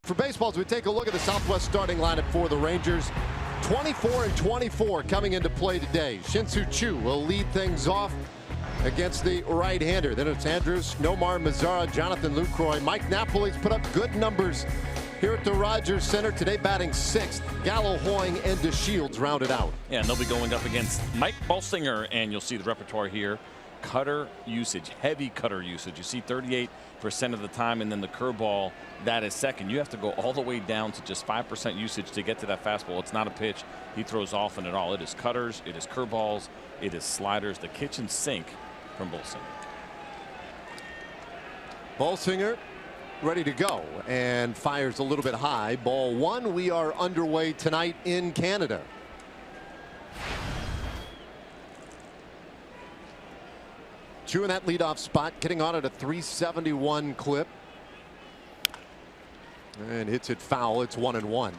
For baseball, as we take a look at the Southwest starting lineup for the Rangers, 24 and 24 coming into play today. Shin-Soo Choo will lead things off against the right-hander. Then it's Andrus, Nomar Mazara, Jonathan Lucroy. Mike Napoli's put up good numbers here at the Rogers Center today, batting sixth. Gallo, Hoying, and DeShields rounded out. Yeah, and they'll be going up against Mike Bolsinger, and you'll see the repertoire here. Cutter usage, heavy cutter usage. You see 38% of the time, and then the curveball, that is second. You have to go all the way down to just 5% usage to get to that fastball. It's not a pitch he throws often at all. It is cutters, it is curveballs, it is sliders, the kitchen sink from Bolsinger. Bolsinger ready to go and fires a little bit high. Ball one. We are underway tonight in Canada. Choo in that leadoff spot, getting on at a 371 clip. And hits it foul. It's 1-1.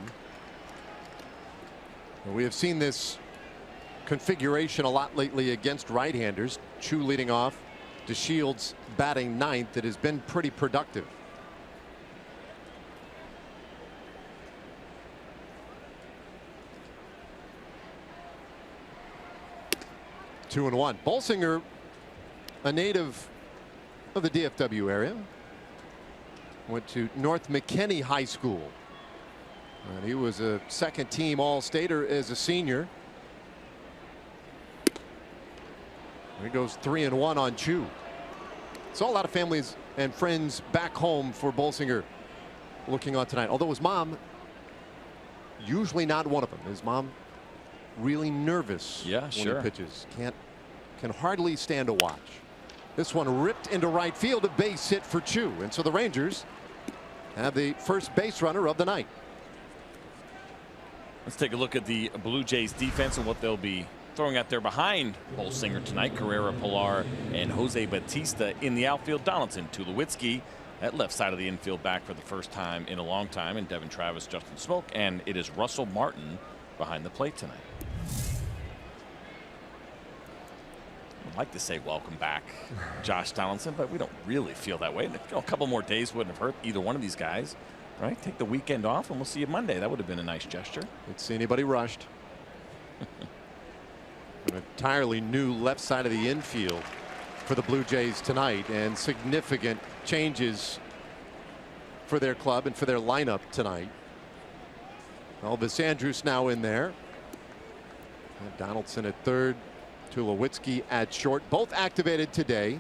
We have seen this configuration a lot lately against right-handers. Choo leading off, DeShields batting ninth. It has been pretty productive. Two and one. Bolsinger, a native of the DFW area, went to North McKinney High School, and he was a second-team All-Stater as a senior. He goes 3-1 on Choo. Saw a lot of families and friends back home for Bolsinger looking on tonight. Although his mom, usually not one of them. His mom really nervous when he pitches. Can hardly stand to watch. This one ripped into right field, a base hit for Choo, and so the Rangers have the first base runner of the night. Let's take a look at the Blue Jays defense and what they'll be throwing out there behind Bolsinger tonight. Carrera, Pilar, and Jose Batista in the outfield. Donaldson, Tulowitzki at left side of the infield, back for the first time in a long time, and Devin Travis, Justin Smoak, and it is Russell Martin behind the plate tonight. I'd like to say welcome back, Josh Donaldson, but we don't really feel that way. A couple more days wouldn't have hurt either one of these guys, right? Take the weekend off and we'll see you Monday. That would have been a nice gesture. Didn't see anybody rushed. An entirely new left side of the infield for the Blue Jays tonight, and significant changes for their club and for their lineup tonight. Elvis Andrus now in there. And Donaldson at third. Tulowitzki at short. Both activated today.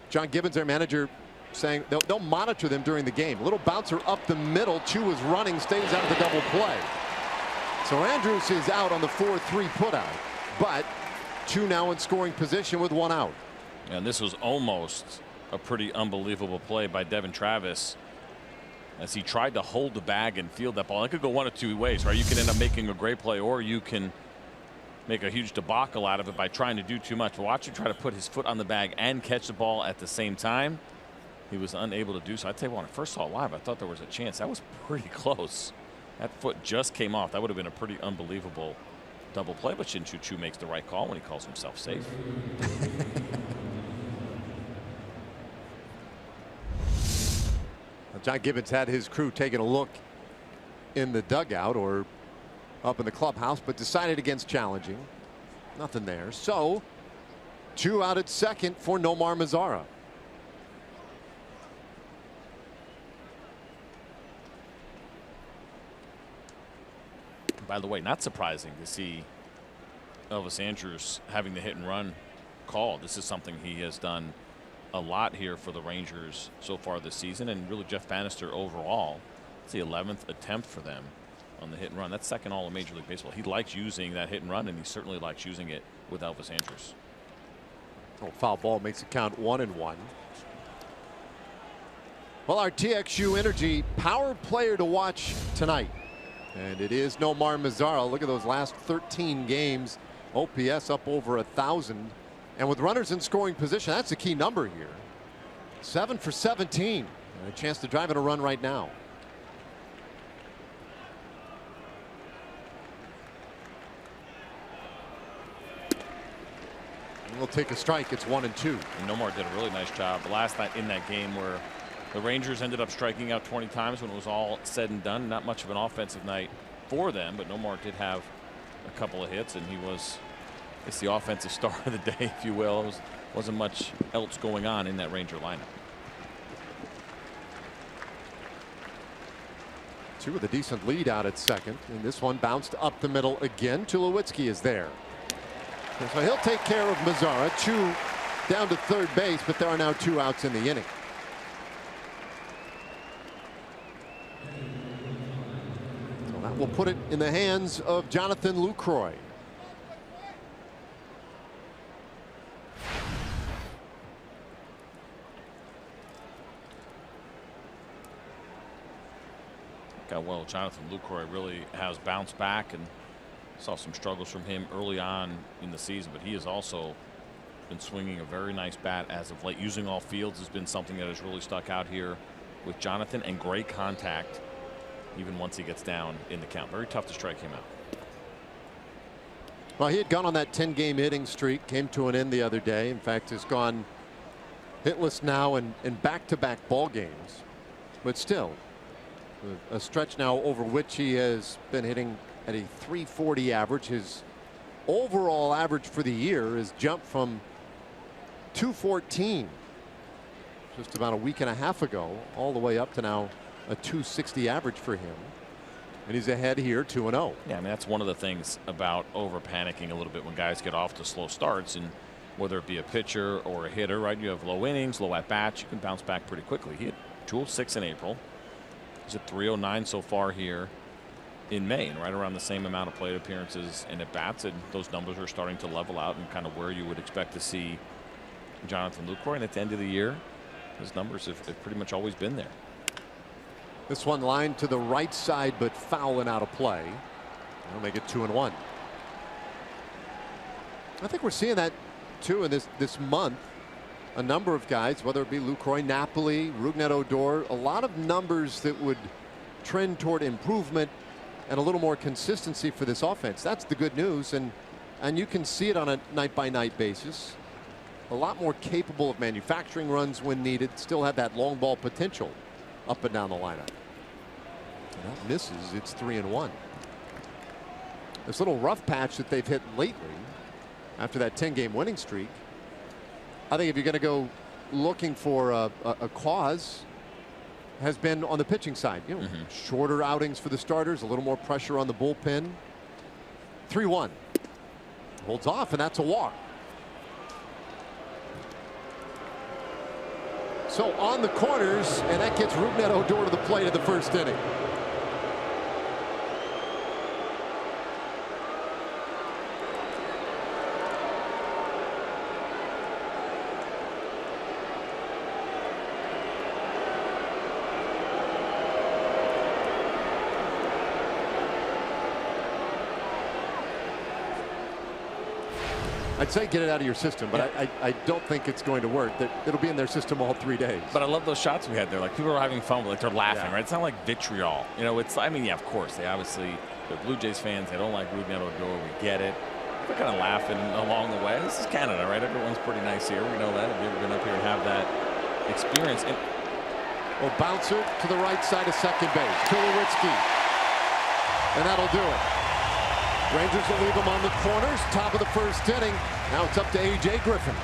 John Gibbons, their manager, saying they'll monitor them during the game. A little bouncer up the middle. Choo is running, stays out of the double play. So Andrus is out on the 4-3 putout, but Choo now in scoring position with one out. And this was almost a pretty unbelievable play by Devin Travis as he tried to hold the bag and field that ball. It could go one of two ways, right? You can end up making a great play, or you can make a huge debacle out of it by trying to do too much. Watch him try to put his foot on the bag and catch the ball at the same time. He was unable to do so. I'd tell you when I first saw it live, I thought there was a chance. That was pretty close. That foot just came off. That would have been a pretty unbelievable double play, but Shin-Soo Choo makes the right call when he calls himself safe. John Gibbons had his crew taking a look in the dugout or up in the clubhouse, but decided against challenging. Nothing there. So Choo out at second for Nomar Mazara. By the way, not surprising to see Elvis Andrus having the hit and run call. This is something he has done a lot here for the Rangers so far this season, and really Jeff Bannister overall. It's the 11th attempt for them on the hit and run. That's second all in Major League Baseball. He likes using that hit and run, and he certainly likes using it with Elvis Andrus. Oh, foul ball makes it count 1-1. Well, our TXU Energy power player to watch tonight, and it is Nomar Mazara. Look at those last 13 games. OPS up over 1,000, and with runners in scoring position, that's a key number here. 7 for 17, and a chance to drive in a run right now. We'll take a strike. It's 1-2. And Nomar did a really nice job last night in that game where The Rangers ended up striking out 20 times when it was all said and done. Not much of an offensive night for them, but Nomar did have a couple of hits, and he was, it's the offensive star of the day, if you will. Wasn't much else going on in that Ranger lineup. Two with a decent lead out at second, and this one bounced up the middle again. Tulowitzki is there. So he'll take care of Mazara. Chu down to third base, but there are now 2 outs in the inning. So that will put it in the hands of Jonathan Lucroy. Well, Jonathan Lucroy really has bounced back, and saw some struggles from him early on in the season, but he has also been swinging a very nice bat as of late. Using all fields has been something that has really stuck out here with Jonathan, and great contact even once he gets down in the count. Very tough to strike him out. Well, he had gone on that 10-game hitting streak, came to an end the other day. In fact, has gone hitless now in back-to-back ball games, but still a stretch now over which he has been hitting at a .340 average. His overall average for the year has jumped from .214 just about a week and a half ago all the way up to now a .260 average for him. And he's ahead here 2-0. Yeah, I mean, that's one of the things about over panicking a little bit when guys get off to slow starts, and whether it be a pitcher or a hitter, right? You have low innings, low at bats, you can bounce back pretty quickly. He hit 206 in April. He's at 309 so far here in May, and right around the same amount of plate appearances and at bats, and those numbers are starting to level out and kind of where you would expect to see Jonathan Lucroy. And at the end of the year, his numbers have pretty much always been there. This one lined to the right side, but foul and out of play. That'll make it 2-1. I think we're seeing that too in this month. A number of guys, whether it be Lucroy, Napoli, Rougned Odor, a lot of numbers that would trend toward improvement and a little more consistency for this offense. That's the good news, and you can see it on a night-by-night basis. A lot more capable of manufacturing runs when needed. Still have that long ball potential up and down the lineup. That misses. It's 3-1. This little rough patch that they've hit lately after that 10-game winning streak, I think if you're going to go looking for a cause, has been on the pitching side. You know, shorter outings for the starters, a little more pressure on the bullpen. 3-1. Holds off, and that's a walk. So on the corners, and that gets Rougned Odor to the plate in the first inning. I'd say get it out of your system, but yeah. I don't think it's going to work. It'll be in their system all 3 days. But I love those shots we had there. Like, people are having fun, but like they're laughing, right? It's not like vitriol. You know, it's, I mean, yeah, of course, they obviously, they're Blue Jays fans. They don't like Rougned Odor. We get it. They're kind of laughing along the way. This is Canada, right? Everyone's pretty nice here. We know that. Have you ever been up here and have that experience? And well, bouncer to the right side of second base. Tulowitzki. And that'll do it. Rangers will leave him on the corners, top of the first inning. Now it's up to A.J. Griffin.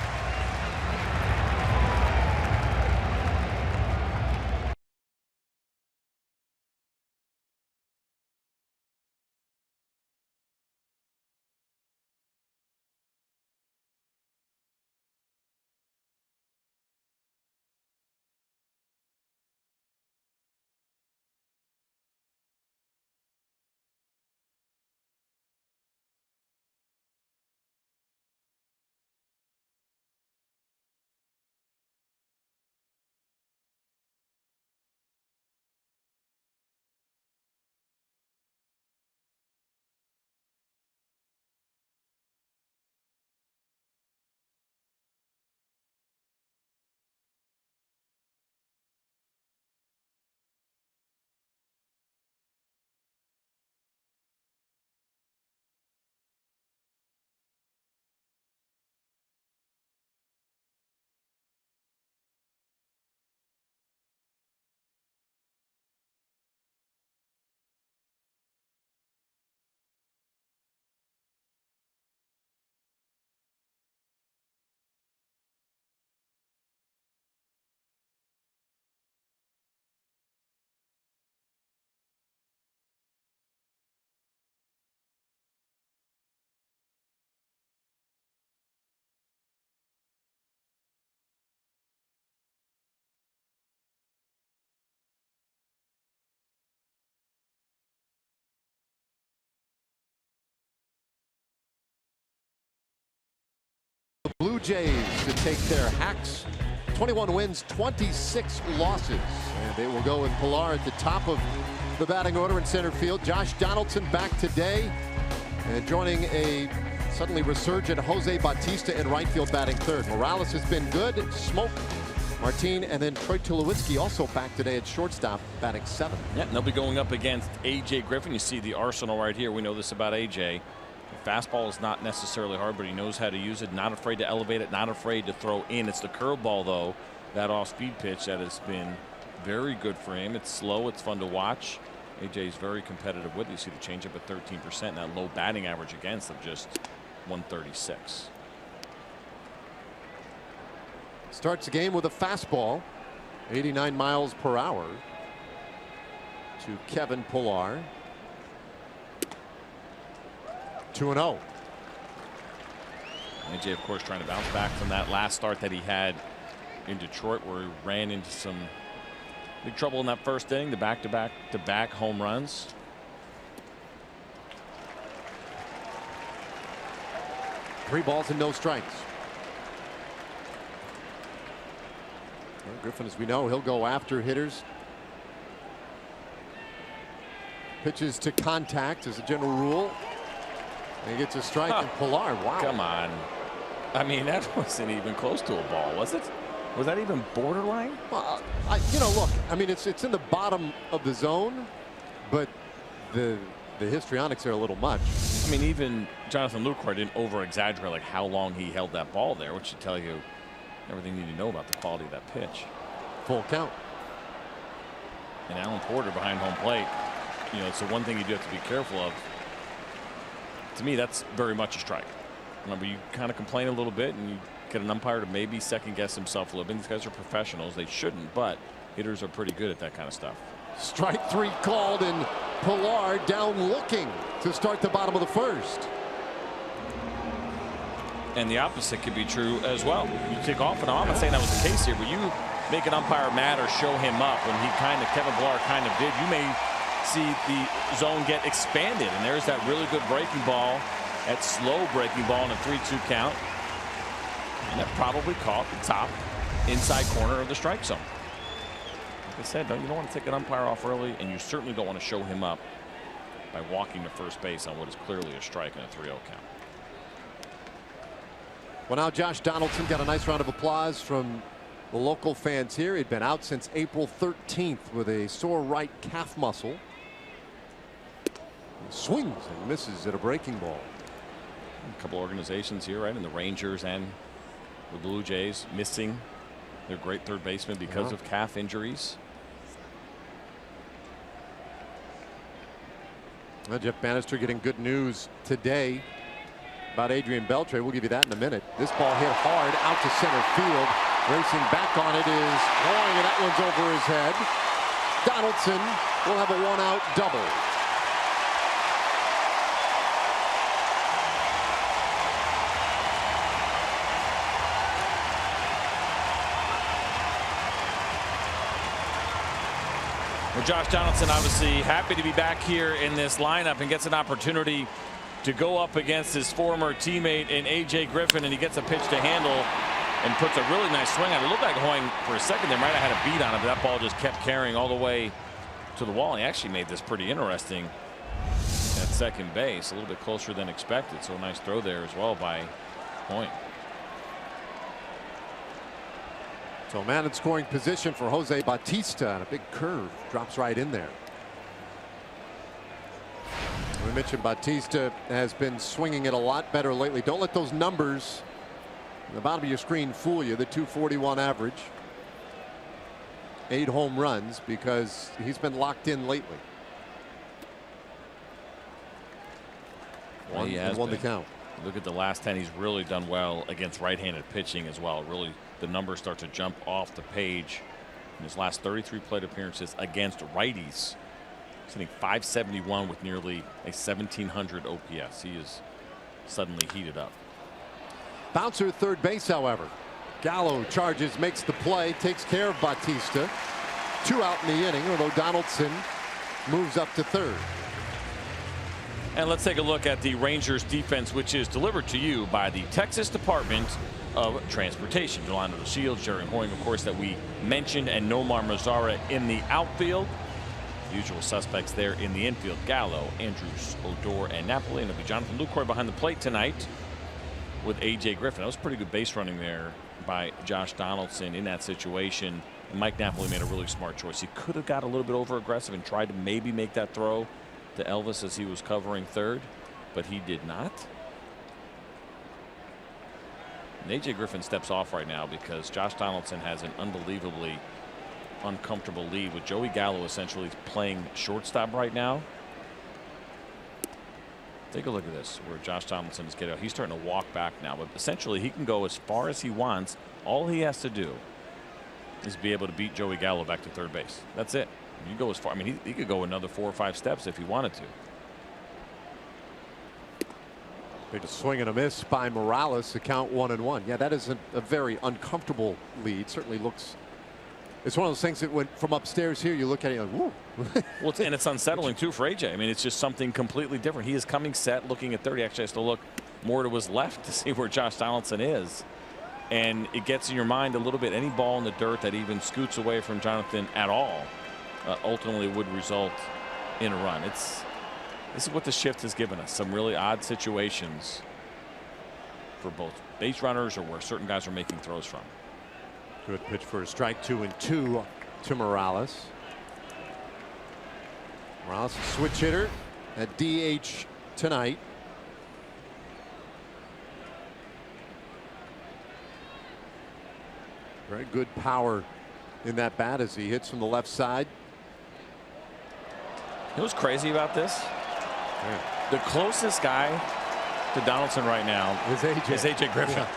Blue Jays to take their hacks. 21 wins, 26 losses. And they will go in Pilar at the top of the batting order in center field. Josh Donaldson back today. And joining a suddenly resurgent Jose Bautista in right field batting third. Morales has been good. Smoke, Martin, and then Troy Tulowitzki also back today at shortstop batting seventh. Yeah, and they'll be going up against A.J. Griffin. You see the arsenal right here. We know this about A.J. The fastball is not necessarily hard, but he knows how to use it. Not afraid to elevate it. Not afraid to throw in. It's the curveball, though, that off-speed pitch that has been very good for him. It's slow. It's fun to watch. A.J. is very competitive with it. You see the changeup at 13%. And that low batting average against of just 136. Starts the game with a fastball, 89 miles per hour to Kevin Pillar. 2-0. AJ, of course, trying to bounce back from that last start that he had in Detroit, where he ran into some big trouble in that first inning. The back-to-back home runs. Three balls and no strikes. Well, Griffin, as we know, he'll go after hitters. Pitches to contact as a general rule. And he gets a strike. And Pillar, wow. Come on. I mean, that wasn't even close to a ball, was it? Was that even borderline? Well, look, I mean, it's in the bottom of the zone, but the histrionics are a little much. I mean, even Jonathan Lucroy didn't over-exaggerate like how long he held that ball there, which should tell you everything you need to know about the quality of that pitch. Full count. And Alan Porter behind home plate, it's the one thing you do have to be careful of. To me, that's very much a strike. Remember, you kind of complain a little bit and you get an umpire to maybe second guess himself a little bit. These guys are professionals. They shouldn't, but hitters are pretty good at that kind of stuff. Strike three called, and Pillar down looking to start the bottom of the first. And the opposite could be true as well. You take off, and I'm not saying that was the case here, but you make an umpire mad or show him up, and Kevin Pillar kind of did. You may see the zone get expanded, and there's that really good breaking ball, that slow breaking ball in a 3-2 count, and that probably caught the top inside corner of the strike zone. Like I said, you don't want to take an umpire off early, and you certainly don't want to show him up by walking to first base on what is clearly a strike in a 3-0 count. Well, now Josh Donaldson got a nice round of applause from the local fans here. He'd been out since April 13th with a sore right calf muscle. He swings and misses at a breaking ball. A couple organizations here, right, and the Rangers and the Blue Jays missing their great third baseman because of calf injuries. Well, Jeff Bannister getting good news today about Adrian Beltre. We'll give you that in a minute. This ball hit hard out to center field. Racing back on it is Hoying, and that one's over his head. Donaldson will have a one-out double. Well, Josh Donaldson obviously happy to be back here in this lineup and gets an opportunity to go up against his former teammate in A.J. Griffin, and he gets a pitch to handle and puts a really nice swing on it. It looked like Hoying for a second there might have had a beat on it, but that ball just kept carrying all the way to the wall. He actually made this pretty interesting at second base, a little bit closer than expected. So a nice throw there as well by Hoying. So man in scoring position for Jose Bautista, and a big curve drops right in there. We mentioned Bautista has been swinging it a lot better lately. Don't let those numbers on the bottom of your screen fool you. The 241 average, 8 home runs, because he's been locked in lately. Well, he has won the count. Look at the last 10. He's really done well against right-handed pitching as well. Really, the numbers start to jump off the page in his last 33 plate appearances against righties. He's hitting .571 with nearly a 1700 OPS. He is suddenly heated up. Bouncer third base, however. Gallo charges, makes the play, takes care of Bautista. 2 out in the inning, although Donaldson moves up to third. And let's take a look at the Rangers defense, which is delivered to you by the Texas Department of transportation. Delano Shields, Jerry Hoying, of course, that we mentioned, and Nomar Mazara in the outfield. Usual suspects there in the infield: Gallo, Andrews, Odor, and Napoli. And it'll be Jonathan Lucroy behind the plate tonight with A.J. Griffin. That was pretty good base running there by Josh Donaldson in that situation. And Mike Napoli made a really smart choice. He could have got a little bit over aggressive and tried to maybe make that throw to Elvis as he was covering third, but he did not. And A.J. Griffin steps off right now because Josh Donaldson has an unbelievably uncomfortable lead with Joey Gallo essentially playing shortstop right now. Take a look at this, where Josh Donaldson is getting out. He's starting to walk back now, but essentially he can go as far as he wants. All he has to do is be able to beat Joey Gallo back to third base. That's it. You go as far. I mean, he could go another 4 or 5 steps if he wanted to. Big swing and a miss by Morales. The count 1-1. Yeah, that is a very uncomfortable lead. Certainly looks. It's one of those things that went from upstairs here. You look at it, you're like, whoa. Well, and it's unsettling too for AJ. I mean, it's just something completely different. He is coming set, looking at third. He actually has to look more to his left to see where Josh Donaldson is, and it gets in your mind a little bit. Any ball in the dirt that even scoots away from Jonathan at all ultimately would result in a run. This is what the shift has given us. Some really odd situations for both base runners or where certain guys are making throws from. Good pitch for a strike. 2-2 to Morales. Morales, a switch hitter at DH tonight. Very good power in that bat as he hits from the left side. You know what's crazy about this? The closest guy to Donaldson right now is AJ Griffin. Yeah.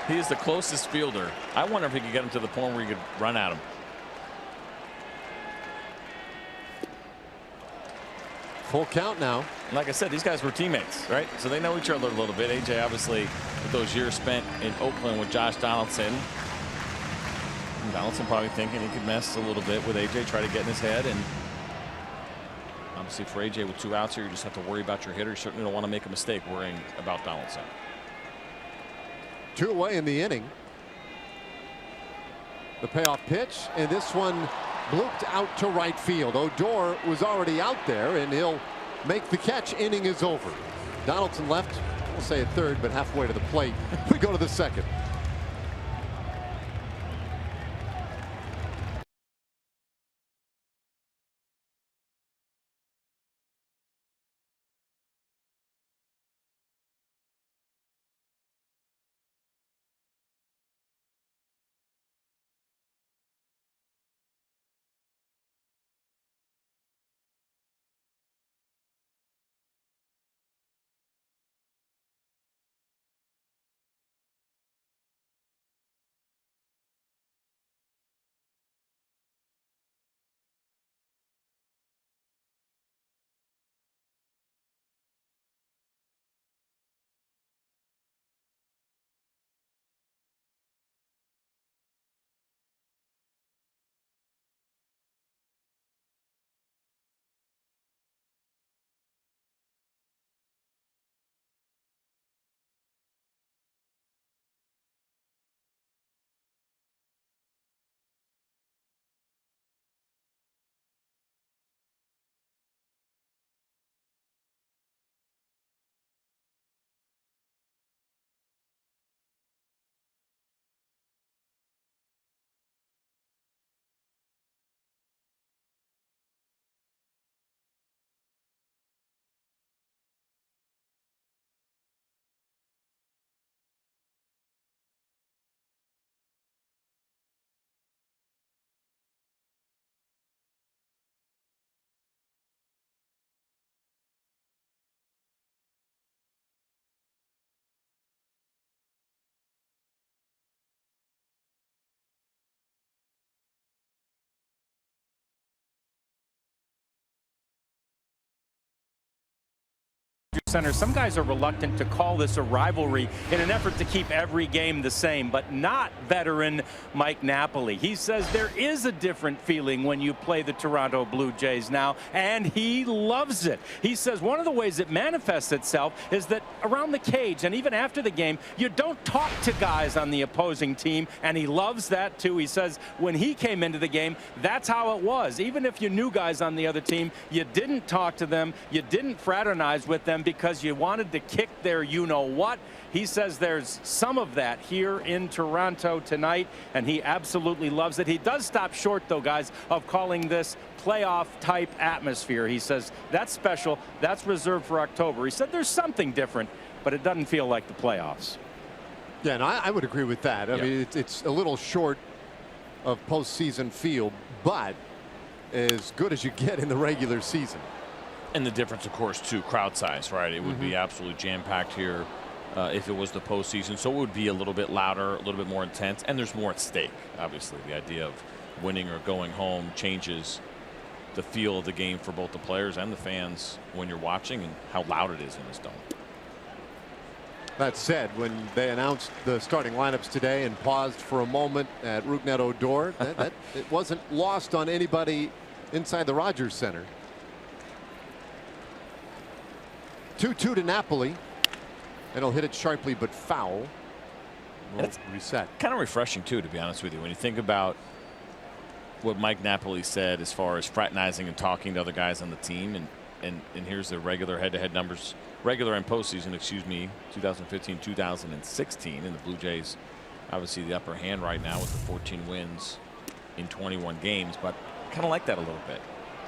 He is the closest fielder. I wonder if he could get him to the point where he could run at him. Full count now. Like I said, these guys were teammates, right? So they know each other a little bit. AJ obviously with those years spent in Oakland with Josh Donaldson. And Donaldson probably thinking he could mess a little bit with AJ, try to get in his head. And obviously for AJ with 2 outs here, you just have to worry about your hitter. You certainly don't want to make a mistake worrying about Donaldson. 2 away in the inning. The payoff pitch, and this one blooped out to right field. Odor was already out there, and he'll make the catch. Inning is over. Donaldson left, we'll say at third, but halfway to the plate. We go to the second. Center. Some guys are reluctant to call this a rivalry in an effort to keep every game the same, but not veteran Mike Napoli. He says there is a different feeling when you play the Toronto Blue Jays now, and he loves it. He says one of the ways it manifests itself is that around the cage and even after the game, you don't talk to guys on the opposing team, and he loves that too. He says when he came into the game, that's how it was. Even if you knew guys on the other team, you didn't talk to them, you didn't fraternize with them because you wanted to kick their you-know-what. He says there's some of that here in Toronto tonight, and he absolutely loves it. He does stop short, though, guys, of calling this playoff-type atmosphere. He says that's special, that's reserved for October. He said there's something different, but it doesn't feel like the playoffs. Yeah, and I would agree with that. I mean, it's a little short of postseason feel, but as good as you get in the regular season. And the difference, of course, too, crowd size, right? It would be absolutely jam-packed here if it was the postseason. So it would be a little bit louder, a little bit more intense, and there's more at stake. Obviously, the idea of winning or going home changes the feel of the game for both the players and the fans when you're watching, and how loud it is in this dome. That said, when they announced the starting lineups today and paused for a moment at Rougned Odor, that it wasn't lost on anybody inside the Rogers Center. 2-2 to Napoli, and he'll hit it sharply but foul. We'll reset. Kind of refreshing too, to be honest with you, when you think about what Mike Napoli said as far as fraternizing and talking to other guys on the team, and here's the regular head-to-head numbers, regular and postseason, excuse me, 2015, 2016, and the Blue Jays obviously the upper hand right now with the 14 wins in 21 games, but kind of like that a little bit.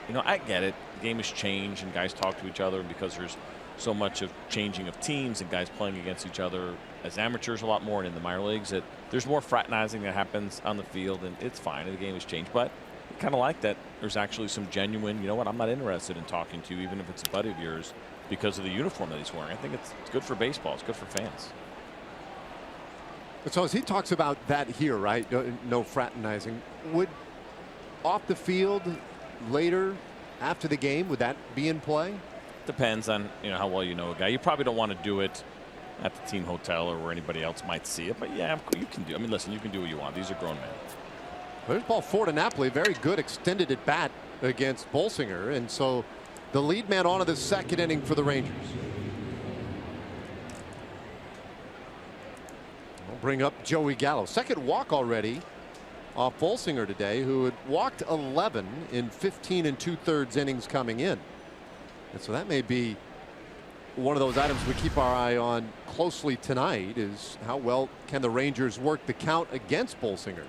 You know, I get it. The game has changed and guys talk to each other because there's so much of changing of teams and guys playing against each other as amateurs a lot more, and in the minor leagues that there's more fraternizing that happens on the field, and it's fine. The game has changed, but kind of like that there's actually some genuine, you know what, I'm not interested in talking to you even if it's a buddy of yours because of the uniform that he's wearing. I think it's good for baseball. It's good for fans. So as he talks about that here, right, no fraternizing, would off the field later after the game, would that be in play? Depends on, you know, how well you know a guy. You probably don't want to do it at the team hotel or where anybody else might see it, but yeah, you can do. I mean, listen, you can do what you want. These are grown men. There's ball 4 to Napoli. Very good extended at bat against Bolsinger, and so the lead man on to the second inning for the Rangers. We'll bring up Joey Gallo. Second walk already off Bolsinger today, who had walked 11 in 15 2/3 innings coming in. And so that may be one of those items we keep our eye on closely tonight, is how well can the Rangers work the count against Bolsinger.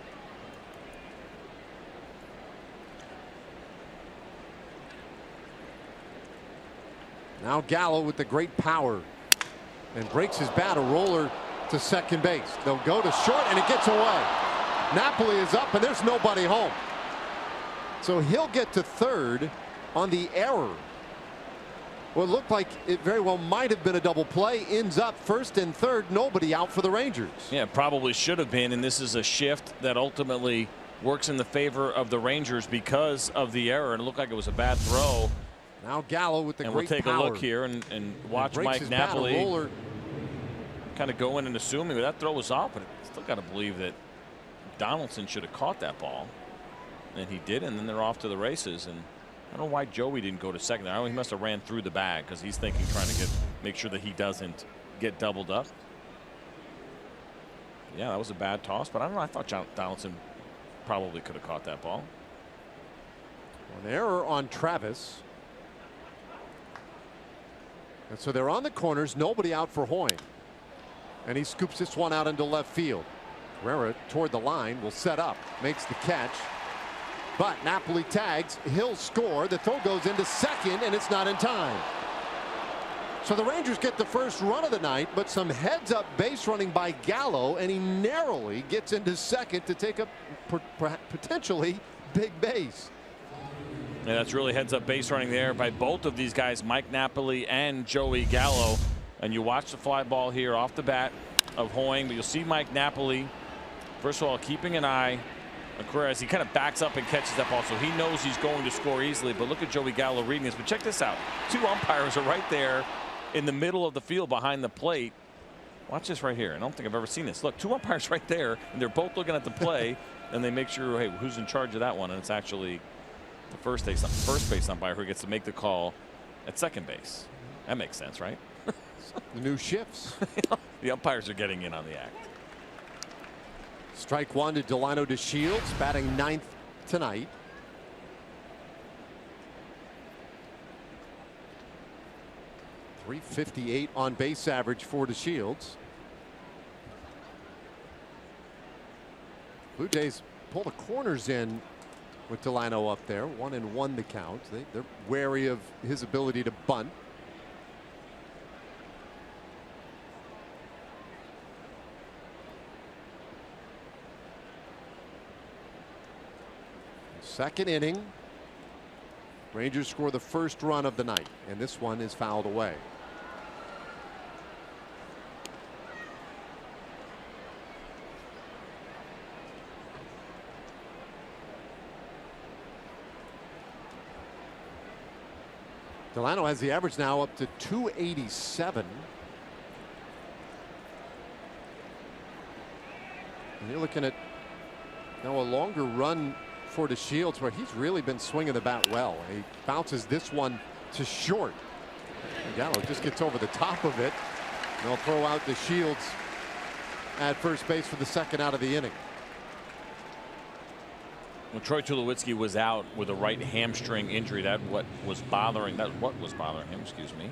Now Gallo with the great power and breaks his bat, a roller to second base. They'll go to short and it gets away. Napoli is up and there's nobody home. So he'll get to third on the error. What looked like it very well might have been a double play ends up first and third, nobody out for the Rangers. Yeah, probably should have been, and this is a shift that ultimately works in the favor of the Rangers because of the error, and it looked like it was a bad throw. Now Gallo with the great power. And we'll take a look here and watch Mike Napoli kind of go in and assuming that throw was off, but I still got to believe that Donaldson should have caught that ball, and he did, and then they're off to the races. And I don't know why Joey didn't go to second. I know he must have ran through the bag because he's thinking, trying to make sure that he doesn't get doubled up. Yeah, that was a bad toss, but I don't know. I thought Donaldson probably could have caught that ball. An error on Travis. And so they're on the corners, nobody out for Hoying. And he scoops this one out into left field. Herrera toward the line, will set up, makes the catch. But Napoli tags, he'll score. The throw goes into second, and it's not in time. So the Rangers get the first run of the night, but some heads-up base running by Gallo, and he narrowly gets into second to take a potentially big base. Yeah, that's really heads-up base running there by both of these guys, Mike Napoli and Joey Gallo. And you watch the fly ball here off the bat of Hoying, but you'll see Mike Napoli, first of all, keeping an eye on Correa as he kind of backs up and catches that ball, so he knows he's going to score easily. But look at Joey Gallo reading this. But check this out. Two umpires are right there in the middle of the field behind the plate. Watch this right here. I don't think I've ever seen this. Look, two umpires right there, and they're both looking at the play, and they make sure, hey, who's in charge of that one? And it's actually the first base umpire who gets to make the call at second base. That makes sense, right? The new shifts. The umpires are getting in on the act. Strike one to Delino to Shields, batting ninth tonight. .358 on base average for the Shields. Blue Jays pull the corners in with Delino up there. 1-1 the count. They're wary of his ability to bunt. Second inning. Rangers score the first run of the night, and this one is fouled away. Delino has the average now up to 287. And you're looking at now a longer run for the Shields, where he's really been swinging the bat well. He bounces this one to short. Gallo just gets over the top of it. They'll throw out the Shields at first base for the second out of the inning. When Troy Tulowitzki was out with a right hamstring injury, that's what was bothering him, excuse me.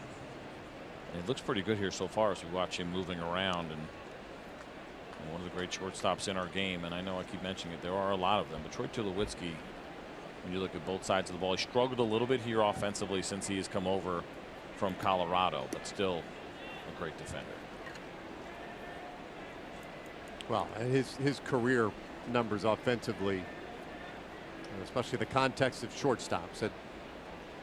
And it looks pretty good here so far as we watch him moving around, and one of the great shortstops in our game. And I know I keep mentioning it, there are a lot of them, but Troy Tulowitzki, when you look at both sides of the ball, he struggled a little bit here offensively since he has come over from Colorado, but still a great defender. Well, and his career numbers offensively, especially the context of shortstops, it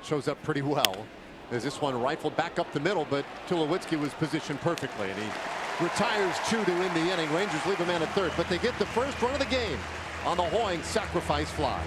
shows up pretty well. There's this one rifled back up the middle, but Tulowitzki was positioned perfectly, and he retires Chu to end the inning. Rangers leave a man at third, but they get the first run of the game on the Hoying sacrifice fly.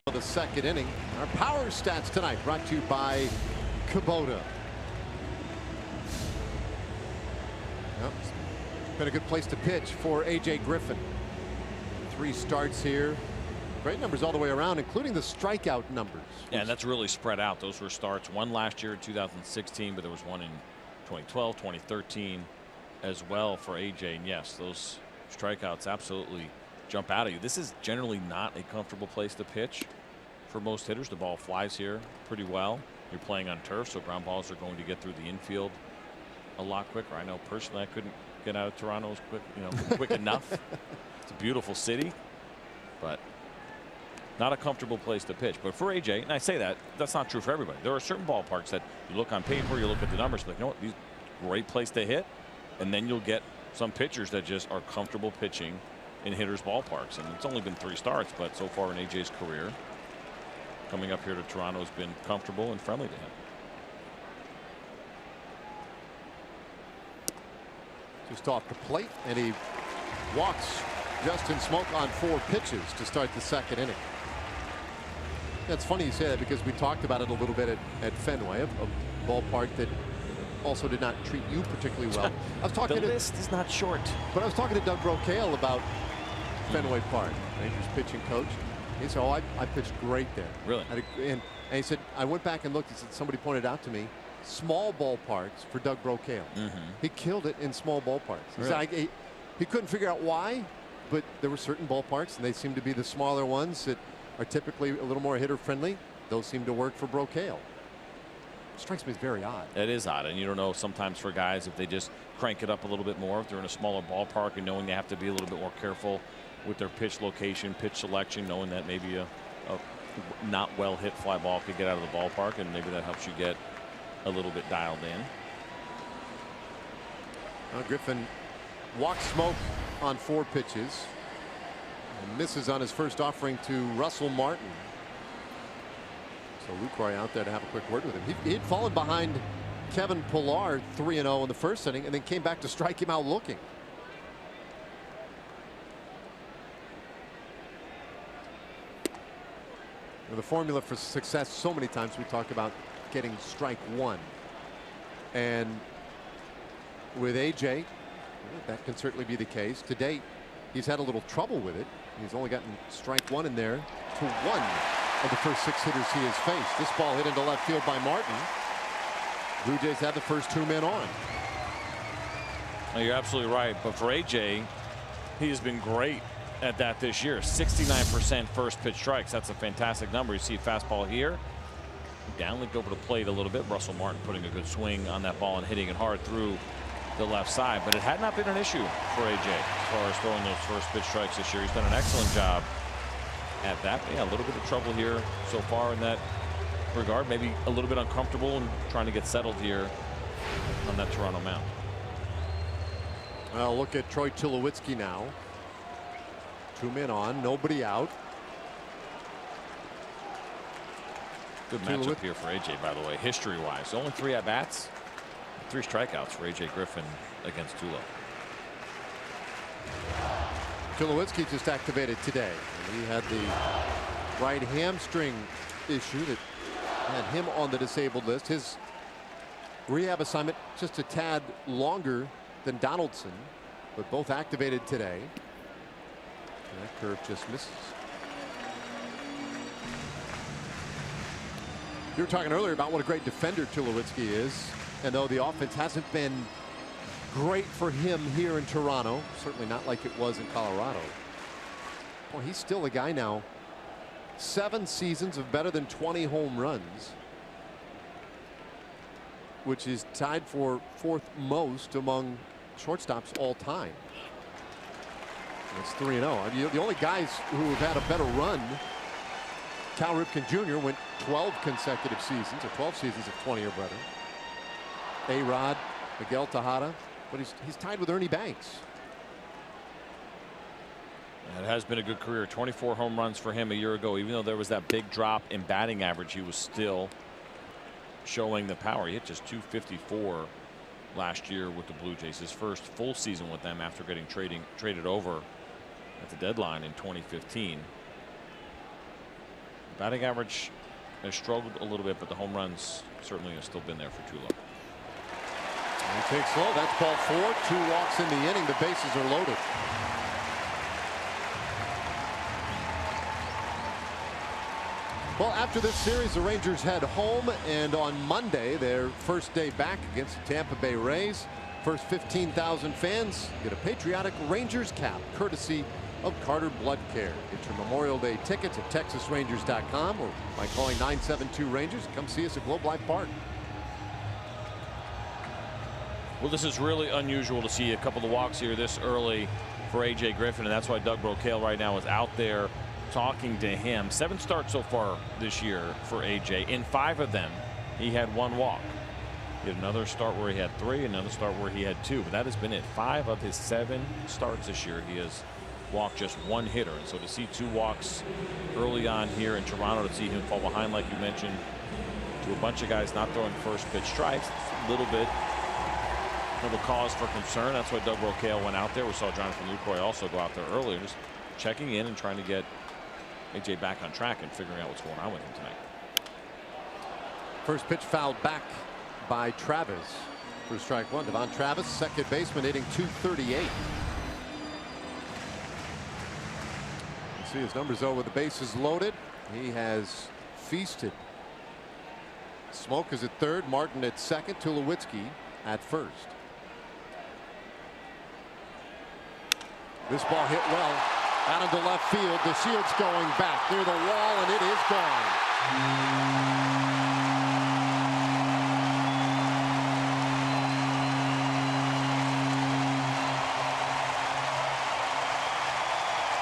Of the second inning. Our power stats tonight brought to you by Kubota. Yep. Been a good place to pitch for AJ Griffin. 3 starts here. Great numbers all the way around, including the strikeout numbers. Yeah, and that's really spread out. Those were starts. One last year in 2016, but there was one in 2012, 2013 as well for AJ. And yes, those strikeouts absolutely jump out at you. This is generally not a comfortable place to pitch for most hitters. The ball flies here pretty well. You're playing on turf, so ground balls are going to get through the infield a lot quicker. I know personally I couldn't get out of Toronto as quick enough. It's a beautiful city, but not a comfortable place to pitch. But for AJ, and I say that's not true for everybody. There are certain ballparks that you look on paper, you look at the numbers, like, you know what, these great place to hit, and then you'll get some pitchers that just are comfortable pitching in hitters' ballparks. And it's only been 3 starts, but so far in AJ's career, coming up here to Toronto has been comfortable and friendly to him. Just off the plate, and he walks Justin Smoke on 4 pitches to start the 2nd inning. That's funny you say that, because we talked about it a little bit at Fenway, a ballpark that also did not treat you particularly well. I was talking the list is not short. But I was talking to Doug Brocail about Fenway Park, Rangers pitching coach. He said, "Oh, I pitched great there." Really? And he said, "I went back and looked." He said, "Somebody pointed out to me, small ballparks for Doug Brocail. He killed it in small ballparks." He said, he couldn't figure out why, but there were certain ballparks, and they seem to be the smaller ones that are typically a little more hitter friendly. Those seem to work for Brocail. Strikes me as very odd. It is odd, and you don't know sometimes for guys if they just crank it up a little bit more if they're in a smaller ballpark, and knowing they have to be a little bit more careful with their pitch location, pitch selection, knowing that maybe a not well hit fly ball could get out of the ballpark, and maybe that helps you get a little bit dialed in. Griffin walks Smoke on 4 pitches and misses on his first offering to Russell Martin. So Lucroy out there to have a quick word with him. He'd fallen behind Kevin Pillar 3-0 in the 1st inning, and then came back to strike him out looking. The formula for success, so many times we talk about getting strike 1, and with AJ, that can certainly be the case. To date, he's had a little trouble with it. He's only gotten strike 1 in there to 1 of the first 6 hitters he has faced. This ball hit into left field by Martin. Blue Jays had the first 2 men on. Well, you're absolutely right, but for AJ, he has been great at that this year. 69% first pitch strikes. That's a fantastic number. You see a fastball here. Downlinked over the plate a little bit. Russell Martin putting a good swing on that ball and hitting it hard through the left side, but it had not been an issue for AJ as far as throwing those first pitch strikes this year. He's done an excellent job at that. But yeah, a little bit of trouble here so far in that regard. Maybe a little bit uncomfortable and trying to get settled here on that Toronto mound. Well, look at Troy Tulowitzki now. 2 men on, nobody out. Good matchup here for AJ, by the way, history-wise. Only 3 at-bats, 3 strikeouts for AJ Griffin against Tulo. Tulowitzki just activated today. He had the right hamstring issue that had him on the disabled list. His rehab assignment just a tad longer than Donaldson, but both activated today. And that curve just misses. You were talking earlier about what a great defender Tulowitzki is, and though the offense hasn't been great for him here in Toronto, certainly not like it was in Colorado. Well, he's still a guy now. 7 seasons of better than 20 home runs, which is tied for 4th most among shortstops all time. It's 3-0. The only guys who have had a better run, Cal Ripken Jr. went 12 consecutive seasons, or 12 seasons of 20 or better. A-Rod, Miguel Tejada, but he's tied with Ernie Banks. It has been a good career. 24 home runs for him a year ago. Even though there was that big drop in batting average, he was still showing the power. He hit just .254 last year with the Blue Jays, his first full season with them after getting traded over at the deadline in 2015. Batting average has struggled a little bit, but the home runs certainly have still been there for Tulo. He takes slow. That's ball 4. 2 walks in the inning. The bases are loaded. Well, after this series, the Rangers head home, and on Monday, their first day back against the Tampa Bay Rays. First 15,000 fans get a patriotic Rangers cap, courtesy of Carter Blood Care. Get your Memorial Day tickets at TexasRangers.com or by calling 972-RANGERS. Come see us at Globe Life Park. Well, this is really unusual to see a couple of walks here this early for AJ Griffin, and that's why Doug Brocail right now is out there talking to him. 7 starts so far this year for AJ. In 5 of them, he had 1 walk. He had another start where he had 3, another start where he had 2, but that has been it. 5 of his 7 starts this year, he has walked just one hitter. And so to see 2 walks early on here in Toronto, to see him fall behind, like you mentioned, to a bunch of guys not throwing first pitch strikes, it's a little bit of a cause for concern. That's why Doug Rocaille went out there. We saw Jonathan Lucroy also go out there earlier, just checking in and trying to get AJ back on track and figuring out what's going on with him tonight. First pitch fouled back by Travis for strike 1. Devon Travis, second baseman, hitting .238. You see his numbers though with the bases loaded. He has feasted. Smoke is at third, Martin at second, Tulowitzki at first. This ball hit well out into left field. The shield's going back near the wall, and it is gone.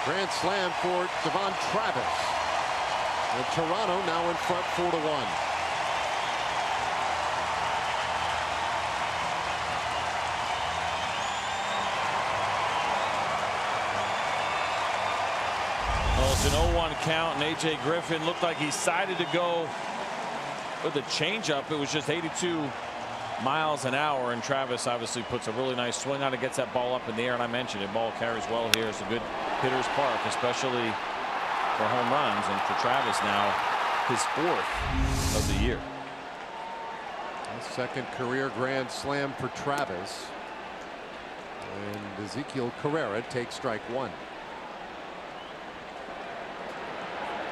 Grand slam for Devon Travis. And Toronto now in front 4-1. It's an 0-1 count, and AJ Griffin looked like he decided to go with a changeup. It was just 82 miles an hour, and Travis obviously puts a really nice swing on it, gets that ball up in the air, and I mentioned it, ball carries well here. It's a good hitter's park, especially for home runs, and for Travis now, his 4th of the year. Second career grand slam for Travis, and Ezekiel Carrera takes strike 1.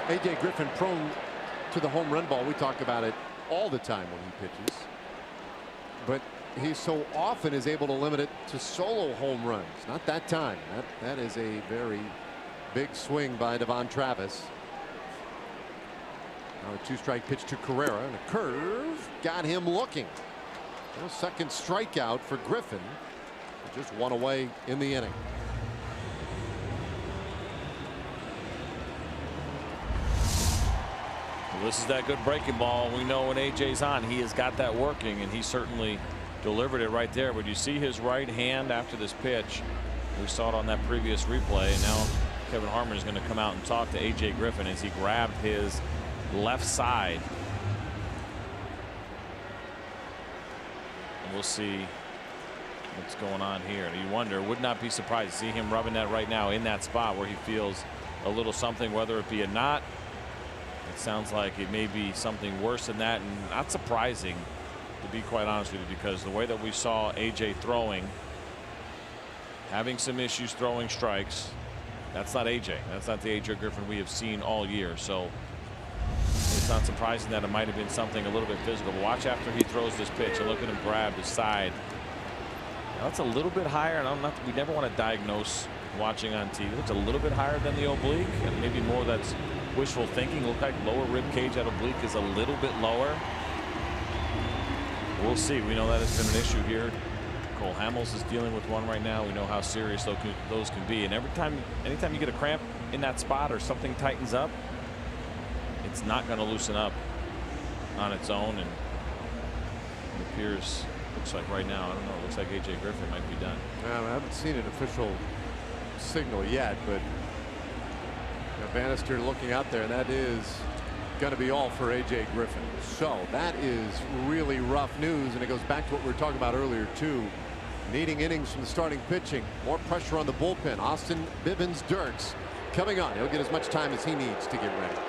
AJ Griffin prone to the home run ball. We talk about it all the time when he pitches, but he so often is able to limit it to solo home runs. Not that time. That is a very big swing by Devon Travis. Now a 2-strike pitch to Carrera, and a curve got him looking. No second strikeout for Griffin. Just 1 away in the inning. This is that good breaking ball. We know when AJ's on, he has got that working, and he certainly delivered it right there. But you see his right hand after this pitch. We saw it on that previous replay. And now Kevin Harmon is going to come out and talk to AJ Griffin as he grabbed his left side. And we'll see what's going on here. And you wonder, would not be surprised to see him rubbing that right now in that spot where he feels a little something, whether it be a knot. It sounds like it may be something worse than that, and not surprising, to be quite honest with you, because the way that we saw AJ throwing, having some issues throwing strikes, that's not AJ. That's not the AJ Griffin we have seen all year. So it's not surprising that it might have been something a little bit physical. But watch after he throws this pitch and look at him grab his side. Now, that's a little bit higher, and we never want to diagnose watching on TV. It's a little bit higher than the oblique, and maybe more that's wishful thinking. Look like lower rib cage at oblique is a little bit lower. We'll see. We know that has been an issue here. Cole Hamels is dealing with one right now. We know how serious those can be. And anytime you get a cramp in that spot or something tightens up, it's not going to loosen up on its own. And it appears, looks like right now, I don't know, it looks like AJ Griffin might be done. I haven't seen an official signal yet, but Bannister looking out there, and that is going to be all for AJ Griffin. So that is really rough news, and it goes back to what we were talking about earlier too. Needing innings from the starting pitching, more pressure on the bullpen. Austin Bivens-Dirks coming on. He'll get as much time as he needs to get ready.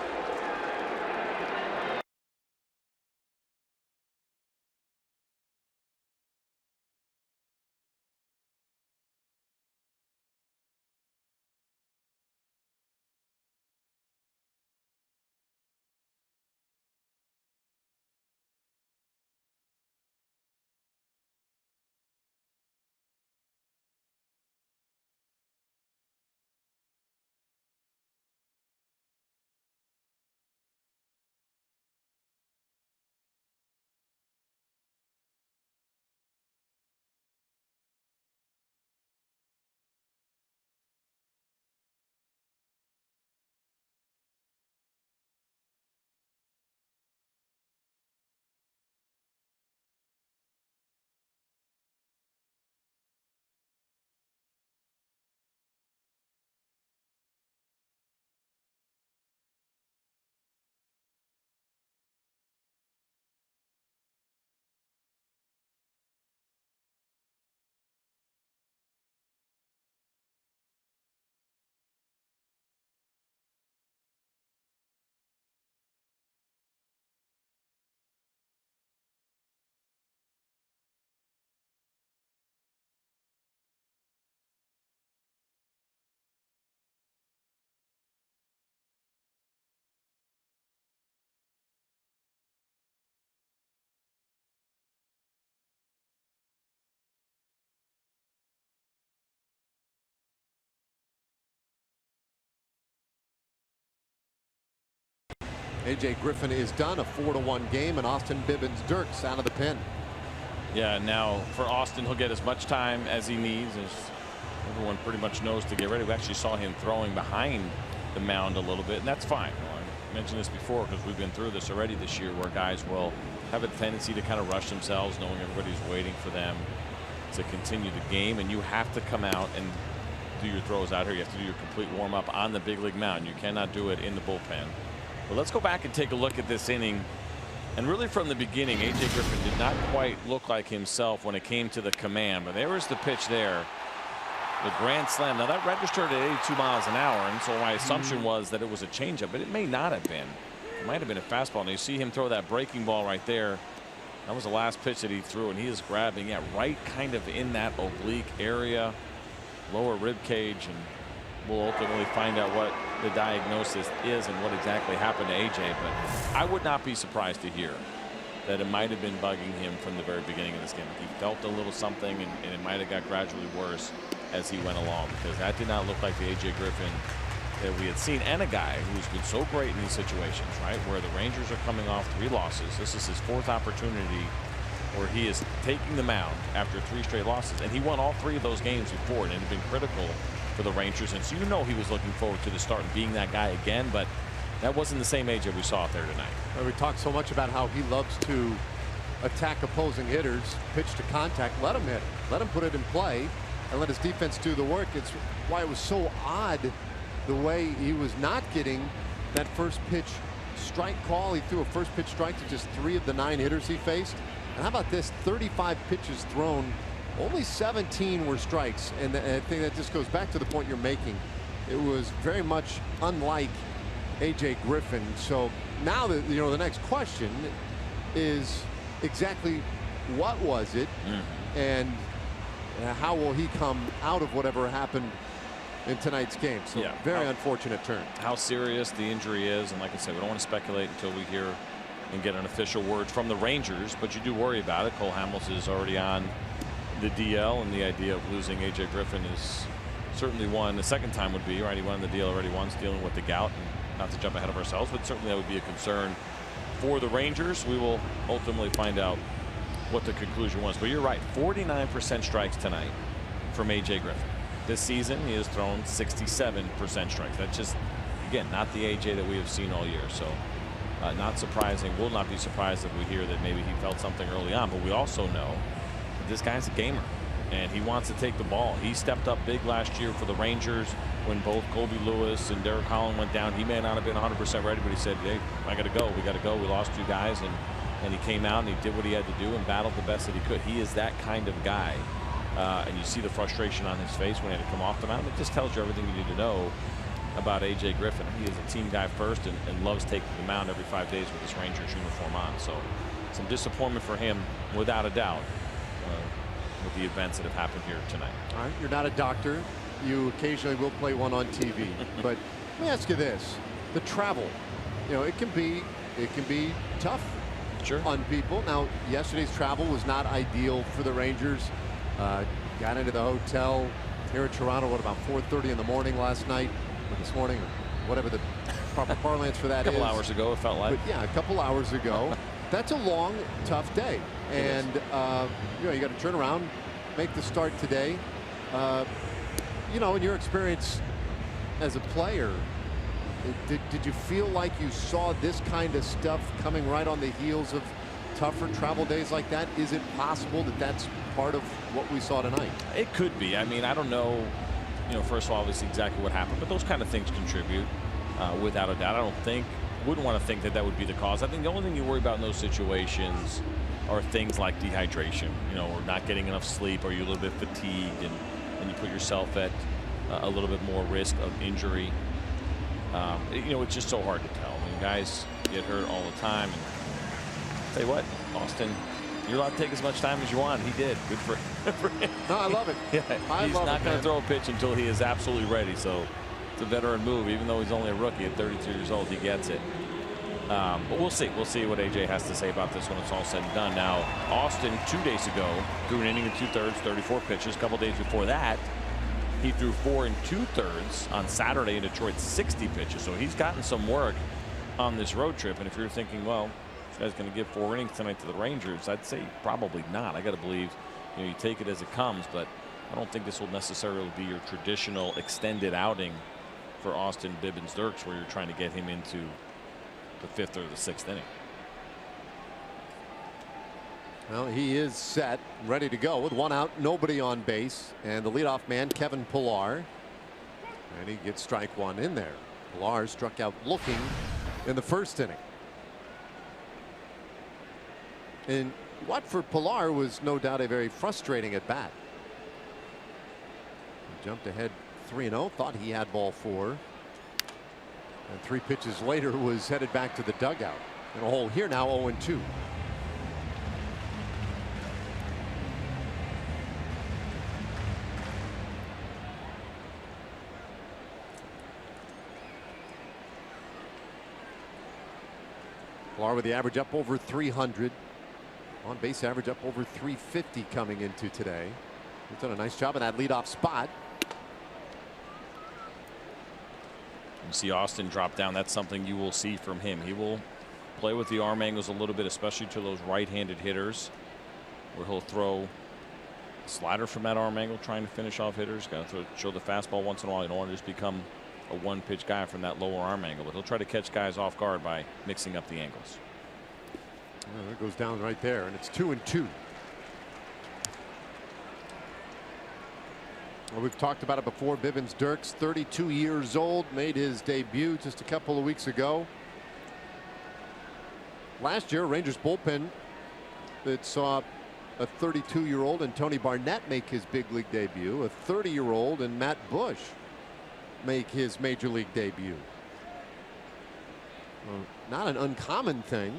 AJ Griffin is done. A 4-1 game, and Austin Bibbins-Dirks out of the pen. Yeah, now for Austin, he'll get as much time as he needs, as everyone pretty much knows, to get ready. We actually saw him throwing behind the mound a little bit, and that's fine. I mentioned this before because we've been through this already this year, where guys will have a tendency to kind of rush themselves, knowing everybody's waiting for them to continue the game, and you have to come out and do your throws out here. You have to do your complete warm-up on the big league mound. You cannot do it in the bullpen. But let's go back and take a look at this inning. And really from the beginning, AJ Griffin did not quite look like himself when it came to the command. But there was the pitch there, the grand slam. Now that registered at 82 miles an hour, and so my assumption was that it was a changeup, but it may not have been. It might have been a fastball. And you see him throw that breaking ball right there. That was the last pitch that he threw, and he is grabbing it right kind of in that oblique area, lower rib cage, and we'll ultimately find out what the diagnosis is and what exactly happened to AJ. But I would not be surprised to hear that it might have been bugging him from the very beginning of this game. He felt a little something, and it might have got gradually worse as he went along, because that did not look like the AJ Griffin that we had seen, and a guy who's been so great in these situations, right, where the Rangers are coming off 3 losses. This is his 4th opportunity where he is taking the mound after 3 straight losses, and he won all 3 of those games before, and it had been critical for the Rangers, and so you know he was looking forward to the start and being that guy again. But that wasn't the same AJ we saw out there tonight. Well, we talked so much about how he loves to attack opposing hitters, pitch to contact, let him hit, let him put it in play, and let his defense do the work. It's why it was so odd the way he was not getting that first pitch strike call. He threw a first pitch strike to just 3 of the 9 hitters he faced. And how about this? 35 pitches thrown, only 17 were strikes. And I think that just goes back to the point you're making. It was very much unlike AJ Griffin. So now that, you know, the next question is exactly what was it, and how will he come out of whatever happened in tonight's game. So yeah, very unfortunate turn. How serious the injury is, and like I said, we don't want to speculate until we hear and get an official word from the Rangers, but you do worry about it. Cole Hamels is already on the DL, and the idea of losing AJ Griffin is certainly one. The second time would be, right, he won on the DL already once, dealing with the gout, and not to jump ahead of ourselves, but certainly that would be a concern for the Rangers. We will ultimately find out what the conclusion was, but you're right, 49% strikes tonight from AJ Griffin. This season he has thrown 67% strikes. That's just, again, not the AJ that we have seen all year. So not surprising. We'll not be surprised if we hear that maybe he felt something early on, but we also know that this guy's a gamer and he wants to take the ball. He stepped up big last year for the Rangers when both Colby Lewis and Derek Holland went down. He may not have been 100% ready, but he said, hey, I got to go. We got to go. We lost 2 guys, and he came out and he did what he had to do and battled the best that he could. He is that kind of guy. And you see the frustration on his face when he had to come off the mound. It just tells you everything you need to know about AJ Griffin. He is a team guy first, and loves taking the mound every 5 days with his Rangers uniform on. So some disappointment for him, without a doubt, with the events that have happened here tonight. All right, you're not a doctor. You occasionally will play one on TV. But let me ask you this: the travel, you know, it can be tough on people. Now, yesterday's travel was not ideal for the Rangers. Got into the hotel here in Toronto at about 4:30 in the morning last night, or this morning, or whatever the proper parlance for that is. A couple hours ago, it felt like. But yeah, a couple hours ago. That's a long, tough day, and you know, you got to turn around, make the start today. You know, in your experience as a player, did you feel like you saw this kind of stuff coming right on the heels of tougher travel days like that? Is it possible that that's part of what we saw tonight? It could be. I mean, I don't know, you know, first of all, obviously exactly what happened, but those kind of things contribute without a doubt. Wouldn't want to think that that would be the cause. I think the only thing you worry about in those situations are things like dehydration, you know, or not getting enough sleep, or you're a little bit fatigued, and you put yourself at a little bit more risk of injury. You know, it's just so hard to tell. I mean, guys get hurt all the time. And tell you what, Austin, you're allowed to take as much time as you want. He did. Good for him. No, I love it. Yeah, he's not going to throw a pitch until he is absolutely ready. So it's a veteran move. Even though he's only a rookie at 32 years old, he gets it. But we'll see. We'll see what AJ has to say about this when it's all said and done. Now, Austin 2 days ago threw an inning and 2/3, 34 pitches. A couple days before that, he threw 4 2/3 on Saturday in Detroit, 60 pitches. So he's gotten some work on this road trip. And if you're thinking, well, this guy's going to give 4 innings tonight to the Rangers, I'd say probably not. I got to believe, you take it as it comes, but I don't think this will necessarily be your traditional extended outing for Austin Bibbins-Dirks, where you're trying to get him into the 5th or the 6th inning. Well, he is set, ready to go with 1 out, nobody on base, and the leadoff man, Kevin Pillar, and he gets strike 1 in there. Pillar struck out looking in the 1st inning. And what for Pillar was no doubt a very frustrating at bat. He jumped ahead 3-0, thought he had ball 4, and 3 pitches later was headed back to the dugout. In a hole here now, 0-2. Pillar with the average up over 300. On base average up over 350 coming into today. He's done a nice job in that leadoff spot. You see Austin drop down. That's something you will see from him. He will play with the arm angles a little bit, especially to those right-handed hitters, where he'll throw a slider from that arm angle, trying to finish off hitters. Got to show the fastball once in a while. You don't want to just become a 1-pitch guy from that lower arm angle, but he'll try to catch guys off guard by mixing up the angles. Well, it goes down right there, and it's 2-2. Well, we've talked about it before. Bibbins-Dirks, 32 years old, made his debut just a couple of weeks ago. Last year, Rangers bullpen that saw a 32-year-old and Tony Barnett make his big league debut, a 30-year-old and Matt Bush make his major league debut. Well, not an uncommon thing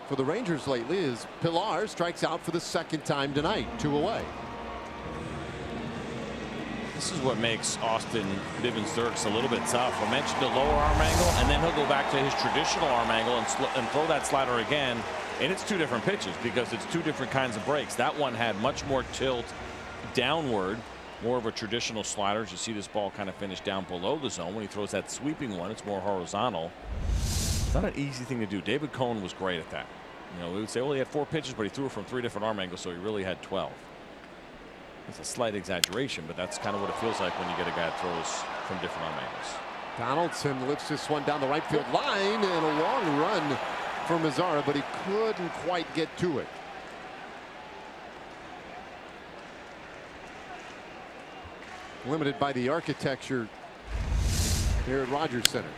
for the Rangers lately, as Pillar strikes out for the 2nd time tonight, 2 away. This is what makes Austin Bibbins-Dirks a little bit tough. I mentioned the lower arm angle, and then he'll go back to his traditional arm angle and throw that slider again. And it's 2 different pitches because it's 2 different kinds of breaks. That one had much more tilt downward, more of a traditional slider. As you see this ball kind of finish down below the zone. When he throws that sweeping one, it's more horizontal. It's not an easy thing to do. David Cohn was great at that. We would say, well, he had 4 pitches, but he threw it from 3 different arm angles, so he really had 12. It's a slight exaggeration, but that's kind of what it feels like when you get a guy that throws from different arm angles. Donaldson lifts this one down the right field line, and a long run for Mazzara, but he couldn't quite get to it. Limited by the architecture here at Rogers Center.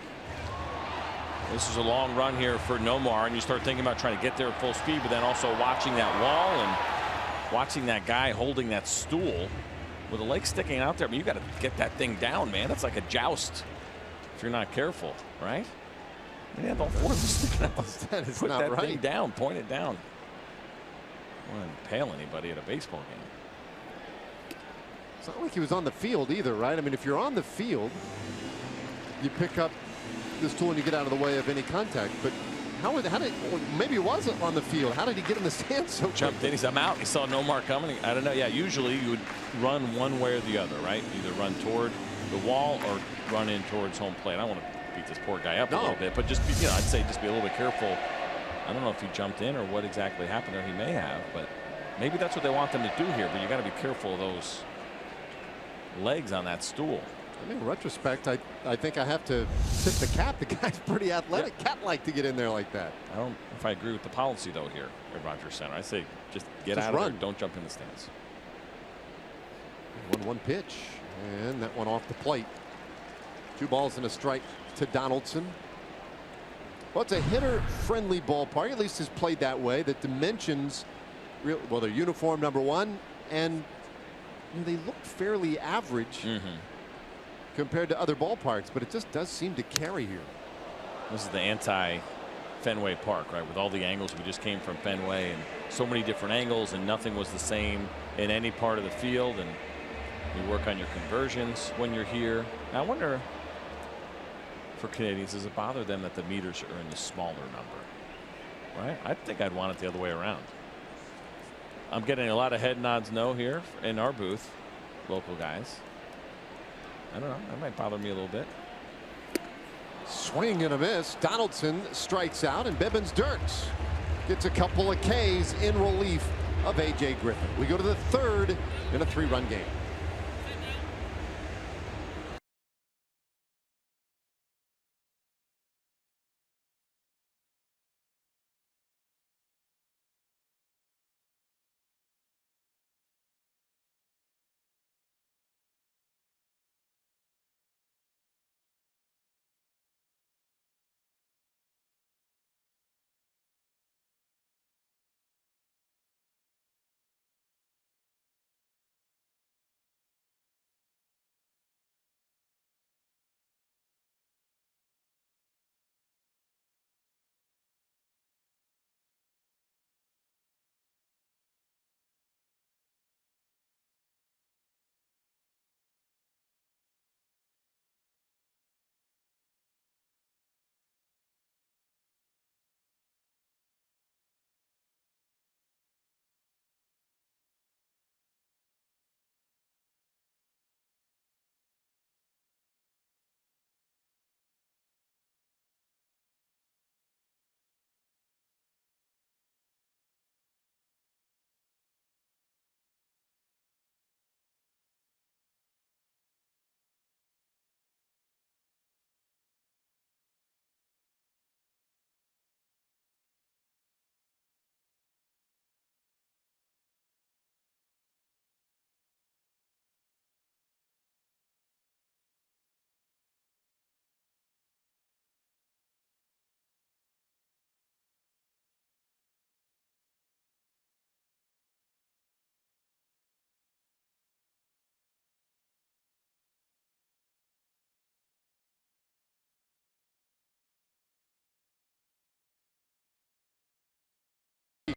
This is a long run here for Nomar, and you start thinking about trying to get there at full speed, but then also watching that wall and watching that guy holding that stool with the leg sticking out there. I mean, you got to get that thing down, man. That's like a joust if you're not careful, right? I mean, have all 4 of them sticking out. That is Put not that right. thing down, point it down. I wouldn't impale anybody at a baseball game. It's not like he was on the field either, right? I mean, if you're on the field, you pick up this tool and you get out of the way of any contact. But how did maybe it wasn't on the field? How did he get in the stands so quick? Jumped in. I'm out. He saw Nomar coming. I don't know. Yeah, usually you would run one way or the other, right? Either run toward the wall or run in towards home plate. I don't want to beat this poor guy up a little bit, but just be, I'd say just be a little bit careful. I don't know if he jumped in or what exactly happened there. He may have, but maybe that's what they want them to do here. But you got to be careful of those legs on that stool. I mean, in retrospect, I think I have to tip the cap. The guy's pretty athletic. Yeah. Cat-like to get in there like that. I don't know if I agree with the policy though here at Rogers Center. I say just get out of there. Don't jump in the stands. 1-1 pitch, and that one off the plate. 2 balls and a strike to Donaldson. Well, it's a hitter-friendly ballpark. At least it's played that way. The dimensions, well, they're uniform, number 1, and they look fairly average compared to other ballparks, but it just does seem to carry here. This is the anti-Fenway Park, right? With all the angles, we just came from Fenway, and so many different angles, and nothing was the same in any part of the field. And you work on your conversions when you're here. Now, I wonder, for Canadians, does it bother them that the meters are in the smaller number? Right? I think I'd want it the other way around. I'm getting a lot of head nods no here in our booth, local guys. I don't know. That might bother me a little bit. Swing and a miss. Donaldson strikes out, and Bibbins Dirks gets a couple of Ks in relief of A.J. Griffin. We go to the third in a 3-run game.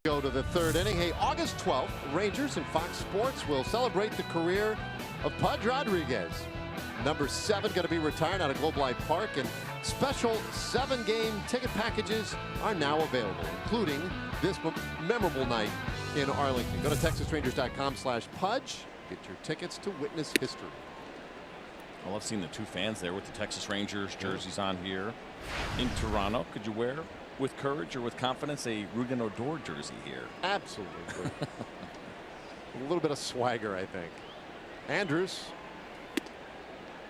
Go to the third inning. Hey, August 12th, Rangers and Fox Sports will celebrate the career of Pudge Rodriguez. Number 7 going to be retired out of Globe Life Park, and special 7-game ticket packages are now available, including this memorable night in Arlington. Go to TexasRangers.com/Pudge. Get your tickets to witness history. Well, I've seen the 2 fans there with the Texas Rangers jerseys on here in Toronto. Could you wear, with courage or with confidence, a Rugen Odor jersey here? Absolutely. A little bit of swagger, I think. Andrews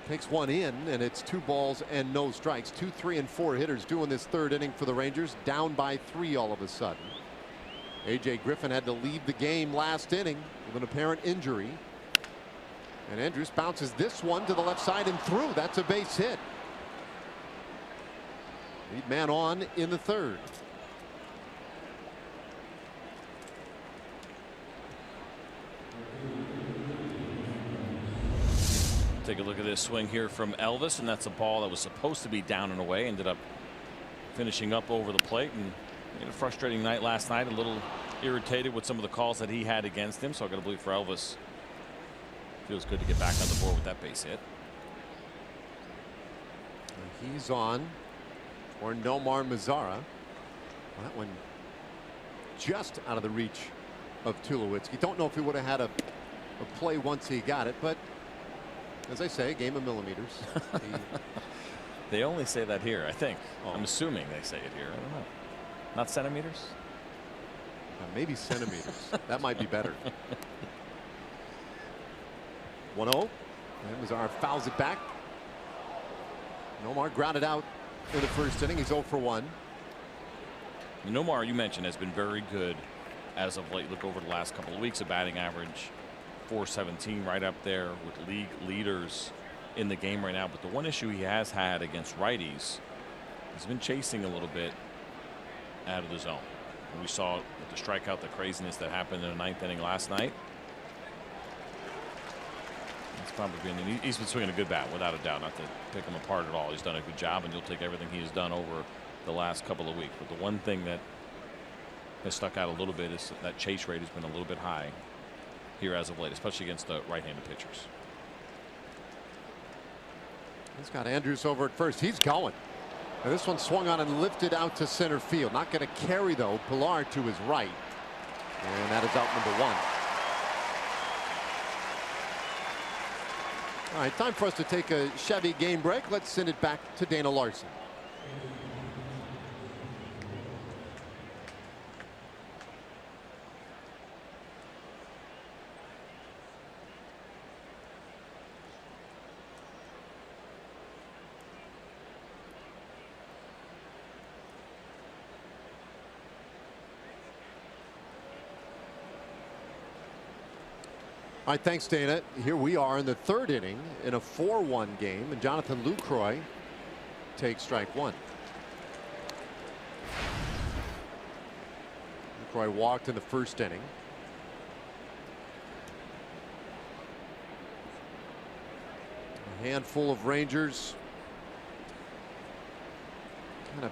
takes one in, and it's 2 balls and no strikes. 2, 3, and 4 hitters doing this third inning for the Rangers, down by 3 all of a sudden. A.J. Griffin had to leave the game last inning with an apparent injury. And Andrews bounces this one to the left side and through. That's a base hit. Lead man on in the third. Take a look at this swing here from Elvis, and that's a ball that was supposed to be down and away. Ended up finishing up over the plate, and had a frustrating night last night. A little irritated with some of the calls that he had against him. So I got to believe for Elvis, feels good to get back on the board with that base hit. And he's on for Nomar Mazara. That one just out of the reach of Tulowitzki. Don't know if he would have had a play once he got it, but as I say, a game of millimeters. They only say that here, I think. I'm assuming they say it here. I don't know. Not centimeters? Maybe centimeters. That might be better. 1-0. And Mazara fouls it back. Nomar grounded out in the first inning. He's 0 for 1. Nomar, you mentioned, has been very good as of late. Look over the last couple of weeks, a batting average .417, right up there with league leaders in the game right now. But the one issue he has had against righties, he's been chasing a little bit out of the zone. And we saw with the strikeout, the craziness that happened in the 9th inning last night. It's probably been, he's been swinging a good bat without a doubt, not to pick him apart at all. He's done a good job, and you'll take everything he has done over the last couple of weeks. But the one thing that has stuck out a little bit is that chase rate has been a little bit high here as of late, especially against the right-handed pitchers. He's got Andrews over at first. He's going. And this one swung on and lifted out to center field. Not going to carry, though. Pilar to his right. And that is out number 1. All right, time for us to take a Chevy game break. Let's send it back to Dana Larson. All right, thanks, Dana. Here we are in the third inning in a 4-1 game, and Jonathan Lucroy takes strike one. Lucroy walked in the first inning. A handful of Rangers kind of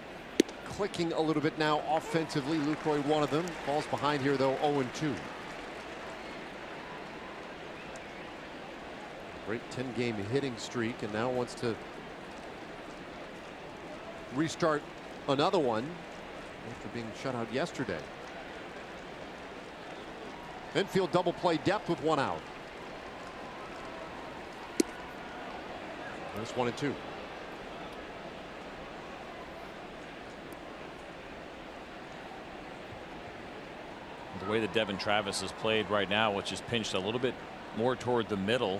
clicking a little bit now offensively. Lucroy, one of them, falls behind here though, 0-2. Great 10-game hitting streak, and now wants to restart another one after being shut out yesterday. Infield double play depth with one out. That's 1-2. The way that Devin Travis has played right now, which is pinched a little bit more toward the middle,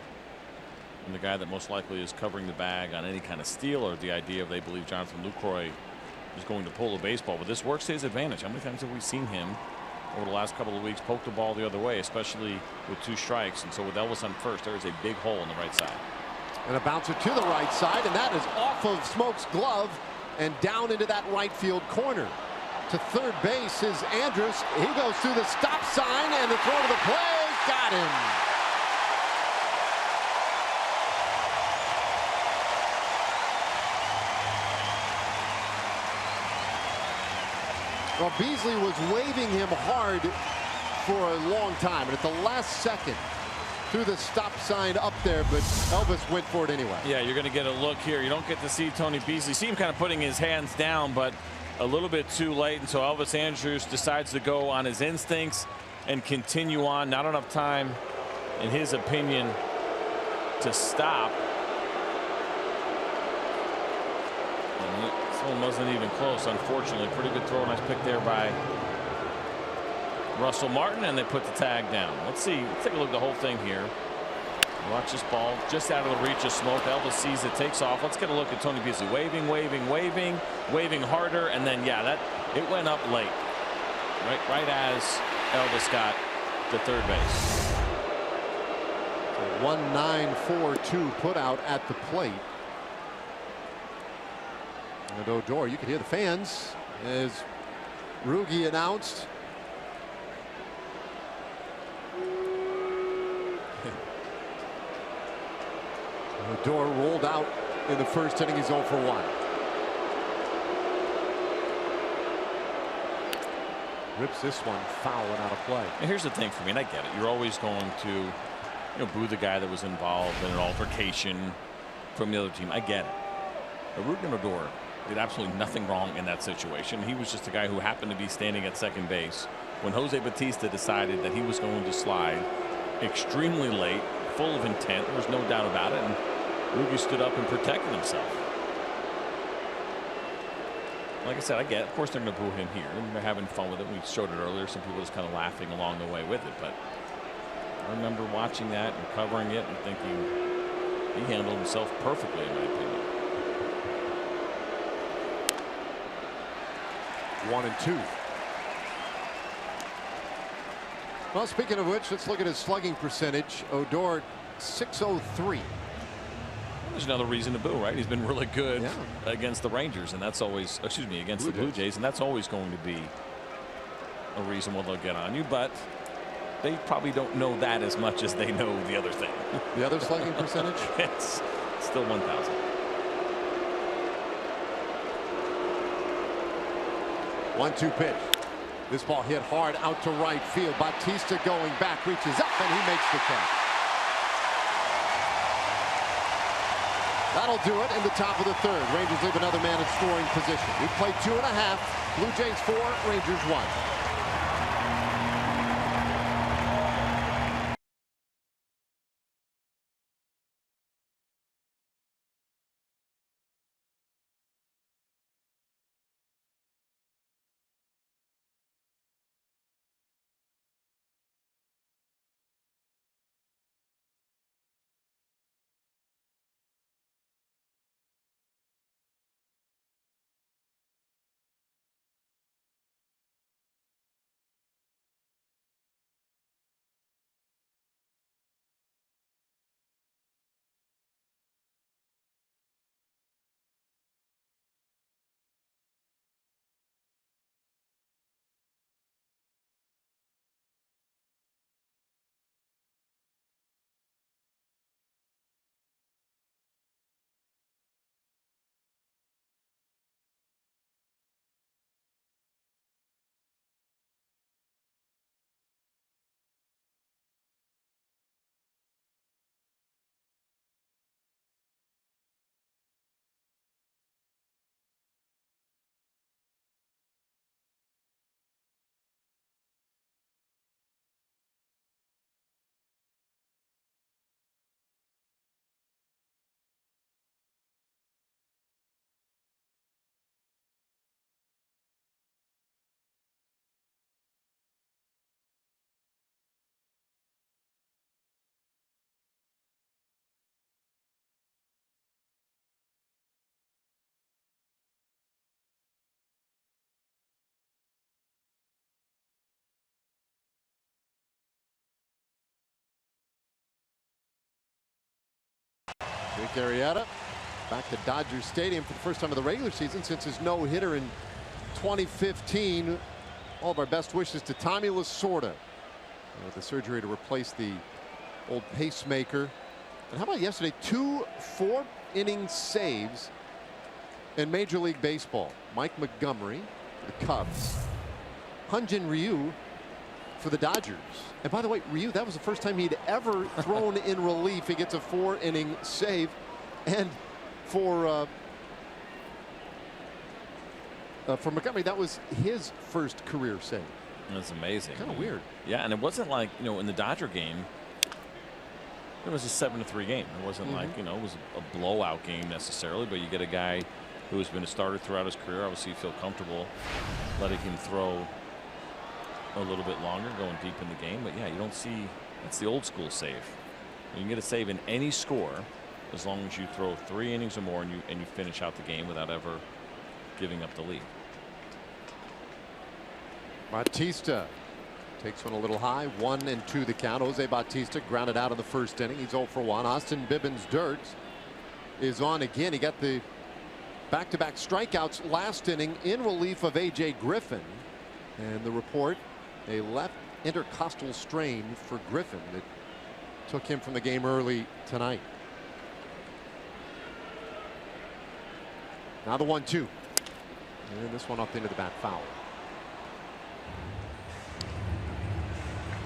and the guy that most likely is covering the bag on any kind of steal, or the idea of they believe Jonathan Lucroy is going to pull a baseball. But this works to his advantage. How many times have we seen him over the last couple of weeks poke the ball the other way, especially with 2 strikes? And so with Elvis on first, there is a big hole on the right side. And a bouncer to the right side, and that is off of Smoke's glove and down into that right field corner. To third base is Andrus. He goes through the stop sign, and the throw to the plate got him. Well, Beasley was waving him hard for a long time, and at the last second threw the stop sign up there, but Elvis went for it anyway. Yeah, you're going to get a look here. You don't get to see Tony Beasley. See him kind of putting his hands down, but a little bit too late, and so Elvis Andrus decides to go on his instincts and continue on. Not enough time, in his opinion, to stop. This one wasn't even close, unfortunately. Pretty good throw. Nice pick there by Russell Martin, and they put the tag down. Let's see. Let's take a look at the whole thing here. Watch this ball just out of the reach of Smoke. Elvis sees it, takes off. Let's get a look at Tony Beasley. Waving, waving, waving, waving harder, and then yeah, it went up late. Right as Elvis got to third base. 1-9-4-2 put out at the plate. And Odor, you could hear the fans as Rugi announced. Odor rolled out in the first inning. He's 0 for 1. Rips this one foul and out of play. And here's the thing for me, and I get it. You're always going to, boo the guy that was involved in an altercation from the other team. I get it. But Rugi Odor did absolutely nothing wrong in that situation. He was just a guy who happened to be standing at second base when Jose Bautista decided that he was going to slide extremely late, full of intent. There was no doubt about it. And Rugi stood up and protected himself. Like I said, I get it. Of course, they're going to boo him here, and they're having fun with it. We showed it earlier. Some people just kind of laughing along the way with it. But I remember watching that and covering it and thinking he handled himself perfectly, in my opinion. 1-2. Well, speaking of which, let's look at his slugging percentage. Odor, .603. There's another reason to boo, right? He's been really good against the Rangers, and that's always, against the Blue Jays, and that's always going to be a reason why they'll get on you. But they probably don't know that as much as they know the other thing. The other slugging percentage? It's still 1,000. 1-2 pitch. This ball hit hard out to right field. Bautista going back, reaches up, and he makes the catch. That'll do it in the top of the third. Rangers leave another man in scoring position. We played 2.5. Blue Jays 4, Rangers 1. Rick Arrieta back to Dodger Stadium for the first time of the regular season since his no-hitter in 2015. All of our best wishes to Tommy Lasorda with the surgery to replace the old pacemaker. And how about yesterday? 2 4-inning saves in Major League Baseball. Mike Montgomery for the Cubs. Hyun-Jin Ryu for the Dodgers. And by the way, Ryu, that was the first time he'd ever thrown in relief. He gets a 4-inning save. And for Montgomery, that was his first career save. That's amazing. Kind of weird. Yeah, and it wasn't like, in the Dodger game, it was a 7-3 game. It wasn't like, it was a blowout game necessarily, but you get a guy who has been a starter throughout his career. Obviously, you feel comfortable letting him throw a little bit longer, going deep in the game. But yeah, you don't see, that's the old school save. You can get a save in any score as long as you throw 3 innings or more and you finish out the game without ever giving up the lead. Bautista takes one a little high. 1-2 the count. Jose Bautista grounded out in the first inning. He's 0 for 1. Austin Bibbins-Dirt is on again. He got the back-to-back strikeouts last inning in relief of A.J. Griffin. And the report, a left intercostal strain for Griffin that took him from the game early tonight. Now the 1-2. And this one up into the back foul.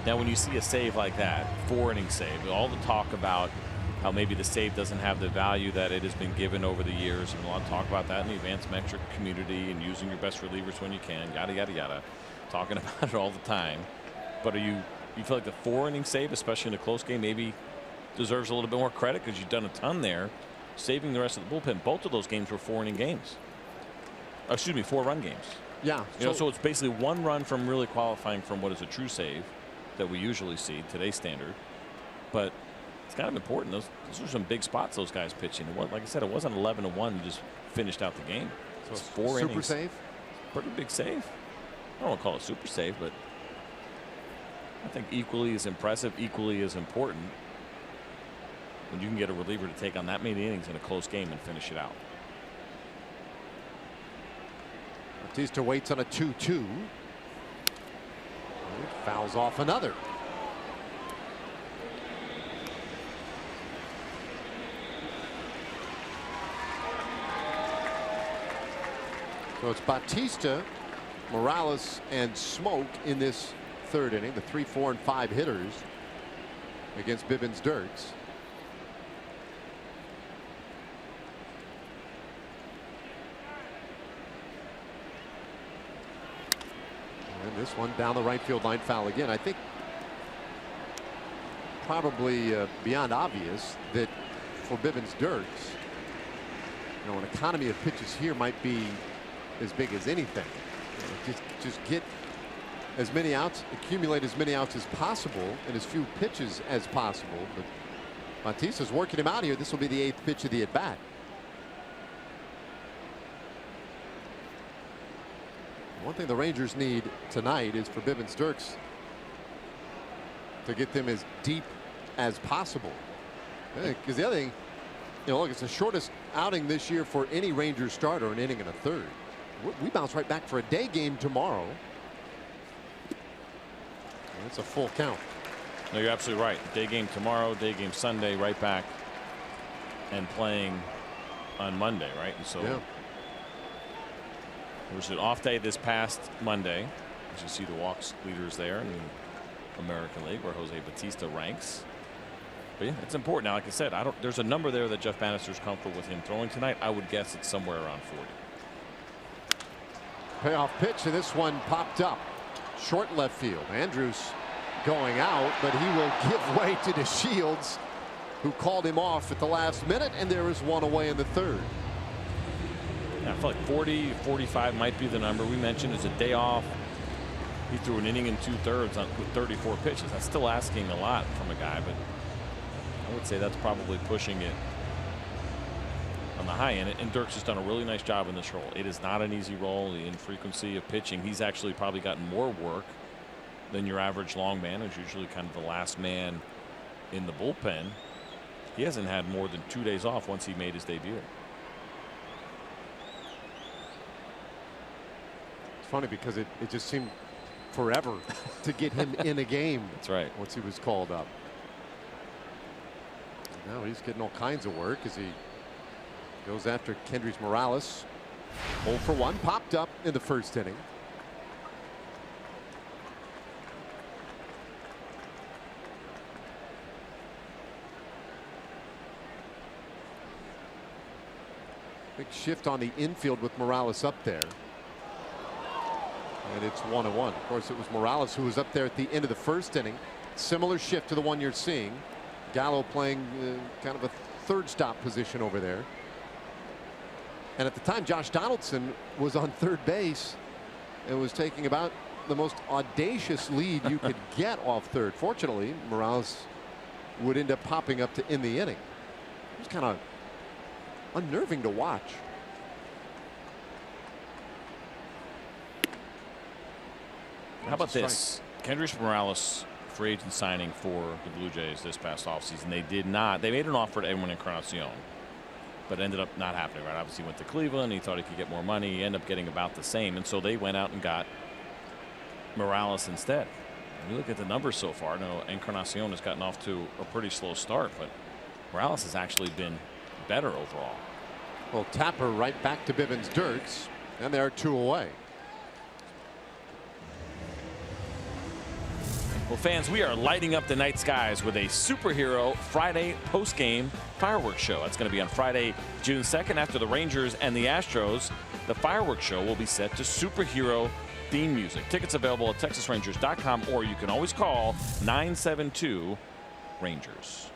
Now, when you see a save like that, 4-inning save, all the talk about how maybe the save doesn't have the value that it has been given over the years, and a lot of talk about that in the advanced metric community and using your best relievers when you can, yada, yada, yada, talking about it all the time. But you feel like the 4-inning save, especially in a close game, maybe deserves a little bit more credit because you've done a ton there, saving the rest of the bullpen. Both of those games were 4-inning games. Excuse me, 4-run games. Yeah. So it's basically 1 run from really qualifying from what is a true save that we usually see, today's standard. But it's kind of important. Those are some big spots those guys pitching. Like I said, it wasn't 11-1 and just finished out the game. So it's 4 innings. Super save? Pretty big save. I don't want to call it a super save, but I think equally as impressive, equally as important when you can get a reliever to take on that many innings in a close game and finish it out. Bautista waits on a 2-2. Fouls off another. So it's Bautista, Morales, and Smoke in this 3rd inning. The 3, 4, and 5 hitters against Bibbins-Dirt. And this one down the right field line, foul again. I think probably beyond obvious that for Bibbins-Dirt, an economy of pitches here might be as big as anything. Just get as many outs, accumulate as many outs as possible and as few pitches as possible. But Bautista's working him out here. This will be the 8th pitch of the at-bat. One thing the Rangers need tonight is for Bibbins-Dirt to get them as deep as possible. Because the other thing, look, it's the shortest outing this year for any Rangers starter, an inning and a third. We bounce right back for a day game tomorrow. That's a full count. No, you're absolutely right. Day game tomorrow, day game Sunday, right back and playing on Monday, right? And so yeah. There was an off day this past Monday. As you see the walks leaders there in the American League where Jose Bautista ranks. But yeah, it's important. Now, like I said, there's a number there that Jeff Bannister's comfortable with him throwing tonight. I would guess it's somewhere around 40. Payoff pitch, and this one popped up short left field. Andrews going out, but he will give way to DeShields, who called him off at the last minute, and there is one away in the 3rd. Yeah, I feel like 40, 45 might be the number. We mentioned it's a day off. He threw an inning and 2/3 with 34 pitches. That's still asking a lot from a guy, but I would say that's probably pushing it on the high end. And Dirk's has done a really nice job in this role. It is not an easy role. The infrequency of pitching. He's actually probably gotten more work than your average long man, who's usually kind of the last man in the bullpen. He hasn't had more than 2 days off once he made his debut. It's funny because it just seemed forever to get him in a game. That's right. Once he was called up. Now he's getting all kinds of work as he goes after Kendrys Morales. 0 for 1, popped up in the first inning. Big shift on the infield with Morales up there. And it's 1-1. Of course, it was Morales who was up there at the end of the first inning. Similar shift to the one you're seeing. Gallo playing kind of a third stop position over there. And at the time, Josh Donaldson was on third base and was taking about the most audacious lead you could get off third. Fortunately, Morales would end up popping up to end the inning. It was kind of unnerving to watch. How about this? Kendrys Morales, free agent signing for the Blue Jays this past offseason. They did not. They made an offer to Edwin Encarnacion, but ended up not happening. Right? Obviously, he went to Cleveland. He thought he could get more money. He ended up getting about the same, and so they went out and got Morales instead. And you look at the numbers so far. No, Encarnacion has gotten off to a pretty slow start, but Morales has actually been better overall. Well, Tapper right back to Bivens Dirks, and they're 2 away. Well, fans, we are lighting up the night skies with a superhero Friday post-game fireworks show. That's going to be on Friday, June 2nd, after the Rangers and the Astros. The fireworks show will be set to superhero theme music. Tickets available at TexasRangers.com, or you can always call 972-RANGERS.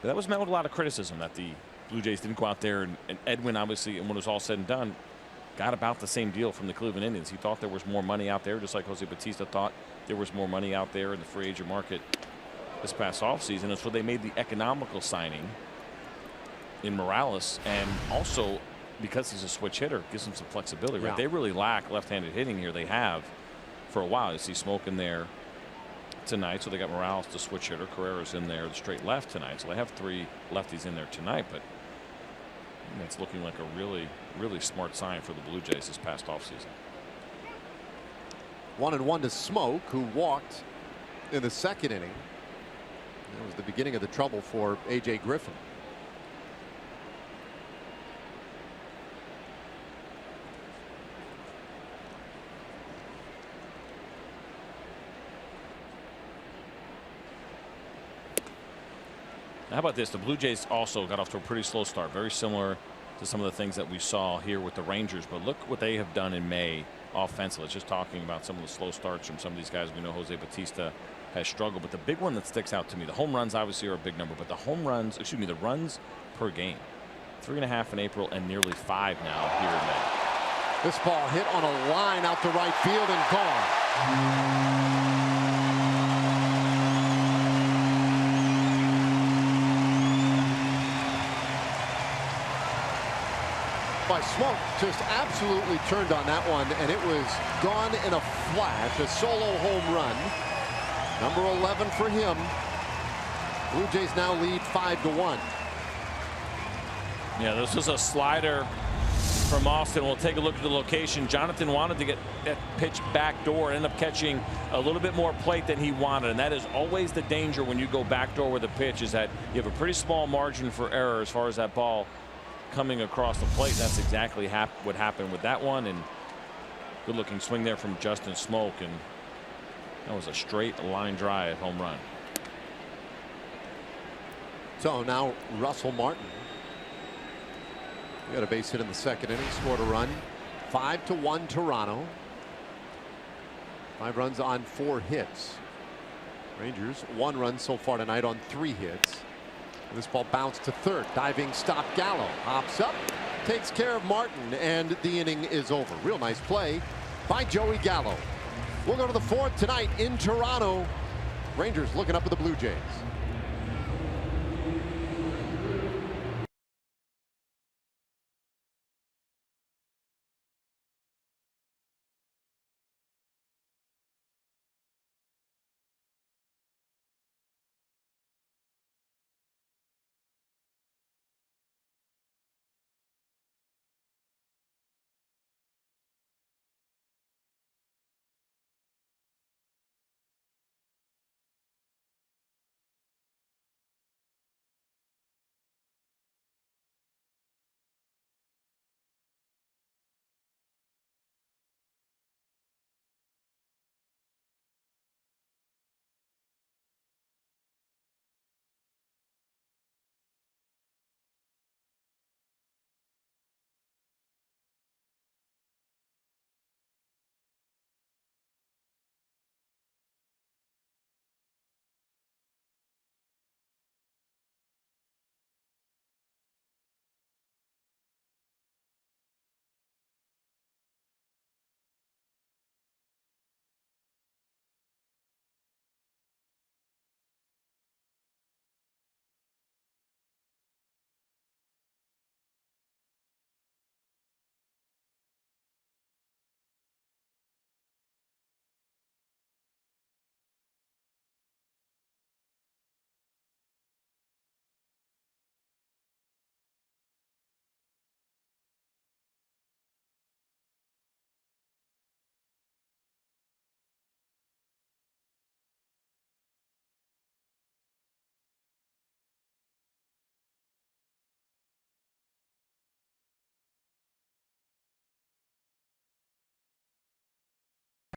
That was met with a lot of criticism that the Blue Jays didn't go out there, and Edwin, obviously, and when it was all said and done, got about the same deal from the Cleveland Indians. He thought there was more money out there, just like Jose Bautista thought there was more money out there in the free agent market this past offseason. And so they made the economical signing in Morales, and also because he's a switch hitter, gives him some flexibility. Right? Yeah. They really lack left-handed hitting here. They have for a while. You see Smoke in there tonight, so they got Morales, the switch hitter. Carrera's in there, the straight left tonight. So they have 3 lefties in there tonight, but it's looking like a really smart sign for the Blue Jays this past offseason. 1-1 to Smoke, who walked in the second inning. That was the beginning of the trouble for A.J. Griffin. How about this? The Blue Jays also got off to a pretty slow start, very similar to some of the things that we saw here with the Rangers. But look what they have done in May offensively. It's just talking about some of the slow starts from some of these guys. We know Jose Bautista has struggled, but the big one that sticks out to me, the home runs obviously are a big number, but the the runs per game, 3.5 in April and nearly 5 now here in May. This ball hit on a line out to right field and gone. By Smoke, just absolutely turned on that one, and it was gone in a flash. A solo home run, number 11 for him. Blue Jays now lead 5-1. Yeah, this was a slider from Austin. We'll take a look at the location. Jonathan wanted to get that pitch backdoor, ended up catching a little bit more plate than he wanted, and that is always the danger when you go backdoor with a pitch, is that you have a pretty small margin for error as far as that ball coming across the plate. That's exactly what happened with that one, and good looking swing there from Justin Smoke, and that was a straight line drive home run. So now Russell Martin. He got a base hit in the second inning, scored a run. 5-1 Toronto. 5 runs on 4 hits. Rangers 1 run so far tonight on 3 hits. This ball bounced to third. Diving stop. Gallo hops up, takes care of Martin, and the inning is over. Real nice play by Joey Gallo. We'll go to the 4th tonight in Toronto. Rangers looking up at the Blue Jays.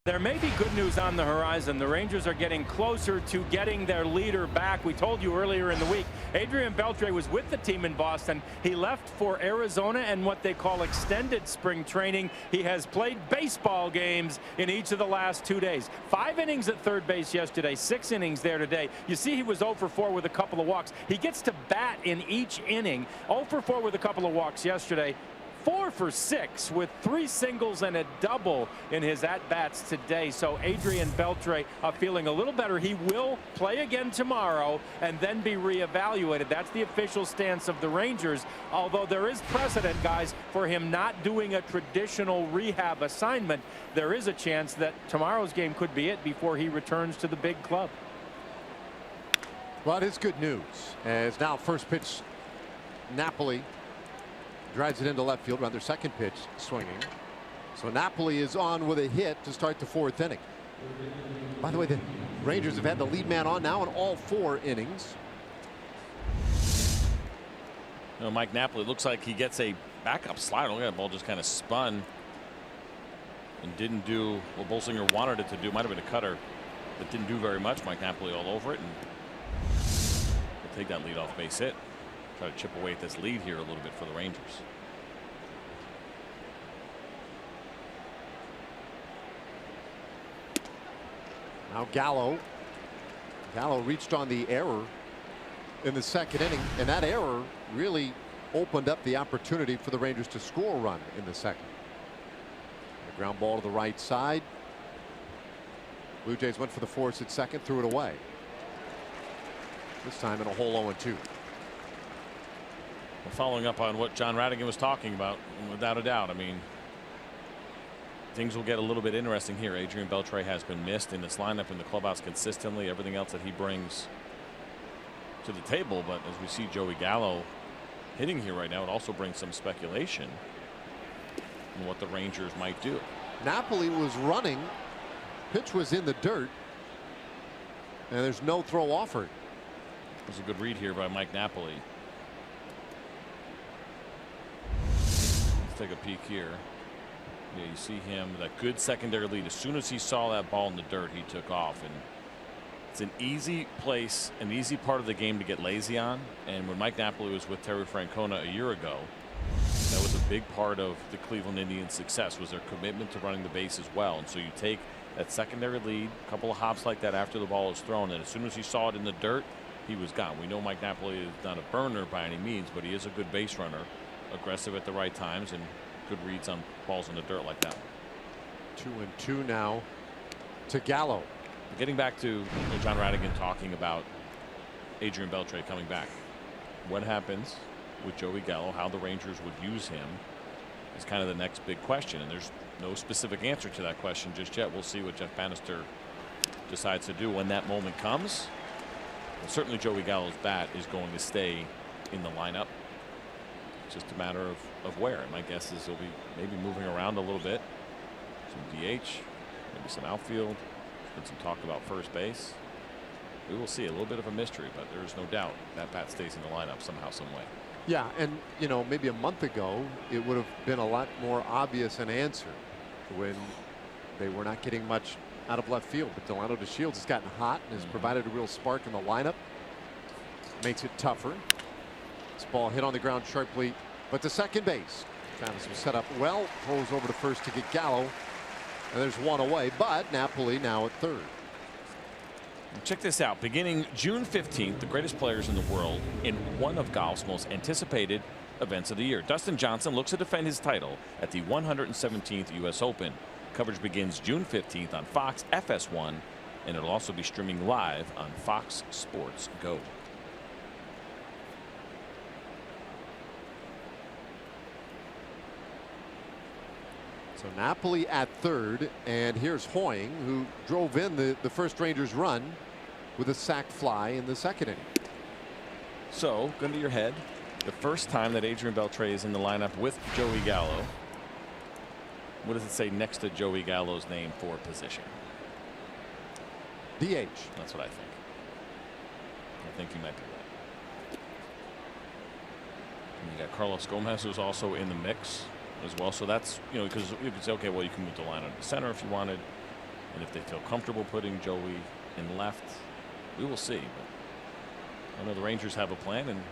There may be good news on the horizon. The Rangers are getting closer to getting their leader back. We told you earlier in the week, Adrian Beltre was with the team in Boston. He left for Arizona and what they call extended spring training. He has played baseball games in each of the last 2 days. 5 innings at third base yesterday, 6 innings there today. You see he was 0 for 4 with a couple of walks. He gets to bat in each inning. 0 for 4 with a couple of walks yesterday. 4 for 6 with 3 singles and a double in his at-bats today. So Adrian Beltre feeling a little better. He will play again tomorrow and then be reevaluated. That's the official stance of the Rangers, although there is precedent, guys, for him not doing a traditional rehab assignment. There is a chance that tomorrow's game could be it before he returns to the big club. Well, it is good news, as now first pitch, Napoli drives it into left field. Rather, second pitch swinging. So Napoli is on with a hit to start the 4th inning. By the way, the Rangers have had the lead man on now in all 4 innings. You know, Mike Napoli looks like he gets a backup slider. Look at that ball just kind of spun and didn't do what Bolsinger wanted it to do. Might have been a cutter, but didn't do very much. Mike Napoli all over it, and we'll take that leadoff base hit. Try to chip away at this lead here a little bit for the Rangers. Now Gallo reached on the error in the 2nd inning, and that error really opened up the opportunity for the Rangers to score a run in the 2nd. The ground ball to the right side. Blue Jays went for the force at second, threw it away. This time in a hole 0-2. Well, following up on what John Radigan was talking about, without a doubt, I mean, things will get a little bit interesting here. Adrian Beltre has been missed in this lineup in the clubhouse consistently. Everything else that he brings to the table, but as we see Joey Gallo hitting here right now, it also brings some speculation on what the Rangers might do. Napoli was running. Pitch was in the dirt, and there's no throw offered. It was a good read here by Mike Napoli. Take a peek here. Yeah, you see him, that good secondary lead. As soon as he saw that ball in the dirt, he took off, and it's an easy place, an easy part of the game to get lazy on. And when Mike Napoli was with Terry Francona a year ago, that was a big part of the Cleveland Indians' success, was their commitment to running the base as well. And so you take that secondary lead, a couple of hops like that after the ball is thrown, and as soon as he saw it in the dirt, he was gone. We know Mike Napoli is not a burner by any means, but he is a good base runner. Aggressive at the right times and good reads on balls in the dirt like that. 2-2 now to Gallo. Getting back to John Radigan talking about Adrian Beltre coming back. What happens with Joey Gallo, how the Rangers would use him, is kind of the next big question, and there's no specific answer to that question just yet. We'll see what Jeff Bannister decides to do when that moment comes. And certainly Joey Gallo's bat is going to stay in the lineup. Just a matter of where. And my guess is he'll be maybe moving around a little bit. Some DH, maybe some outfield. There's been some talk about first base. We will see. A little bit of a mystery, but there's no doubt that bat stays in the lineup somehow, some way. Yeah, and you know, maybe a month ago it would have been a lot more obvious an answer when they were not getting much out of left field. But Delano DeShields has gotten hot and has provided a real spark in the lineup. Makes it tougher. This ball hit on the ground sharply, but to second base. Travis was set up well, throws over to first to get Gallo, and there's one away, but Napoli now at third. Check this out. Beginning June 15th, the greatest players in the world in one of golf's most anticipated events of the year. Dustin Johnson looks to defend his title at the 117th U.S. Open. Coverage begins June 15th on Fox FS1, and it'll also be streaming live on Fox Sports Go. So Napoli at third, and here's Hoying, who drove in the first Rangers run with a sac fly in the 2nd inning. So, gun to your head, the first time that Adrian Beltre is in the lineup with Joey Gallo, what does it say next to Joey Gallo's name for position? DH. That's what I think. I think you might be right. And you got Carlos Gomez, who's also in the mix as well. So that's, you know, because you could say, okay, well, you can move the line to center if you wanted. And if they feel comfortable putting Joey in left, we will see. But I know the Rangers have a plan, and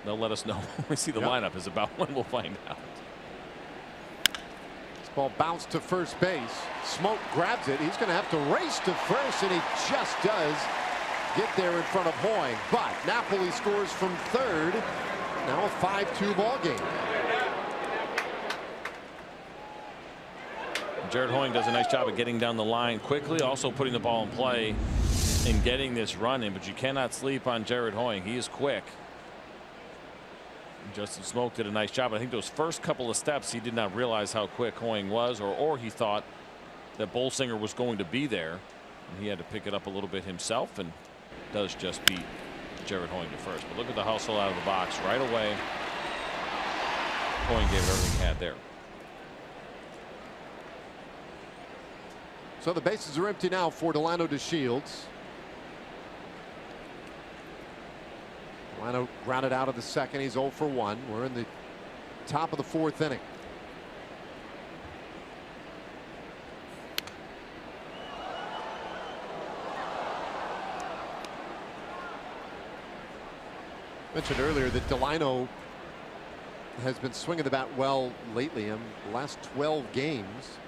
they'll let us know when we see the lineup. Is about when we'll find out. This ball bounced to first base. Smoke grabs it. He's going to have to race to first, and he just does get there in front of Hoying. But Napoli scores from third. Now a 5-2 ball game. Jared Hoying does a nice job of getting down the line quickly, also putting the ball in play and getting this run in. But you cannot sleep on Jared Hoying. He is quick. Justin Smoke did a nice job. I think those first couple of steps, he did not realize how quick Hoying was, or he thought that Bolsinger was going to be there, and he had to pick it up a little bit himself, and does just beat Jared Hoying to first. But look at the hustle out of the box right away. Hoying gave it everything he had there. So the bases are empty now for Delano DeShields. Delano grounded out of the second. He's 0 for 1. We're in the top of the fourth inning. Mentioned earlier that Delano has been swinging the bat well lately. In the last 12 games,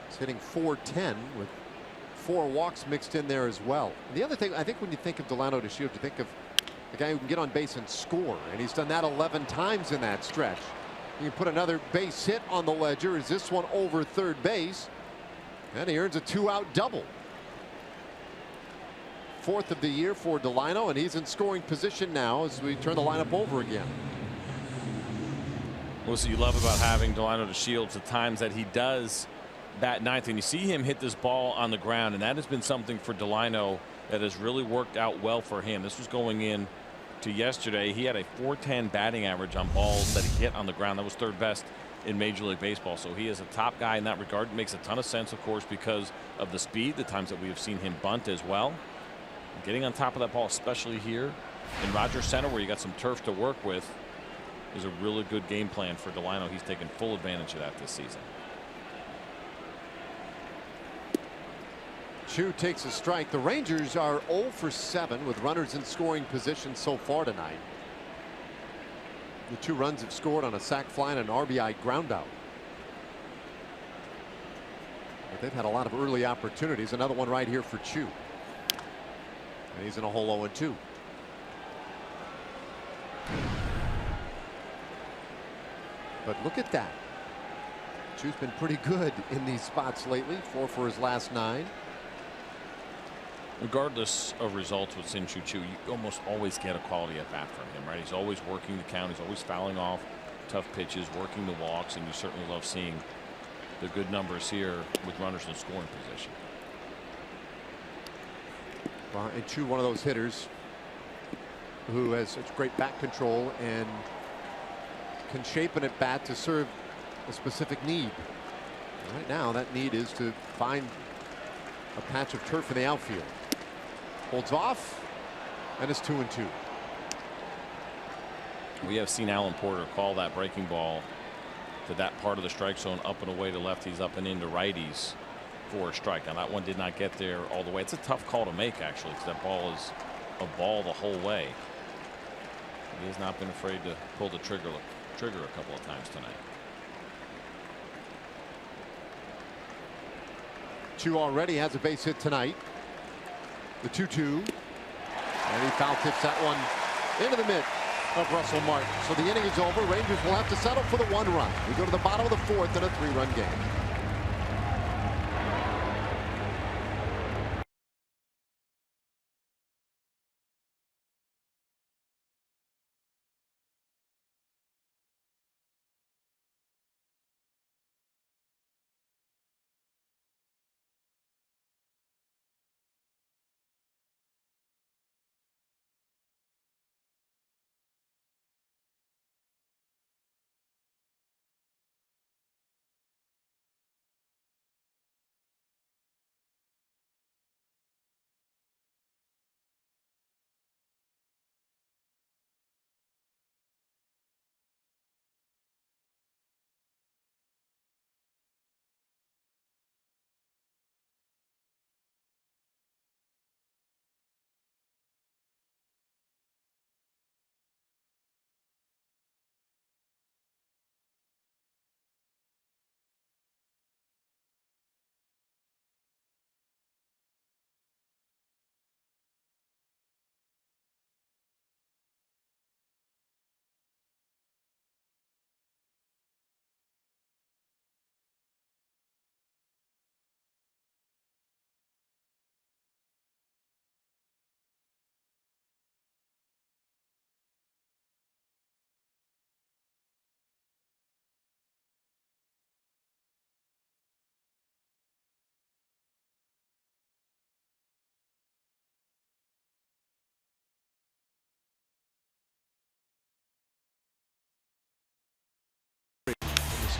he's hitting .410 with 4 walks mixed in there as well. And the other thing, I think when you think of Delano DeShields, you think of a guy who can get on base and score, and he's done that 11 times in that stretch. You can put another base hit on the ledger. Is this one over third base? And he earns a 2-out double. 4th of the year for Delano, and he's in scoring position now as we turn the lineup over again. What you love about having Delano DeShields, the times that he does bat ninth, and you see him hit this ball on the ground, and that has been something for Delano that has really worked out well for him. This was going in to yesterday. He had a .410 batting average on balls that he hit on the ground. That was third best in Major League Baseball. So he is a top guy in that regard. It makes a ton of sense, of course, because of the speed, the times that we have seen him bunt as well. Getting on top of that ball, especially here in Rogers Center, where you got some turf to work with, is a really good game plan for Delano. He's taken full advantage of that this season. Chu takes a strike. The Rangers are 0 for 7 with runners in scoring position so far tonight. The 2 runs have scored on a sac fly and an RBI groundout. But they've had a lot of early opportunities. Another one right here for Chu. And he's in a hole 0-2. But look at that. Chu's been pretty good in these spots lately. 4 for his last 9. Regardless of results with Shin-Soo Choo, you almost always get a quality at bat from him, right? He's always working the count. He's always fouling off tough pitches, working the walks, and you certainly love seeing the good numbers here with runners in scoring position. Well, and Chu, one of those hitters who has such great bat control and can shape an at bat to serve a specific need. Right now, that need is to find a patch of turf in the outfield. Holds off, and it's 2-2. We have seen Alan Porter call that breaking ball to that part of the strike zone, up and away to lefties, up and into righties for a strike. Now that one did not get there all the way. It's a tough call to make, actually, because that ball is a ball the whole way. He has not been afraid to pull the trigger a couple of times tonight. Chu already has a base hit tonight. The 2-2, and he foul tips that one into the mitt of Russell Martin. So the inning is over. Rangers will have to settle for the 1 run. We go to the bottom of the 4th in a 3-run game.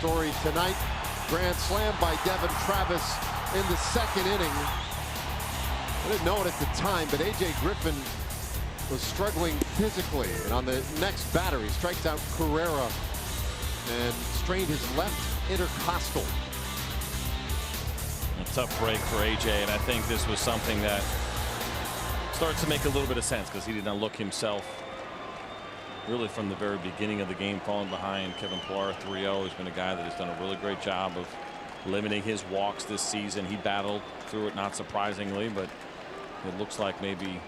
story tonight. Grand slam by Devin Travis in the second inning. I didn't know it at the time, but A.J. Griffin was struggling physically. And on the next batter, he strikes out Carrera and strained his left intercostal. A tough break for A.J., and I think this was something that starts to make a little bit of sense because he did not look himself really from the very beginning of the game, falling behind. Kevin Pillar 3-0 has been a guy that has done a really great job of limiting his walks this season. He battled through it, not surprisingly, but it looks like maybe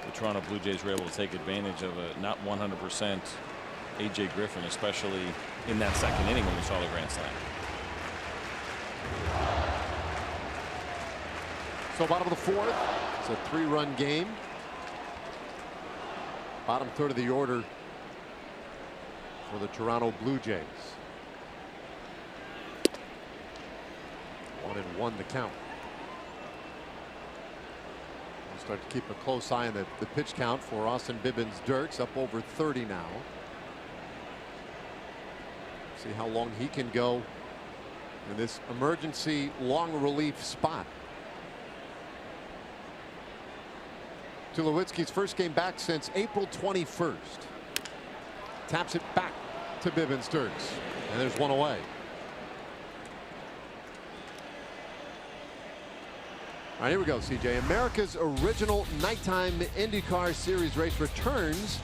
the Toronto Blue Jays were able to take advantage of a not 100% A.J. Griffin, especially in that second inning when we saw the grand slam. So bottom of the fourth, it's a 3-run game. Bottom third of the order for the Toronto Blue Jays. 1-1 the count. We'll start to keep a close eye on the pitch count for Austin Bibbins-Dirks, up over 30 now. See how long he can go in this emergency long relief spot. Tulowitzki's first game back since April 21st. Taps it back to Bibbins-Dirks, and there's one away. All right, here we go, CJ. America's original nighttime IndyCar Series race returns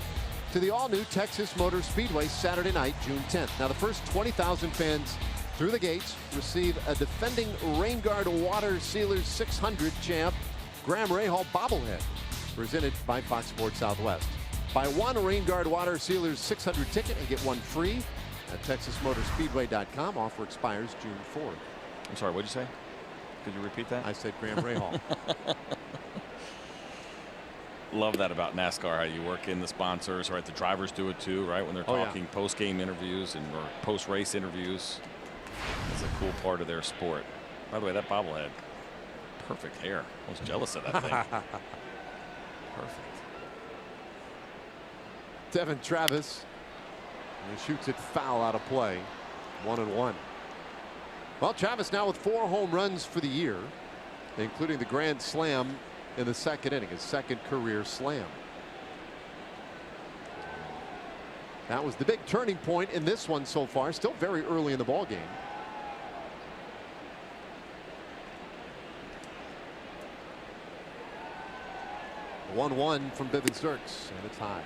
to the all-new Texas Motor Speedway Saturday night, June 10th. Now, the first 20,000 fans through the gates receive a defending Rain Guard Water Sealers 600 champ Graham Rahal bobblehead, presented by Fox Sports Southwest. Buy one Rain Guard Water Sealers 600 ticket and get one free at TexasMotorspeedway.com. Offer expires June 4th. I'm sorry, what'd you say? Could you repeat that? I said Graham Rahal. Love that about NASCAR, how you work in the sponsors, right? The drivers do it too, right? When they're talking post-game interviews and or post-race interviews. It's a cool part of their sport. By the way, that bobblehead, perfect hair. I was jealous of that thing. Perfect. Devin Travis, and he shoots it foul out of play. 1-1. Well, Travis now with 4 home runs for the year, including the grand slam in the second inning, his second career slam. That was the big turning point in this one so far. Still very early in the ball game. The 1-1 from Bibbins-Dirks, and it's high.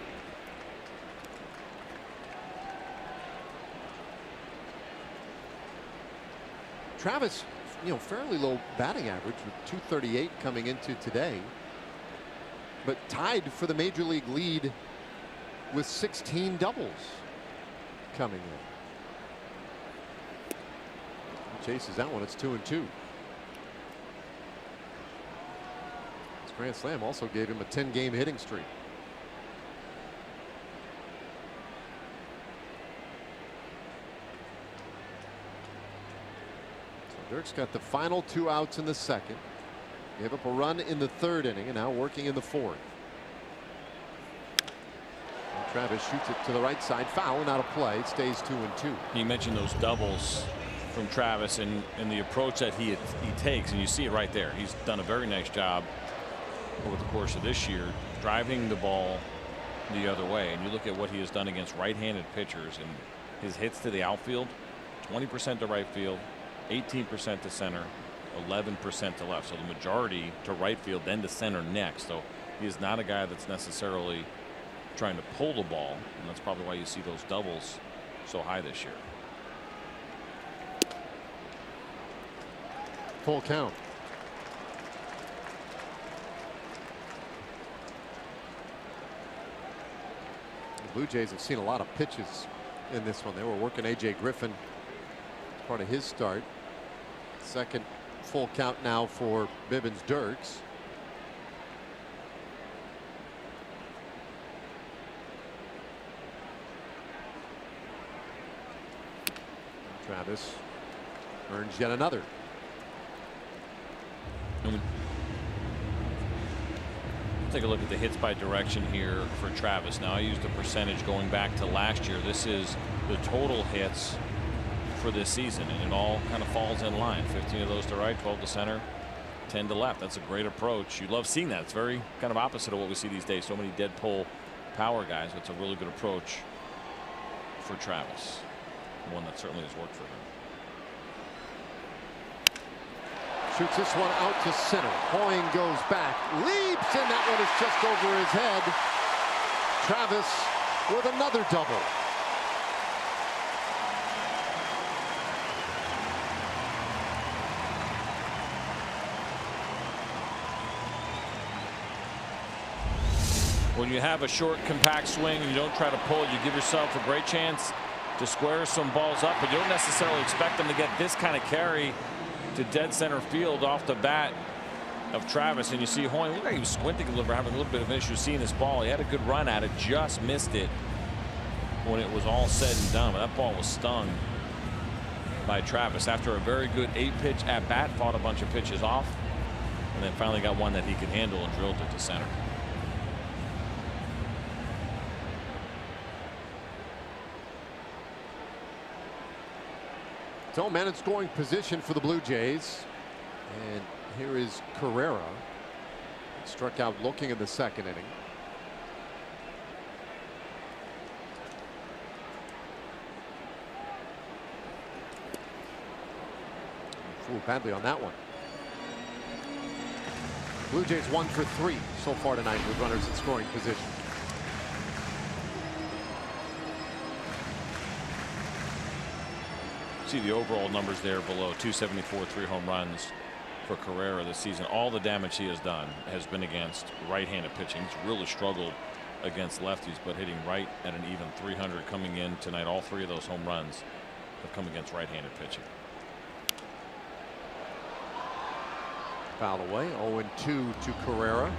Travis, fairly low batting average with 238 coming into today, but tied for the major league lead with 16 doubles coming in. He chases that one. It's 2-2. His grand slam also gave him a 10-game hitting streak. Dirks got the final 2 outs in the second. Gave up a run in the third inning, and now working in the fourth. And Travis shoots it to the right side, foul and out of play. It stays 2-2. You mentioned those doubles from Travis and the approach that he takes, and you see it right there. He's done a very nice job over the course of this year driving the ball the other way. And you look at what he has done against right-handed pitchers, and his hits to the outfield, 20% to right field, 18% to center, 11% to left. So the majority to right field, then to center next. So he is not a guy that's necessarily trying to pull the ball, and that's probably why you see those doubles so high this year. Full count. The Blue Jays have seen a lot of pitches in this one. They were working A.J. Griffin as part of his start. Second full count now for Bibbins-Dirks. Travis earns yet another. Take a look at the hits by direction here for Travis. Now I used a percentage going back to last year. This is the total hits for this season, and it all kind of falls in line. 15 of those to right, 12 to center, 10 to left. That's a great approach. You love seeing that. It's very kind of opposite of what we see these days. So many dead pull power guys. It's a really good approach for Travis. One that certainly has worked for him. Shoots this one out to center. Hoying goes back, leaps, and that one is just over his head. Travis with another double. When you have a short, compact swing and you don't try to pull, you give yourself a great chance to square some balls up, but you don't necessarily expect them to get this kind of carry to dead center field off the bat of Travis. And you see Hoying, look like he was squinting a little bit, having a little bit of an issue seeing this ball. He had a good run at it, just missed it when it was all said and done. But that ball was stung by Travis after a very good 8-pitch at bat, fought a bunch of pitches off, and then finally got one that he could handle and drilled it to center. So man in scoring position for the Blue Jays, and here is Carrera. He struck out looking in the second inning. Fooled badly on that one. Blue Jays 1 for 3 so far tonight with runners in scoring position. See the overall numbers there below. 274, 3 home runs for Carrera this season. All the damage he has done has been against right-handed pitching. He's really struggled against lefties, but hitting right at an even 300 coming in tonight. All 3 of those home runs have come against right-handed pitching. Foul away. 0-2 to Carrera.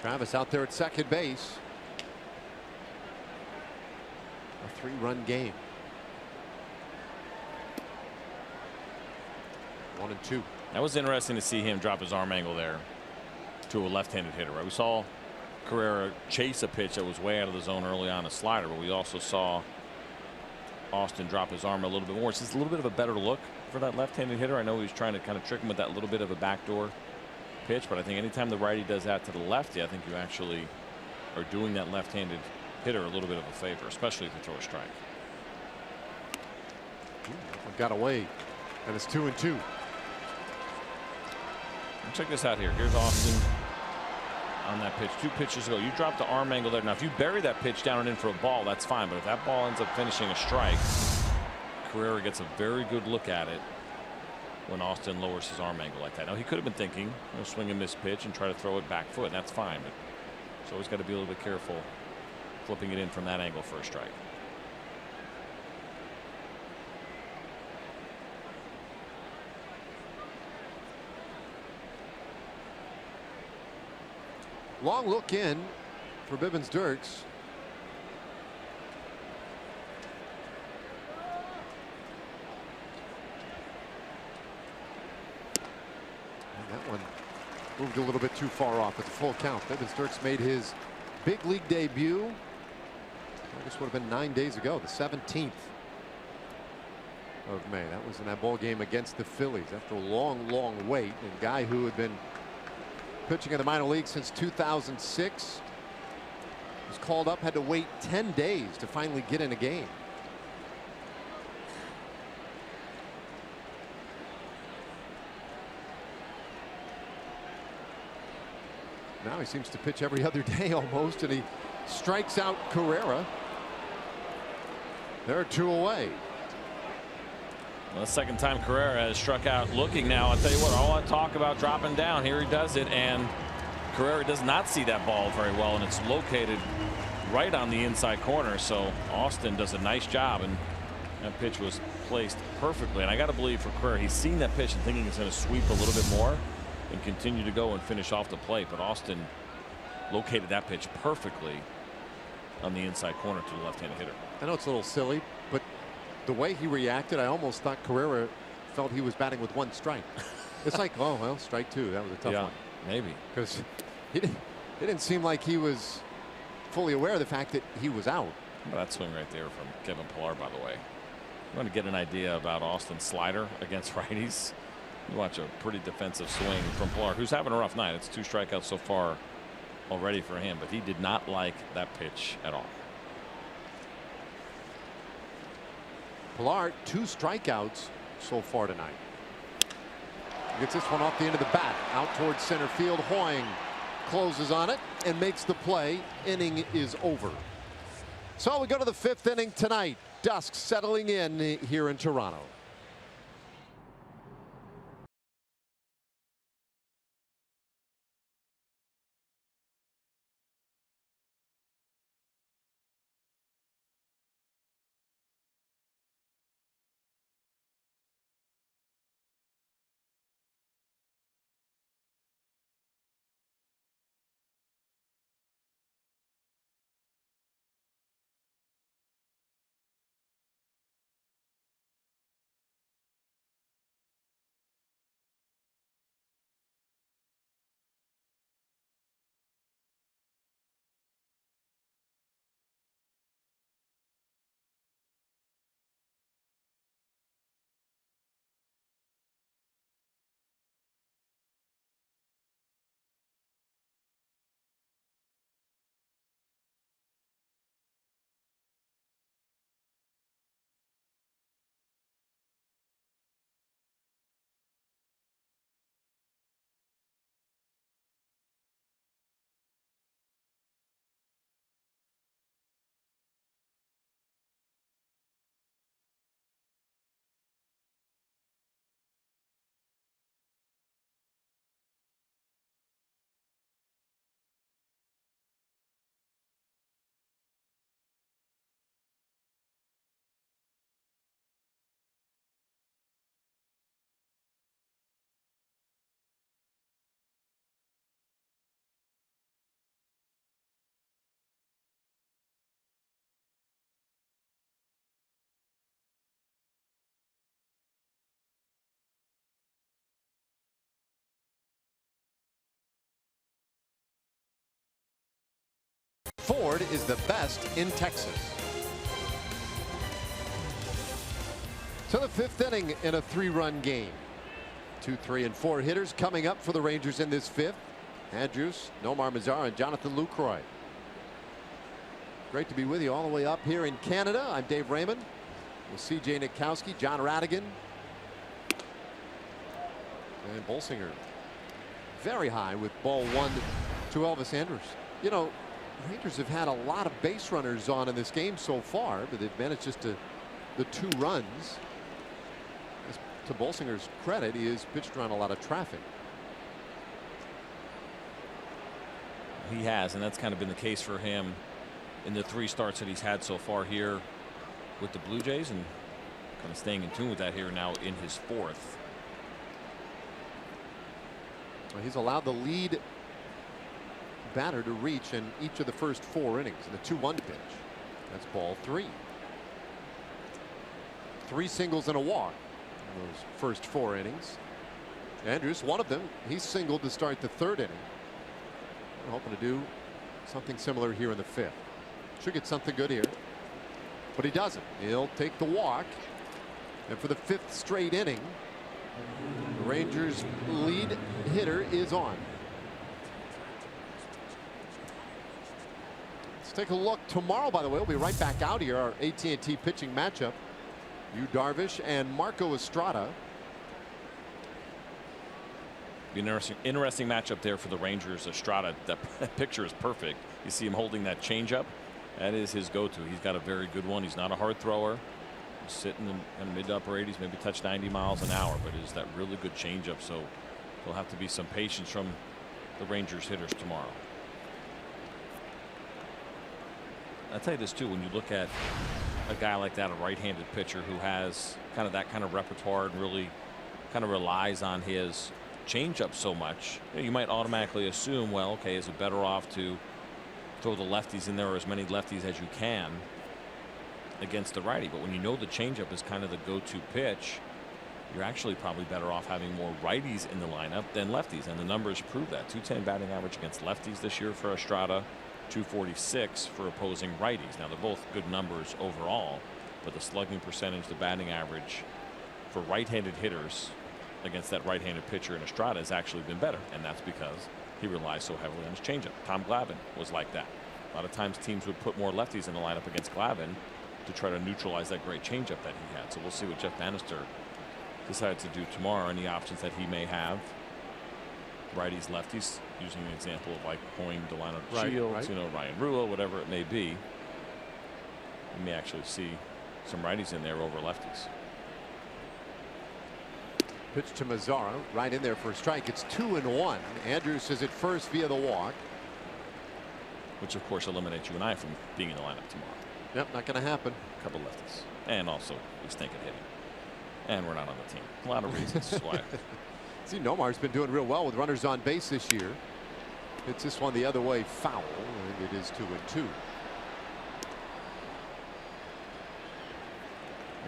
Travis out there at second base. A 3-run game. 1-2. That was interesting to see him drop his arm angle there to a left-handed hitter. Right? We saw Carrera chase a pitch that was way out of the zone early on, a slider, but we also saw Austin drop his arm a little bit more. It's just a little bit of a better look for that left-handed hitter. I know he was trying to kind of trick him with that little bit of a backdoor pitch, but I think anytime the righty does that to the lefty, I think you actually are doing that left-handed hitter a little bit of a favor, especially if you throw a strike. Got away, and it's 2-2. Check this out here. Here's Austin on that pitch. 2 pitches ago. You dropped the arm angle there. Now, if you bury that pitch down and in for a ball, that's fine. But if that ball ends up finishing a strike, Carrera gets a very good look at it when Austin lowers his arm angle like that. Now, he could have been thinking, swing and miss pitch and try to throw it back foot. And that's fine. But he's always got to be a little bit careful flipping it in from that angle for a strike. Long look in for Bivens-Dirks. That one moved a little bit too far off. It's a full count. Bivens-Dirks made his big league debut. This would have been 9 days ago, the 17th of May. That was in that ball game against the Phillies after a long wait. And a guy who had been pitching in the minor leagues since 2006 was called up, had to wait 10 days to finally get in a game. Now he seems to pitch every other day almost, and he strikes out Carrera. There are 2 away. Well, the second time Carrera has struck out looking now. I'll tell you what, all that talk about dropping down, here he does it, and Carrera does not see that ball very well, and it's located right on the inside corner. So Austin does a nice job, and that pitch was placed perfectly. And I got to believe for Carrera, he's seen that pitch and thinking it's going to sweep a little bit more and continue to go and finish off the plate. But Austin located that pitch perfectly on the inside corner to the left-handed hitter. I know it's a little silly, but the way he reacted, I almost thought Carrera felt he was batting with one strike. It's like, oh, well, strike two. That was a tough one. Maybe. Because it didn't seem like he was fully aware of the fact that he was out. Well, that swing right there from Kevin Pillar, by the way. You want to get an idea about Austin's slider against righties. You watch a pretty defensive swing from Pillar, who's having a rough night. It's 2 strikeouts so far already for him, but he did not like that pitch at all. Pillar, 2 strikeouts so far tonight. Gets this one off the end of the bat, out towards center field. Hoying closes on it and makes the play. Inning is over. So we go to the 5th inning tonight. Dusk settling in here in Toronto. Ford is the best in Texas. So the 5th inning in a 3-run game. 2, 3, and 4 hitters coming up for the Rangers in this 5th. Andrews, Nomar Mazara, and Jonathan Lucroy. Great to be with you all the way up here in Canada. I'm Dave Raymond with C.J. Nitkowski, John Radigan, and Bolsinger. Very high with ball 1 to Elvis Andrus. You know, Rangers have had a lot of base runners on in this game so far, but they've managed just the 2 runs. To Bolsinger's credit, he has pitched around a lot of traffic. He has, and that's kind of been the case for him in the 3 starts that he's had so far here with the Blue Jays, and kind of staying in tune with that here now in his 4th. He's allowed the lead batter to reach in each of the first 4 innings in the 2-1 pitch. That's ball 3. 3 singles and a walk in those first 4 innings. Andrews, one of them, he singled to start the 3rd inning. We're hoping to do something similar here in the 5th. Should get something good here, but he doesn't. He'll take the walk, and for the 5th straight inning, the Rangers' lead hitter is on. Take a look tomorrow. By the way, we'll be right back out here. Our AT&T pitching matchup. Yu Darvish and Marco Estrada. Be an interesting matchup there for the Rangers. Estrada, that picture is perfect. You see him holding that changeup. That is his go-to. He's got a very good one. He's not a hard thrower. He's sitting in mid to upper 80s, maybe touch 90 miles an hour, but it is that really good changeup. So there'll have to be some patience from the Rangers hitters tomorrow. I'll tell you this too, when you look at a guy like that, a right-handed pitcher who has kind of that kind of repertoire and really kind of relies on his changeup so much, you might automatically assume, well, okay, is it better off to throw the lefties in there, or as many lefties as you can against the righty. But when you know the changeup is kind of the go-to pitch, you're actually probably better off having more righties in the lineup than lefties, and the numbers prove that. 210 batting average against lefties this year for Estrada, 246 for opposing righties. Now they're both good numbers overall, but the slugging percentage, the batting average for right-handed hitters against that right-handed pitcher in Estrada has actually been better, and that's because he relies so heavily on his changeup. Tom Glavine was like that. A lot of times teams would put more lefties in the lineup against Glavine to try to neutralize that great changeup that he had. So we'll see what Jeff Bannister decides to do tomorrow. Any options that he may have. Righties, lefties, using an example of like Hoyne, Delano Shields, you know, Ryan Rua, whatever it may be. You may actually see some righties in there over lefties. Pitch to Mazzara, right in there for a strike. It's 2-1. Andrews is at first via the walk, which of course eliminates you and I from being in the lineup tomorrow. Yep, not going to happen. A couple lefties, and also we stink at hitting, and we're not on the team. A lot of reasons why. See, Nomar's been doing real well with runners on base this year. It's this one the other way, foul, and it is 2-2.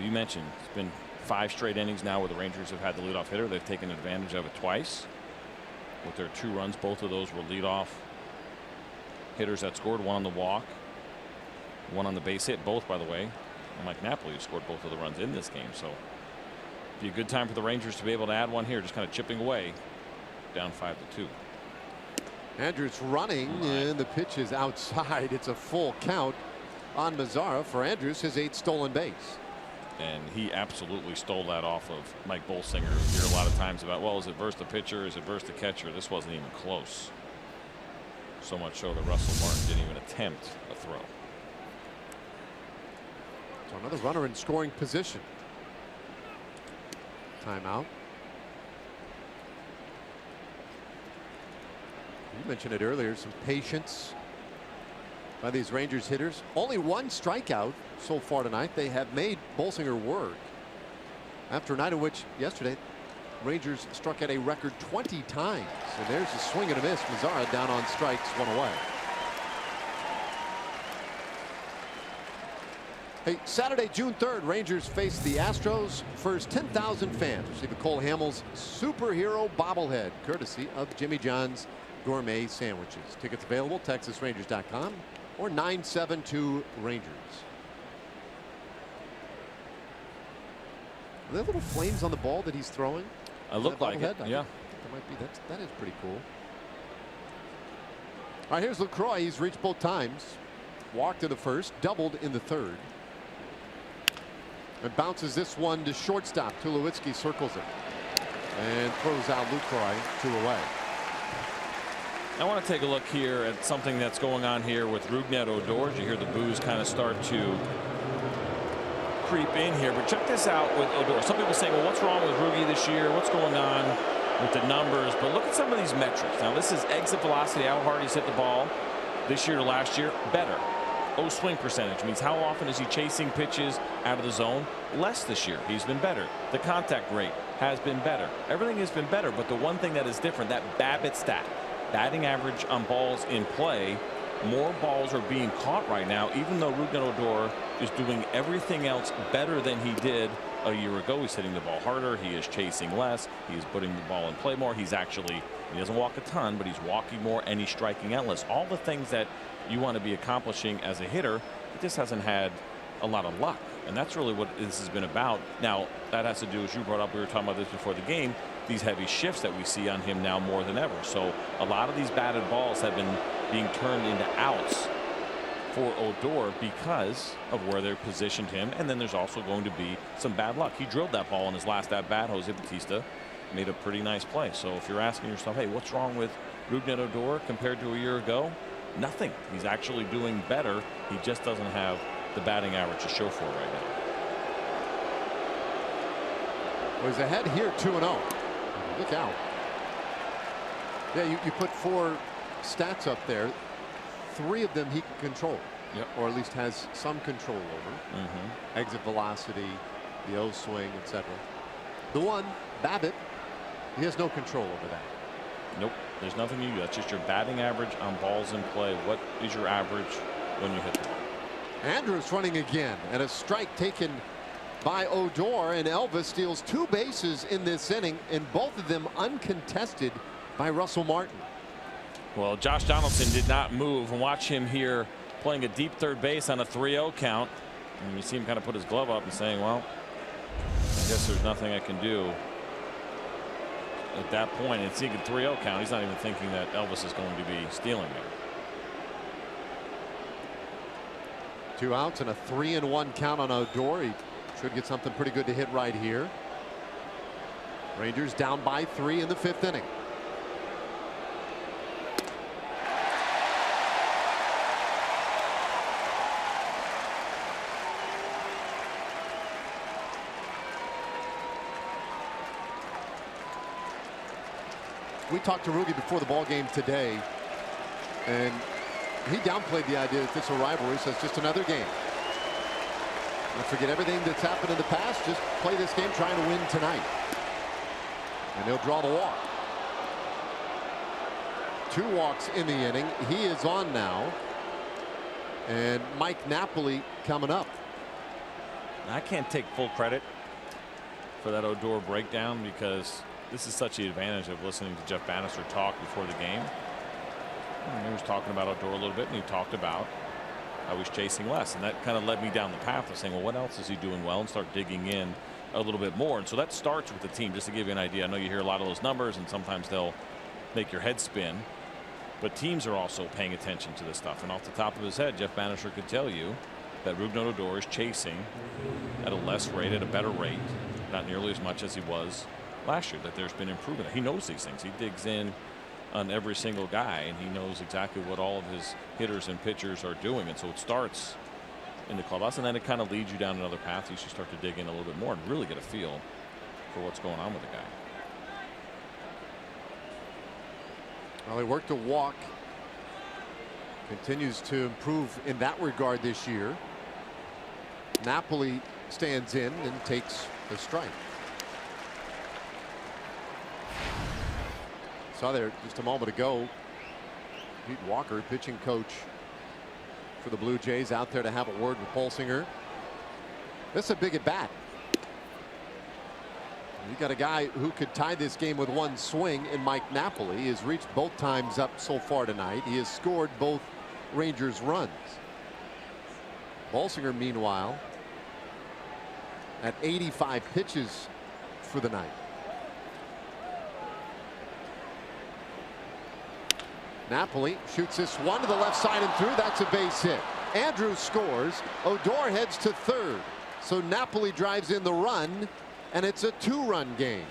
You mentioned it's been 5 straight innings now where the Rangers have had the leadoff hitter. They've taken advantage of it twice with their 2 runs. Both of those were leadoff hitters that scored, one on the walk, one on the base hit, both by the way Mike Napoli, who scored both of the runs in this game. So be a good time for the Rangers to be able to add one here, just kind of chipping away, down 5-2. Andrews running, and the pitch is outside. It's a full count on Mazzara for Andrews, his 8th stolen base. And he absolutely stole that off of Mike Bolsinger. You hear a lot of times about, well, is it versus the pitcher? Is it versus the catcher? This wasn't even close. So much so that Russell Martin didn't even attempt a throw. So another runner in scoring position. Timeout. You mentioned it earlier, some patience by these Rangers hitters. Only 1 strikeout so far tonight. They have made Bolsinger work after a night in which yesterday Rangers struck at a record 20 times. And there's a swing and a miss. Mazzara down on strikes, 1 away. Hey, Saturday, June 3rd, Rangers face the Astros. First 10,000 fans receive a Cole Hamels superhero bobblehead, courtesy of Jimmy John's Gourmet Sandwiches. Tickets available, TexasRangers.com or 972 Rangers. Are there little flames on the ball that he's throwing? Look like it, yeah. That might be, that is pretty cool. All right, here's LaCroix. He's reached both times. Walked in the first, doubled in the third. And bounces this one to shortstop. Tulowitzki circles it and throws out LaCroix 2 away. I want to take a look here at something that's going on here with Rougned Odor. You hear the boos kind of start to creep in here, but check this out with Odor. Some people say, well, what's wrong with Roogie this year? What's going on with the numbers? But look at some of these metrics. Now this is exit velocity, how hard he's hit the ball this year to last year. Better. Swing percentage means how often is he chasing pitches out of the zone? Less this year. He's been better. The contact rate has been better. Everything has been better, but the one thing that is different, that BABIP stat, batting average on balls in play, more balls are being caught right now, even though Rougned Odor is doing everything else better than he did a year ago. He's hitting the ball harder. He is chasing less. He is putting the ball in play more. He's actually, he doesn't walk a ton, but he's walking more and he's striking out less. All the things that you want to be accomplishing as a hitter. He just hasn't had a lot of luck, and that's really what this has been about. Now that has to do, as you brought up, we were talking about this before the game, these heavy shifts that we see on him now more than ever. So a lot of these batted balls have been being turned into outs for Odor because of where they're positioned him, and then there's also going to be some bad luck. He drilled that ball in his last at bat. Jose Bautista made a pretty nice play. So if you're asking yourself, hey, what's wrong with Rougned Odor compared to a year ago? Nothing. He's actually doing better. He just doesn't have the batting average to show for it right now. Well, he's ahead here 2-0. Look out. Yeah, you put 4 stats up there. 3 of them he can control. Yep. Or at least has some control over. Exit velocity, the O swing, etc. The one, BABIP, he has no control over that. Nope. There's nothing you do. That's just your batting average on balls in play. What is your average when you hit the ball? Andrews running again, and a strike taken by Odor, and Elvis steals 2 bases in this inning, and both of them uncontested by Russell Martin. Well, Josh Donaldson did not move, and watch him here playing a deep third base on a 3-0 count. And you see him kind of put his glove up and saying, well, I guess there's nothing I can do at that point. And seeing a 3-0 count, he's not even thinking that Elvis is going to be stealing there. 2 outs and a 3-1 count on Odor. He should get something pretty good to hit right here. Rangers down by 3 in the 5th inning. We talked to Rugi before the ball game today, and he downplayed the idea that this is a rivalry. Says just another game. Don't forget everything that's happened in the past. Just play this game trying to win tonight. And he'll draw the walk. 2 walks in the inning. He is on now. And Mike Napoli coming up. I can't take full credit for that Odor breakdown because this is such the advantage of listening to Jeff Bannister talk before the game. He was talking about Odor a little bit, and he talked about how he's chasing less, and that kind of led me down the path of saying, well, what else is he doing well, and start digging in a little bit more. And so that starts with the team. Just to give you an idea, I know you hear a lot of those numbers, and sometimes they'll make your head spin, but teams are also paying attention to this stuff. And off the top of his head, Jeff Bannister could tell you that Rougned Odor is chasing at a less rate, at a better rate, not nearly as much as he was last year, that there's been improvement. He knows these things. He digs in on every single guy, and he knows exactly what all of his hitters and pitchers are doing. And so it starts in the clubhouse, and then it kind of leads you down another path. You should start to dig in a little bit more and really get a feel for what's going on with the guy. Well, he worked a walk. Continues to improve in that regard this year. Napoli stands in and takes the strike. Saw there just a moment ago, Pete Walker, pitching coach for the Blue Jays, out there to have a word with Bolsinger. This is a big at bat. You got a guy who could tie this game with 1 swing in Mike Napoli. He has reached both times up so far tonight. He has scored both Rangers runs. Bolsinger, meanwhile, at 85 pitches for the night. Napoli shoots this one to the left side and through. That's a base hit. Andrews scores. Odor heads to 3rd. So Napoli drives in the run, and it's a 2-run game.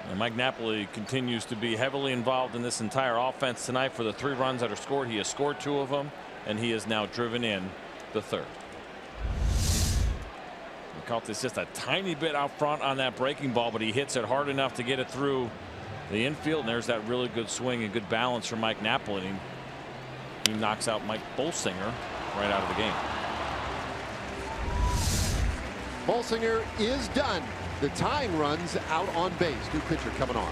And Mike Napoli continues to be heavily involved in this entire offense tonight. For the 3 runs that are scored, he has scored 2 of them, and he has now driven in the 3rd. He caught this just a tiny bit out front on that breaking ball, but he hits it hard enough to get it through the infield, and there's that really good swing and good balance from Mike Napoli. He knocks out Mike Bolsinger right out of the game. Bolsinger is done. The tying runs out on base. New pitcher coming on.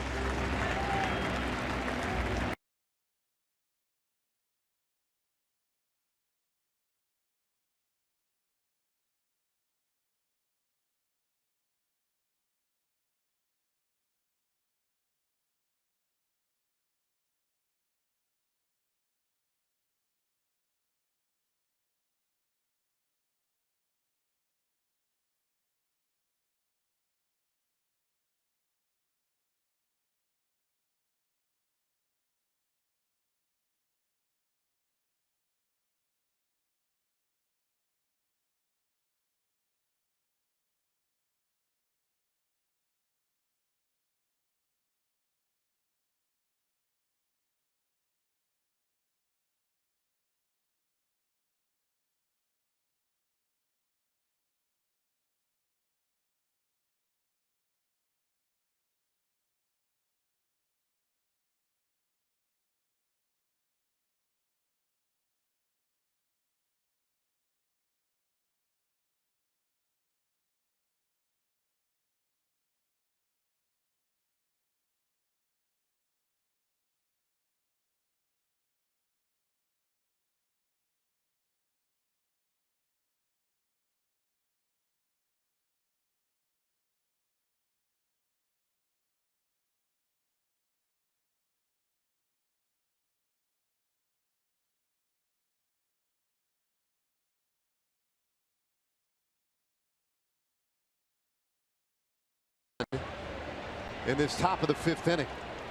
in this top of the 5th inning.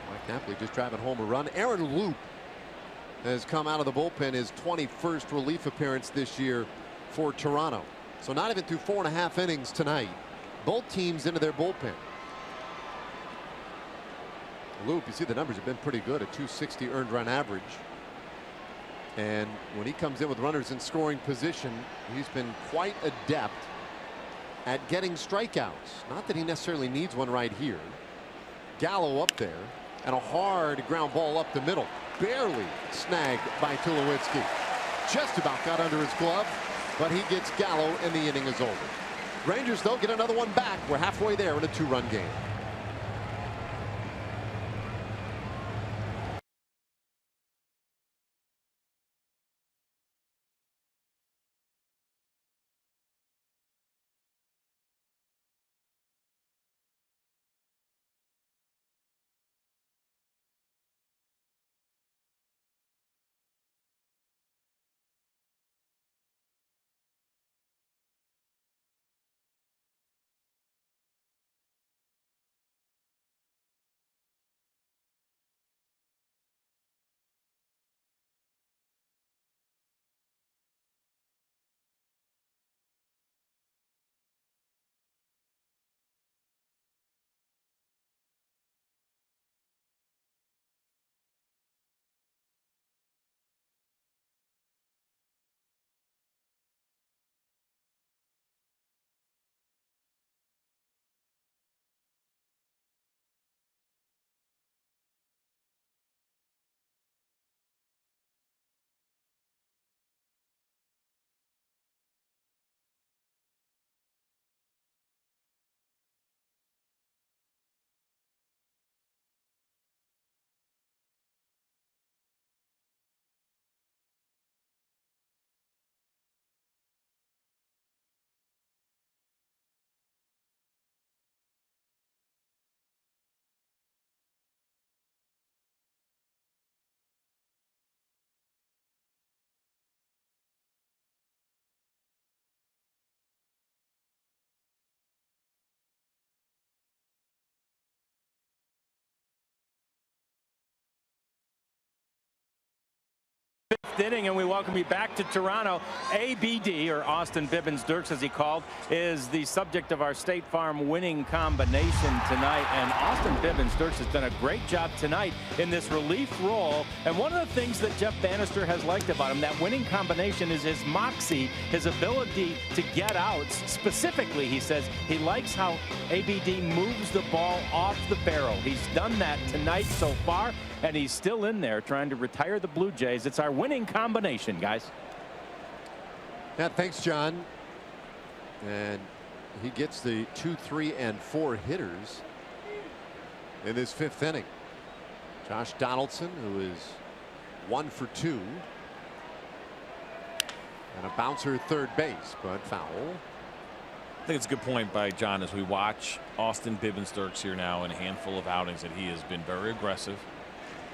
Mike Napoli just driving home a run. Aaron Loop has come out of the bullpen, his 21st relief appearance this year for Toronto. So not even through 4.5 innings tonight. Both teams into their bullpen. Loop, you see the numbers have been pretty good, a 260 earned run average. And when he comes in with runners in scoring position, he's been quite adept at getting strikeouts. Not that he necessarily needs one right here. Gallo up there, and a hard ground ball up the middle. Barely snagged by Tulowitzki. Just about got under his glove, but he gets Gallo and the inning is over. Rangers, though, get another one back. We're halfway there in a 2-run game. Fifth inning, and we welcome you back to Toronto. ABD, or Austin Bibbins Dirks as he called, is the subject of our State Farm winning combination tonight. And Austin Bibbins Dirks has done a great job tonight in this relief role. And one of the things that Jeff Bannister has liked about him, that winning combination, is his moxie, his ability to get outs. Specifically, he says he likes how ABD moves the ball off the barrel. He's done that tonight so far, and he's still in there trying to retire the Blue Jays. It's our winning combination, guys. Yeah, thanks, John. And he gets the 2, 3, and 4 hitters in this 5th inning. Josh Donaldson, who is 1 for 2. And a bouncer at third base, but foul. I think it's a good point by John as we watch Austin Bibbins Dirks here now in a handful of outings that he has been very aggressive,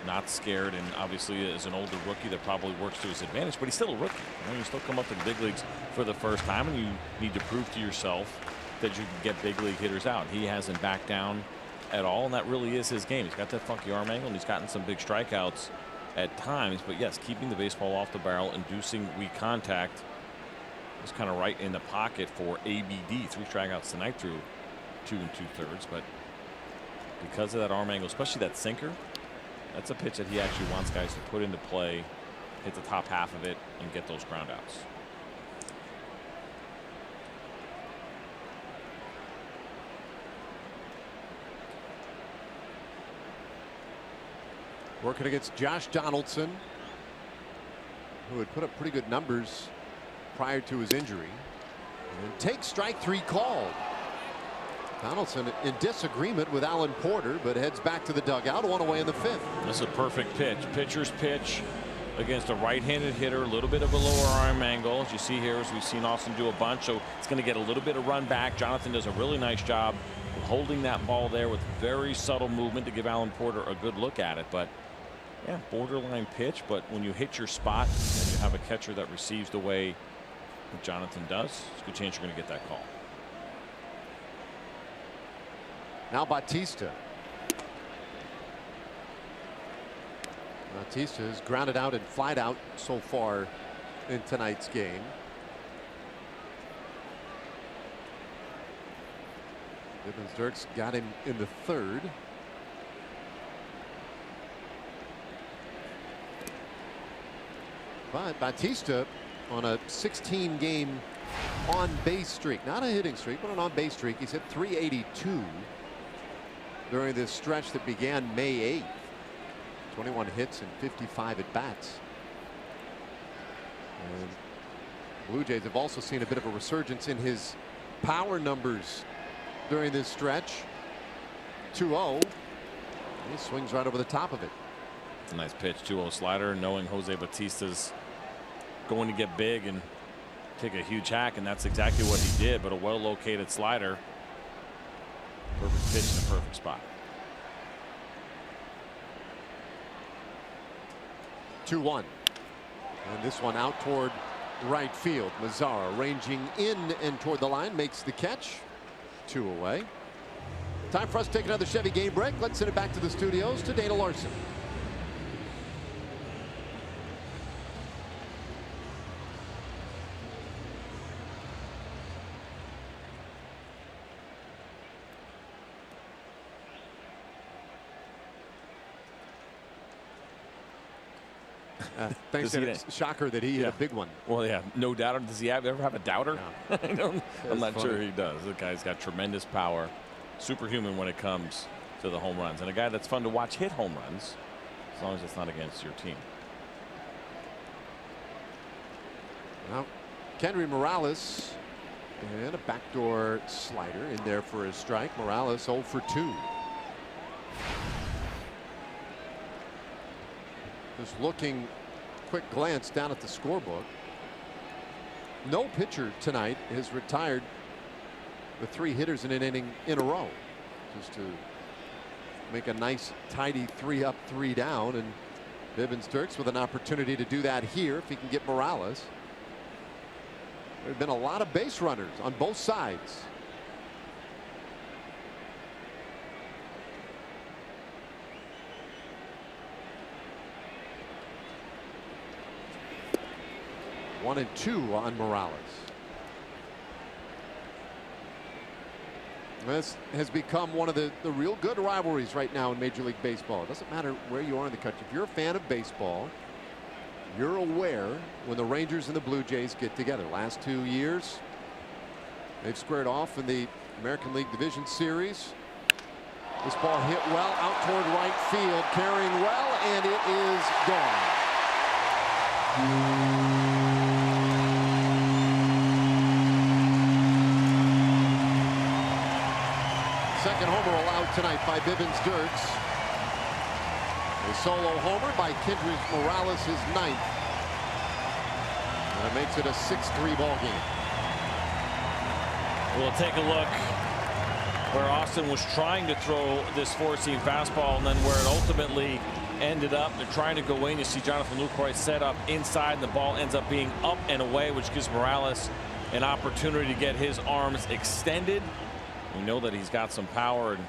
not scared, and obviously as an older rookie that probably works to his advantage, but he's still a rookie. You still come up to the big leagues for the first time, and you need to prove to yourself that you can get big league hitters out. He hasn't backed down at all, and that really is his game. He's got that funky arm angle, and he's gotten some big strikeouts at times, but yes, keeping the baseball off the barrel, inducing weak contact is kind of right in the pocket for ABD. 3 strikeouts tonight through 2 2/3, but because of that arm angle, especially that sinker, that's a pitch that he actually wants guys to put into play, hit the top half of it, and get those ground outs. Working against Josh Donaldson, who had put up pretty good numbers prior to his injury. And takes strike 3 called. Donaldson in disagreement with Alan Porter, but heads back to the dugout, 1 away in the 5th. That's a perfect pitch. Pitcher's pitch against a right-handed hitter, a little bit of a lower arm angle, as you see here, as we've seen Austin do a bunch, so it's going to get a little bit of run back. Jonathan does a really nice job of holding that ball there with very subtle movement to give Alan Porter a good look at it. But yeah, borderline pitch, but when you hit your spot and you have a catcher that receives the way that Jonathan does, it's a good chance you're going to get that call. Now Bautista Bautista has grounded out and flied out so far in tonight's game. Dirks got him in the third. But Bautista on a 16-game on-base streak, not a hitting streak, but an on-base streak. He's hit .382 during this stretch that began May 8th. 21 hits and 55 at bats. And Blue Jays have also seen a bit of a resurgence in his power numbers during this stretch. 2-0. He swings right over the top of it. It's a nice pitch. 2-0 slider, knowing Jose Bautista's going to get big and take a huge hack, and that's exactly what he did. But a well located slider. Perfect pitch in the perfect spot. 2-1. And this one out toward right field. Mazzara ranging in and toward the line, makes the catch. 2 away. Time for us to take another Chevy game break. Let's send it back to the studios to Dana Larson. Thanks to the shocker that he hit a big one. Well, yeah, no doubter. Does he ever have a doubter? No. I'm not sure he does. The guy's got tremendous power, superhuman when it comes to the home runs, and a guy that's fun to watch hit home runs, as long as it's not against your team. Now, Kendry Morales and a backdoor slider in there for a strike. Morales 0 for 2. Just looking, quick glance down at the scorebook. No pitcher tonight has retired with 3 hitters in an inning in a row. Just to make a nice tidy 3 up, 3 down, and Bivens Dirks with an opportunity to do that here if he can get Morales. There have been a lot of base runners on both sides. One and 2 on Morales. This has become one of the real good rivalries right now in Major League Baseball. It doesn't matter where you are in the country. If you're a fan of baseball, you're aware when the Rangers and the Blue Jays get together. Last 2 years, they've squared off in the American League Division Series. This ball hit well out toward right field, carrying well, and it is gone. Second homer allowed tonight by Bivens Dirks. A solo homer by Kendry Morales, his 9th. And it makes it a 6-3 ball game. We'll take a look where Austin was trying to throw this 4-seam fastball, and then where it ultimately ended up. They're trying to go in. You see Jonathan Lucroy set up inside, and the ball ends up being up and away, which gives Morales an opportunity to get his arms extended. We know that he's got some power, and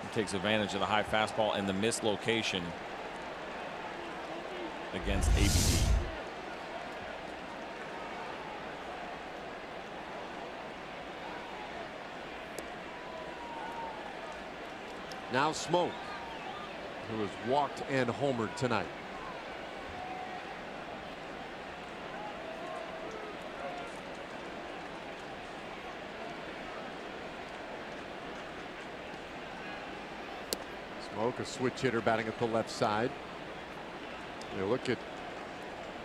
he takes advantage of the high fastball and the mislocation against ABD. Now Smoke, who has walked and homered tonight. Smoke, a switch hitter batting at the left side. You look at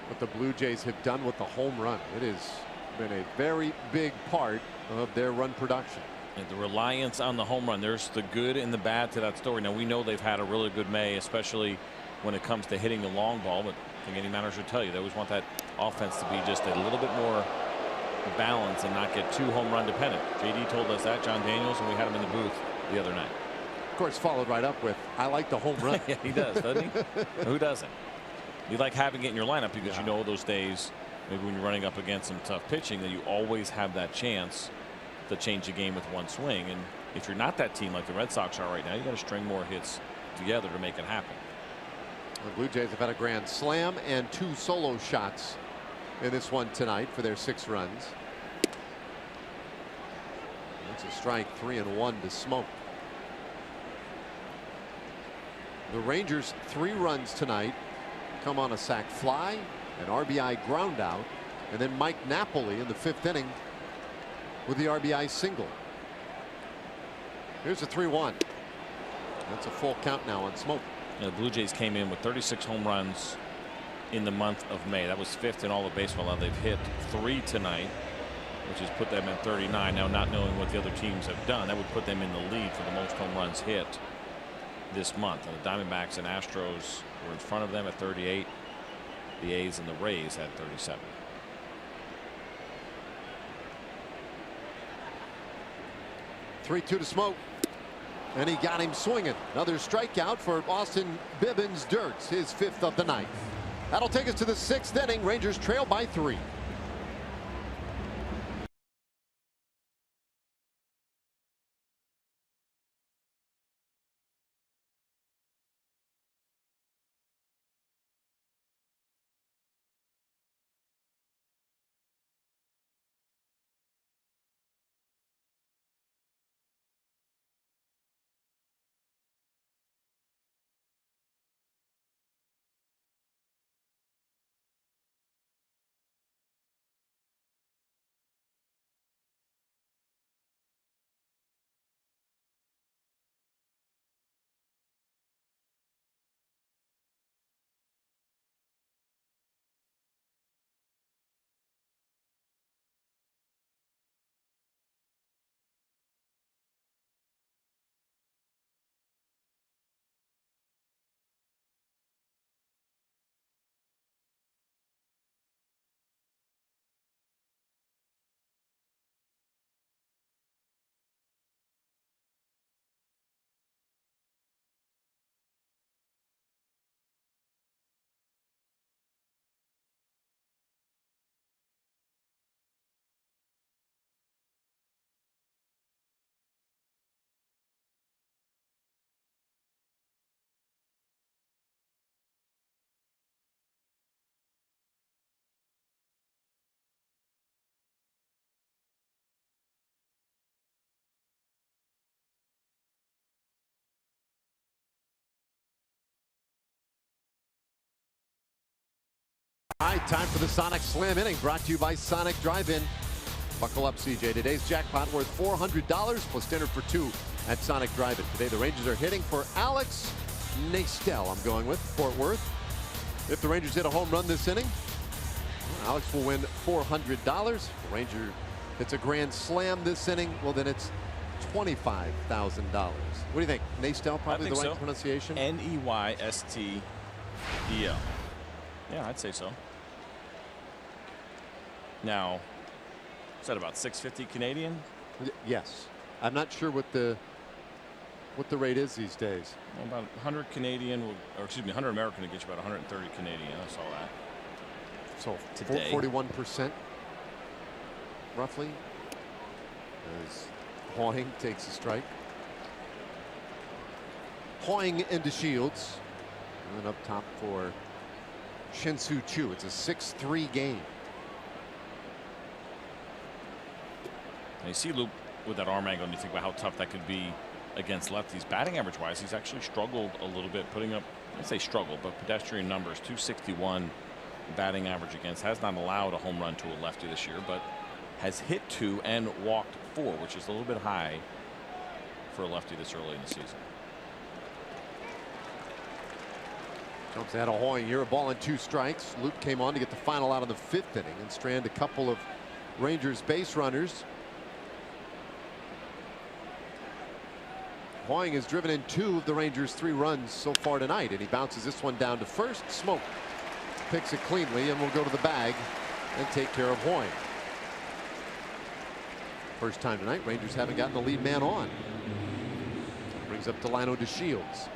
what the Blue Jays have done with the home run. It has been a very big part of their run production. And the reliance on the home run. There's the good and the bad to that story. Now we know they've had a really good May, especially when it comes to hitting the long ball. But I think any manager should tell you they always want that offense to be just a little bit more balanced and not get too home run dependent. JD told us that, John Daniels, and we had him in the booth the other night. Of course, followed right up with, I like the home run. Yeah, he does, doesn't he? Who doesn't? You like having it in your lineup because you know those days, maybe when you're running up against some tough pitching, that you always have that chance to change the game with one swing. And if you're not that team like the Red Sox are right now, you got to string more hits together to make it happen. The Blue Jays have had a grand slam and 2 solo shots in this one tonight for their 6 runs. That's a strike, 3-1 to Smoke. The Rangers 3 runs tonight come on a sac fly, an RBI ground out, and then Mike Napoli in the 5th inning with the RBI single. Here's a 3-1. That's a full count now on Smoke. The Blue Jays came in with 36 home runs in the month of May. That was 5th in all of baseball. Now they've hit 3 tonight, which has put them at 39. Now, not knowing what the other teams have done, that would put them in the lead for the most home runs hit this month. And the Diamondbacks and Astros were in front of them at 38. The A's and the Rays had 37. Three-two to Smoke. And he got him swinging. Another strikeout for Austin Bibbins-Dirks, his 5th of the night. That'll take us to the 6th inning. Rangers trail by 3. All right, time for the Sonic Slam inning, brought to you by Sonic Drive-In. Buckle up, CJ. Today's jackpot worth $400 plus dinner for 2 at Sonic Drive-In. Today the Rangers are hitting for Alex Nastel. I'm going with Fort Worth. If the Rangers hit a home run this inning, Alex will win $400. The Ranger hits a grand slam this inning, well then it's $25,000. What do you think? Nastel, probably the right pronunciation? Neystel. Yeah, I'd say so. Now, is that about 650 Canadian? Yes. I'm not sure what the rate is these days. Well, about 100 Canadian, or excuse me, 100 American to get you about 130 Canadian. I saw that. So today, 41% roughly. As Hoying takes a strike. Hoying into Shields. And up top for Shin-Soo Choo. It's a 6-3 game. And you see Luke with that arm angle, and you think about how tough that could be against lefties. Batting average wise, he's actually struggled a little bit, putting up, I'd say struggled, but pedestrian numbers. 261 batting average against. Has not allowed a home run to a lefty this year, but has hit 2 and walked 4, which is a little bit high for a lefty this early in the season. Jumps out of Hoying here, a ball and 2 strikes. Luke came on to get the final out of the 5th inning and strand a couple of Rangers base runners. Hoying has driven in 2 of the Rangers' 3 runs so far tonight, and he bounces this one down to first. Smoke picks it cleanly and will go to the bag and take care of Hoying. First time tonight, Rangers haven't gotten the lead man on. Brings up Delano to Shields.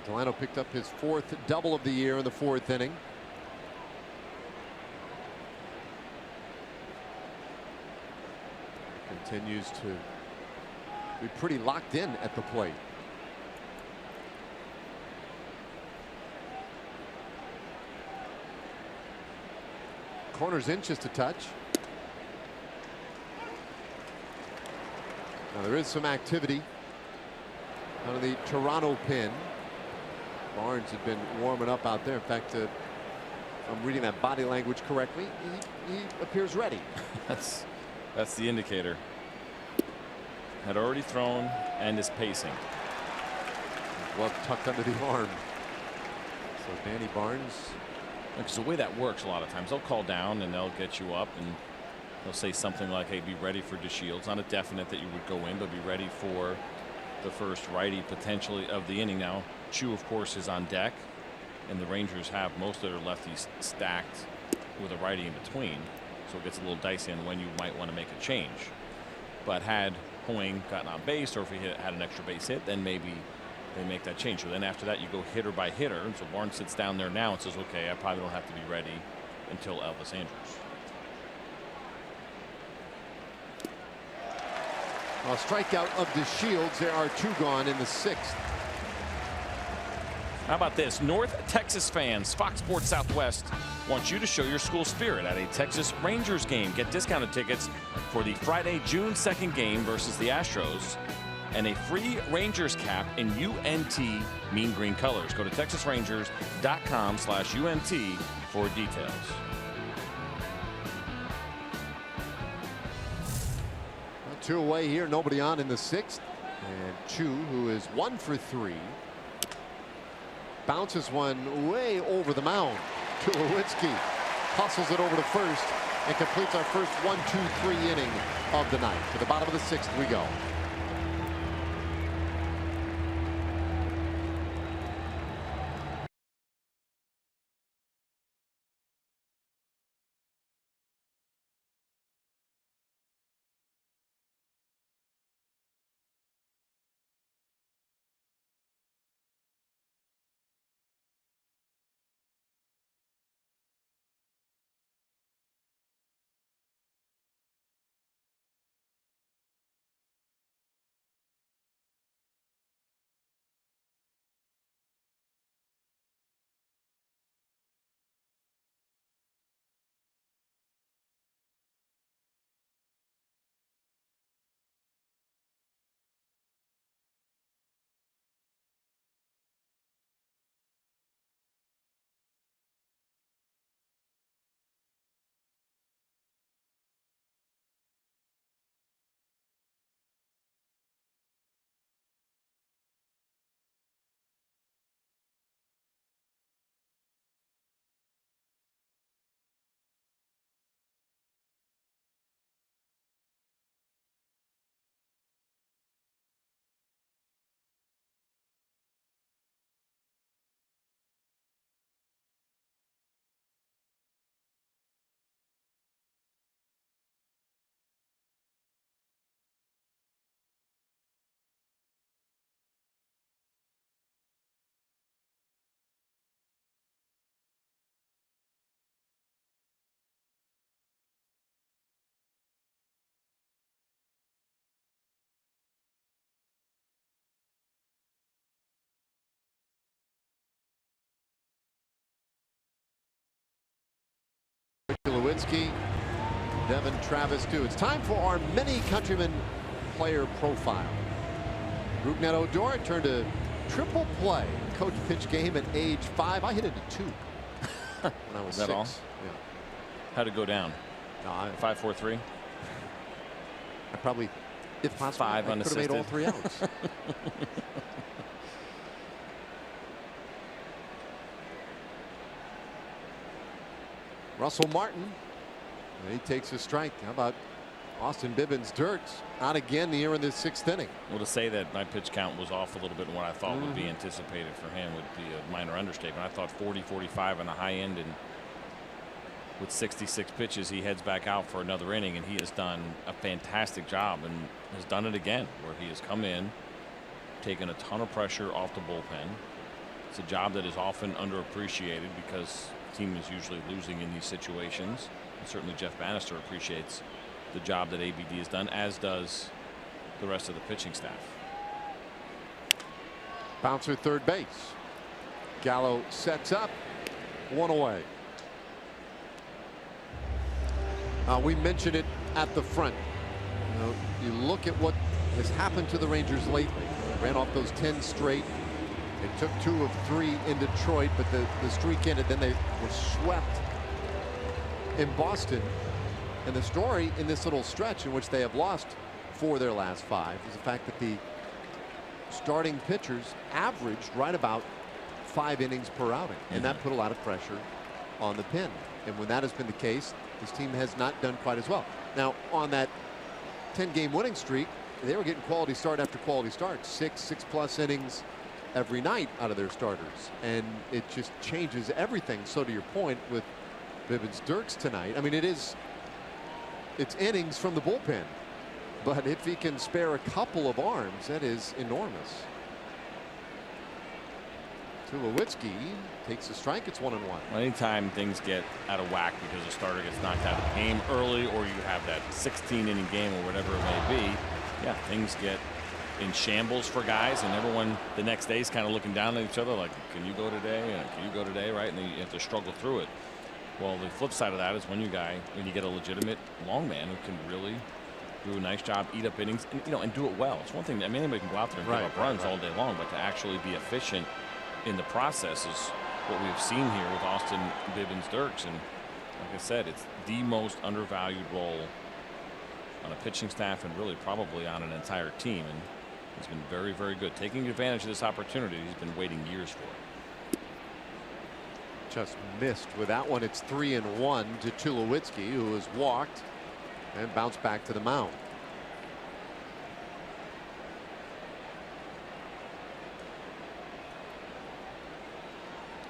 Delano picked up his 4th double of the year in the 4th inning. Continues to be pretty locked in at the plate. Corners in just a touch. Now there is some activity on the Toronto pin. Barnes had been warming up out there. In fact, if I'm reading that body language correctly, he appears ready. That's the indicator. Had already thrown and is pacing. Glove tucked under the arm. So Danny Barnes. Because the way that works a lot of times, they'll call down and they'll get you up and they'll say something like, hey, be ready for DeShields. Not a definite that you would go in, but be ready for the first righty potentially of the inning. Now Chu of course is on deck, and the Rangers have most of their lefties stacked with a righty in between, so it gets a little dicey on when you might want to make a change. But had Hoying gotten on base, or if he had an extra base hit, then maybe they make that change. So then after that you go hitter by hitter, and so Barnes sits down there now and says, okay, I probably don't have to be ready until Elvis Andrus. A strikeout of DeShields. There are 2 gone in the 6th. How about this? North Texas fans, Fox Sports Southwest wants you to show your school spirit at a Texas Rangers game. Get discounted tickets for the Friday, June 2nd game versus the Astros and a free Rangers cap in UNT mean green colors. Go to texasrangers.com/UNT for details. Two away here, nobody on in the 6th, and Chu, who is 1 for 3, bounces one way over the mound. Tulowitzki hustles it over to first and completes our first 1-2-3 inning of the night. To the bottom of the 6th we go. Tulowitzki, Devin Travis too. It's time for our many countrymen player profile. Rougned Odor turned a triple play coach pitch game at age 5. I hit it at 2 when I was 6. All? Yeah. How'd it go down? No, 5, 4, 3. I probably, if possible, 5 I could have made all unassisted. 3 outs. Russell Martin, he takes a strike. How about Austin Bibbins Dirt out again here in the 6th inning? Well, to say that my pitch count was off a little bit in what I thought would be anticipated for him would be a minor understatement. I thought 40, 45 on the high end, and with 66 pitches, he heads back out for another inning, and he has done a fantastic job and has done it again, where he has come in, taken a ton of pressure off the bullpen. It's a job that is often underappreciated because the team is usually losing in these situations. And certainly Jeff Bannister appreciates the job that ABD has done, as does the rest of the pitching staff. Bouncer third base. Gallo sets up, 1 away. We mentioned it at the front. You look at what has happened to the Rangers lately. They ran off those 10 straight. They took 2 of 3 in Detroit, but the streak ended. Then they were swept in Boston. And the story in this little stretch in which they have lost 4 of their last 5 is the fact that the starting pitchers averaged right about 5 innings per outing, and that put a lot of pressure on the pen. And when that has been the case, this team has not done quite as well. Now, on that 10-game winning streak, they were getting quality start after quality start, 6+ innings every night out of their starters, and it just changes everything. So to your point with Bivens Dirks tonight, I mean, it's innings from the bullpen, but if he can spare a couple of arms, that is enormous. Tulowitzki takes a strike. It's 1-1. Anytime things get out of whack because a starter gets knocked out of the game early, or you have that 16-inning game or whatever it may be, yeah, things get in shambles for guys, and everyone the next day is kind of looking down at each other like, can you go today? Can you go today? Right? And then you have to struggle through it. Well, the flip side of that is when you get a legitimate long man who can really do a nice job, eat up innings, and do it well. It's one thing. I mean, anybody can go out there and give up runs all day long, but to actually be efficient in the process is what we've seen here with Austin Bivens Dirks. And like I said, it's the most undervalued role on a pitching staff and really probably on an entire team. And he's been very, very good, taking advantage of this opportunity. He's been waiting years for it. Just missed with that one. It's 3-1 to Tulowitzki, who has walked and bounced back to the mound.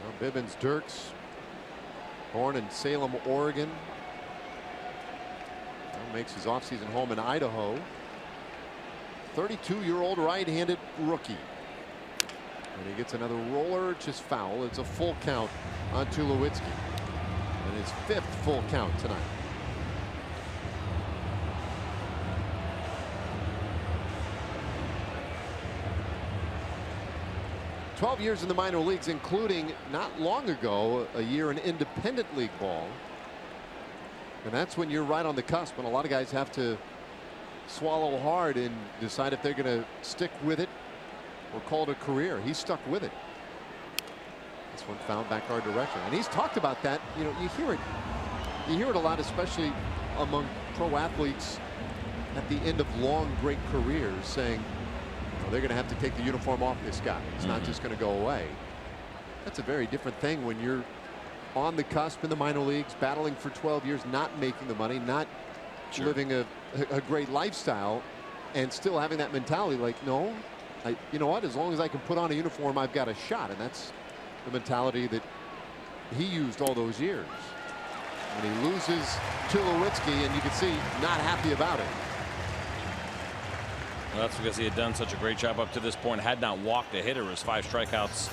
Well, Bivens Dirks, born in Salem, Oregon, now makes his offseason home in Idaho. 32-year-old right-handed rookie. And he gets another roller, just foul. It's a full count on Tulowitzki, and his 5th full count tonight. "12 years in the minor leagues, including not long ago a year in independent league ball." And that's when you're right on the cusp, and a lot of guys have to swallow hard and decide if they're going to stick with it or call it a career. He's stuck with it. This one found back our direction, and he's talked about that. You hear it a lot, especially among pro athletes at the end of long, great careers, saying, they're going to have to take the uniform off this guy. It's not just going to go away. That's a very different thing when you're on the cusp in the minor leagues, battling for 12 years, not making the money, not living a great lifestyle, and still having that mentality like, no, you know what, as long as I can put on a uniform, I've got a shot. And that's the mentality that he used all those years. And he loses Tulowitzki, and you can see not happy about it. Well, that's because he had done such a great job up to this point, had not walked a hitter. His 5 strikeouts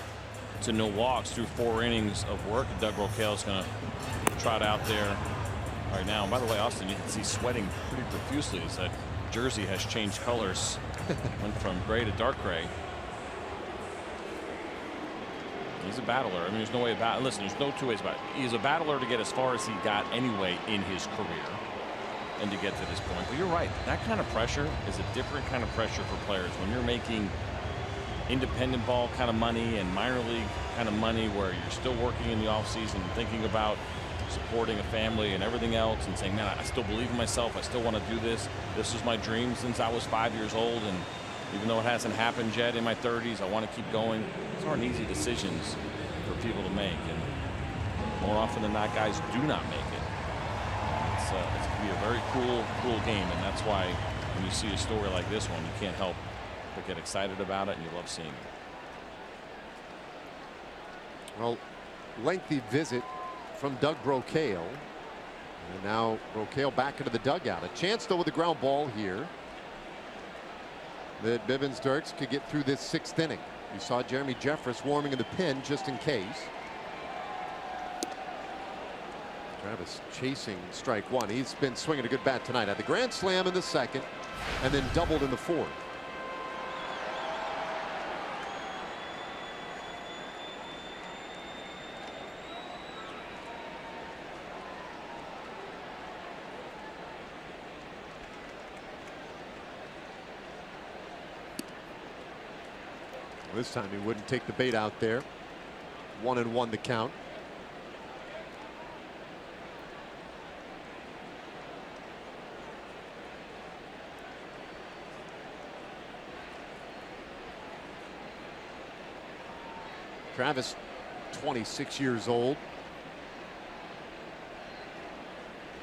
to no walks through 4 innings of work. Doug Roquel is going to trot out there right now. And by the way, Austin, you can see sweating pretty profusely as that jersey has changed colors. Went from gray to dark gray. He's a battler. I mean, there's no way about it. Listen, there's no 2 ways about it. He's a battler to get as far as he got anyway in his career, and to get to this point. But you're right, that kind of pressure is a different kind of pressure for players when you're making independent ball kind of money and minor league kind of money, where you're still working in the offseason and thinking about supporting a family and everything else, and saying, man, I still believe in myself, I still want to do this. This was my dream since I was 5 years old, and even though it hasn't happened yet in my 30s, I want to keep going. These aren't easy decisions for people to make, and more often than not, guys do not make it. It's going to be a very cool game, and that's why when you see a story like this one, you can't help but get excited about it, and you love seeing it. Well, lengthy visit from Doug Roquel, and now Roquel back into the dugout. A chance though with the ground ball here that Bivens Dirks could get through this 6th inning. You saw Jeremy Jeffress warming in the pen just in case. Travis chasing strike 1. He's been swinging a good bat tonight. Had the grand slam in the 2nd. and then doubled in the fourth. This time he wouldn't take the bait out there. 1-1 the count. Travis, 26 years old.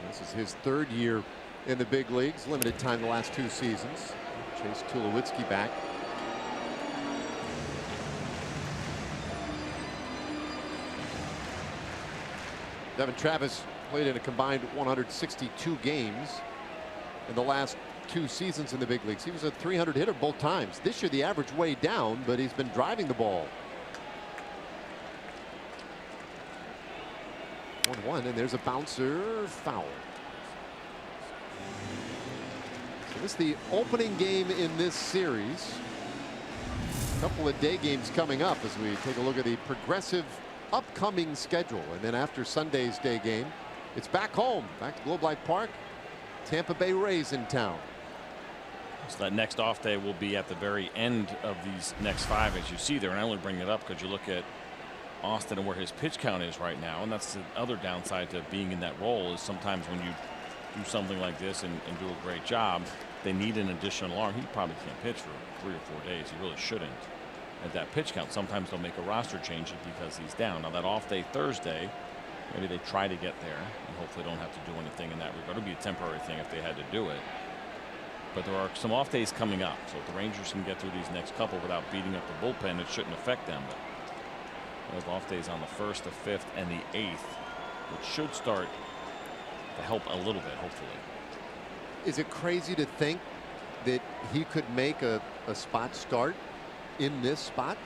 This is his third year in the big leagues. Limited time the last 2 seasons. Chase Tulowitzki back. Devin Travis played in a combined 162 games in the last 2 seasons in the big leagues. He was a 300 hitter both times. This year the average way down, but he's been driving the ball. 1-1, and there's a bouncer foul. So this is the opening game in this series. A couple of day games coming up as we take a look at the progressive upcoming schedule. And then after Sunday's day game, it's back home, back to Globe Life Park. Tampa Bay Rays in town. So that next off day will be at the very end of these next 5, as you see there. And I only bring it up because you look at Austin and where his pitch count is right now, and that's the other downside to being in that role, is sometimes when you do something like this and do a great job, they need an additional arm. He probably can't pitch for 3 or 4 days. He really shouldn't at that pitch count. Sometimes they'll make a roster change because he's down. Now that off day Thursday, maybe they try to get there and hopefully don't have to do anything in that regard. It'll be a temporary thing if they had to do it. But there are some off days coming up, so if the Rangers can get through these next couple without beating up the bullpen, it shouldn't affect them. But they have off days on the 1st, the 5th, and the 8th, which should start to help a little bit, hopefully. Is it crazy to think that he could make a spot start in this spot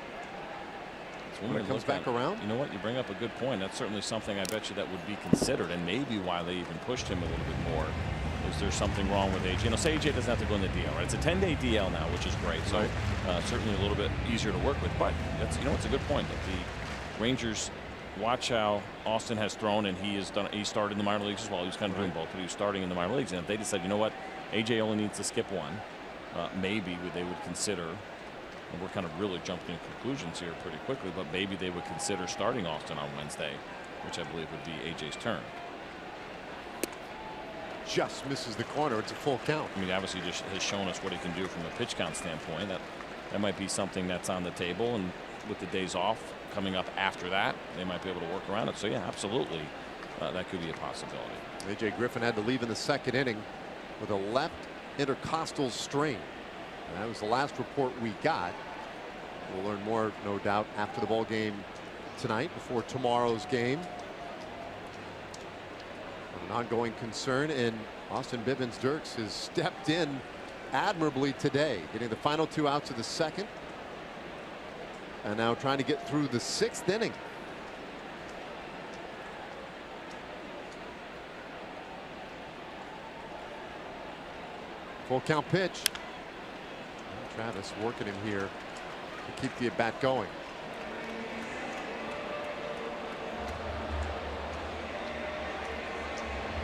when it comes back around? You know what? You bring up a good point. That's certainly something I bet you that would be considered, and maybe why they even pushed him a little bit more. Is there something wrong with AJ? You know, say AJ doesn't have to go in the DL, right? It's a 10-day DL now, which is great. So certainly a little bit easier to work with. But that's, you know, it's a good point. That the Rangers watch how Austin has thrown, and he started in the minor leagues as well. He was kind of doing both, but he was starting in the minor leagues. And if they decide, you know what, AJ only needs to skip 1, maybe they would consider. And we're kind of really jumping to conclusions here pretty quickly, but maybe they would consider starting Austin on Wednesday, which I believe would be AJ's turn. Just misses the corner. It's a full count. I mean, obviously just has shown us what he can do from a pitch count standpoint. That might be something that's on the table, and with the days off coming up after that, they might be able to work around it. So yeah, absolutely, that could be a possibility. AJ Griffin had to leave in the 2nd inning with a left intercostal strain. And that was the last report we got. We'll learn more, no doubt, after the ball game tonight, before tomorrow's game. An ongoing concern, and Austin Bibbins-Dirks has stepped in admirably today, getting the final 2 outs of the 2nd, and now trying to get through the 6th inning. Full count pitch. Travis working him here to keep the at bat going.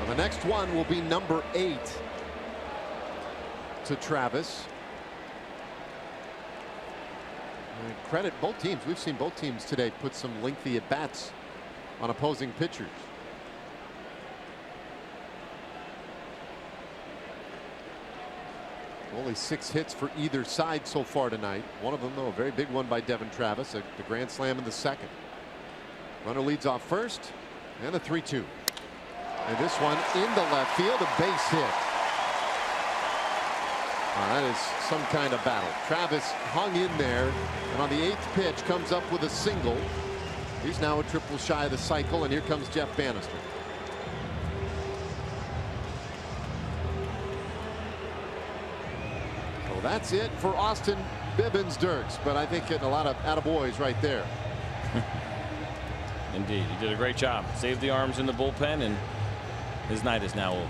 Now the next one will be number 8 to Travis. And credit both teams. We've seen both teams today put some lengthy at bats on opposing pitchers. Only 6 hits for either side so far tonight. One of them, though, a very big one by Devin Travis, the grand slam in the 2nd. Runner leads off first, and a 3-2. And this one in the left field, a base hit. That is some kind of battle. Travis hung in there, and on the 8th pitch comes up with a single. He's now a triple shy of the cycle, and here comes Jeff Bannister. That's it for Austin Bibbins-Dirks, but I think getting a lot of attaboys right there. Indeed, he did a great job. Saved the arms in the bullpen, and his night is now over.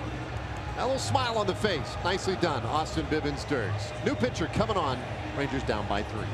A little smile on the face. Nicely done, Austin Bivens-Dirks. New pitcher coming on. Rangers down by 3.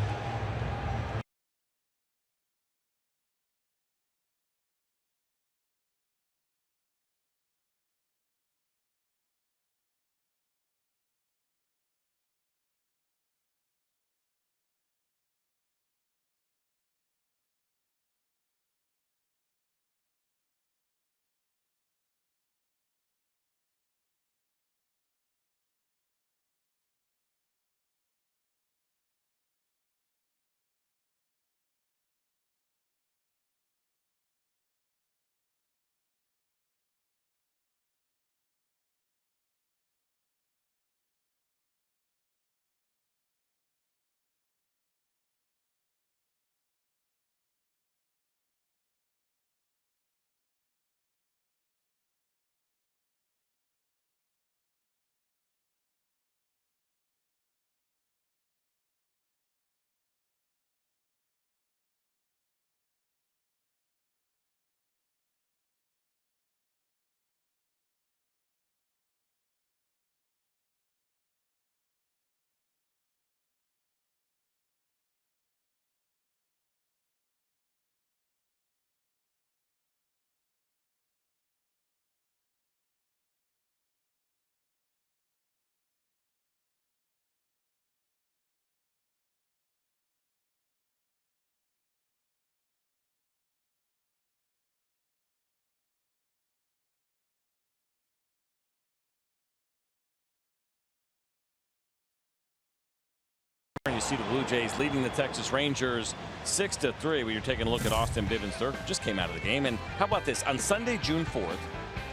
You see the Blue Jays leading the Texas Rangers 6-3. When you're taking a look at Austin Bivens-Dirks, just came out of the game. And how about this? On Sunday, June 4th,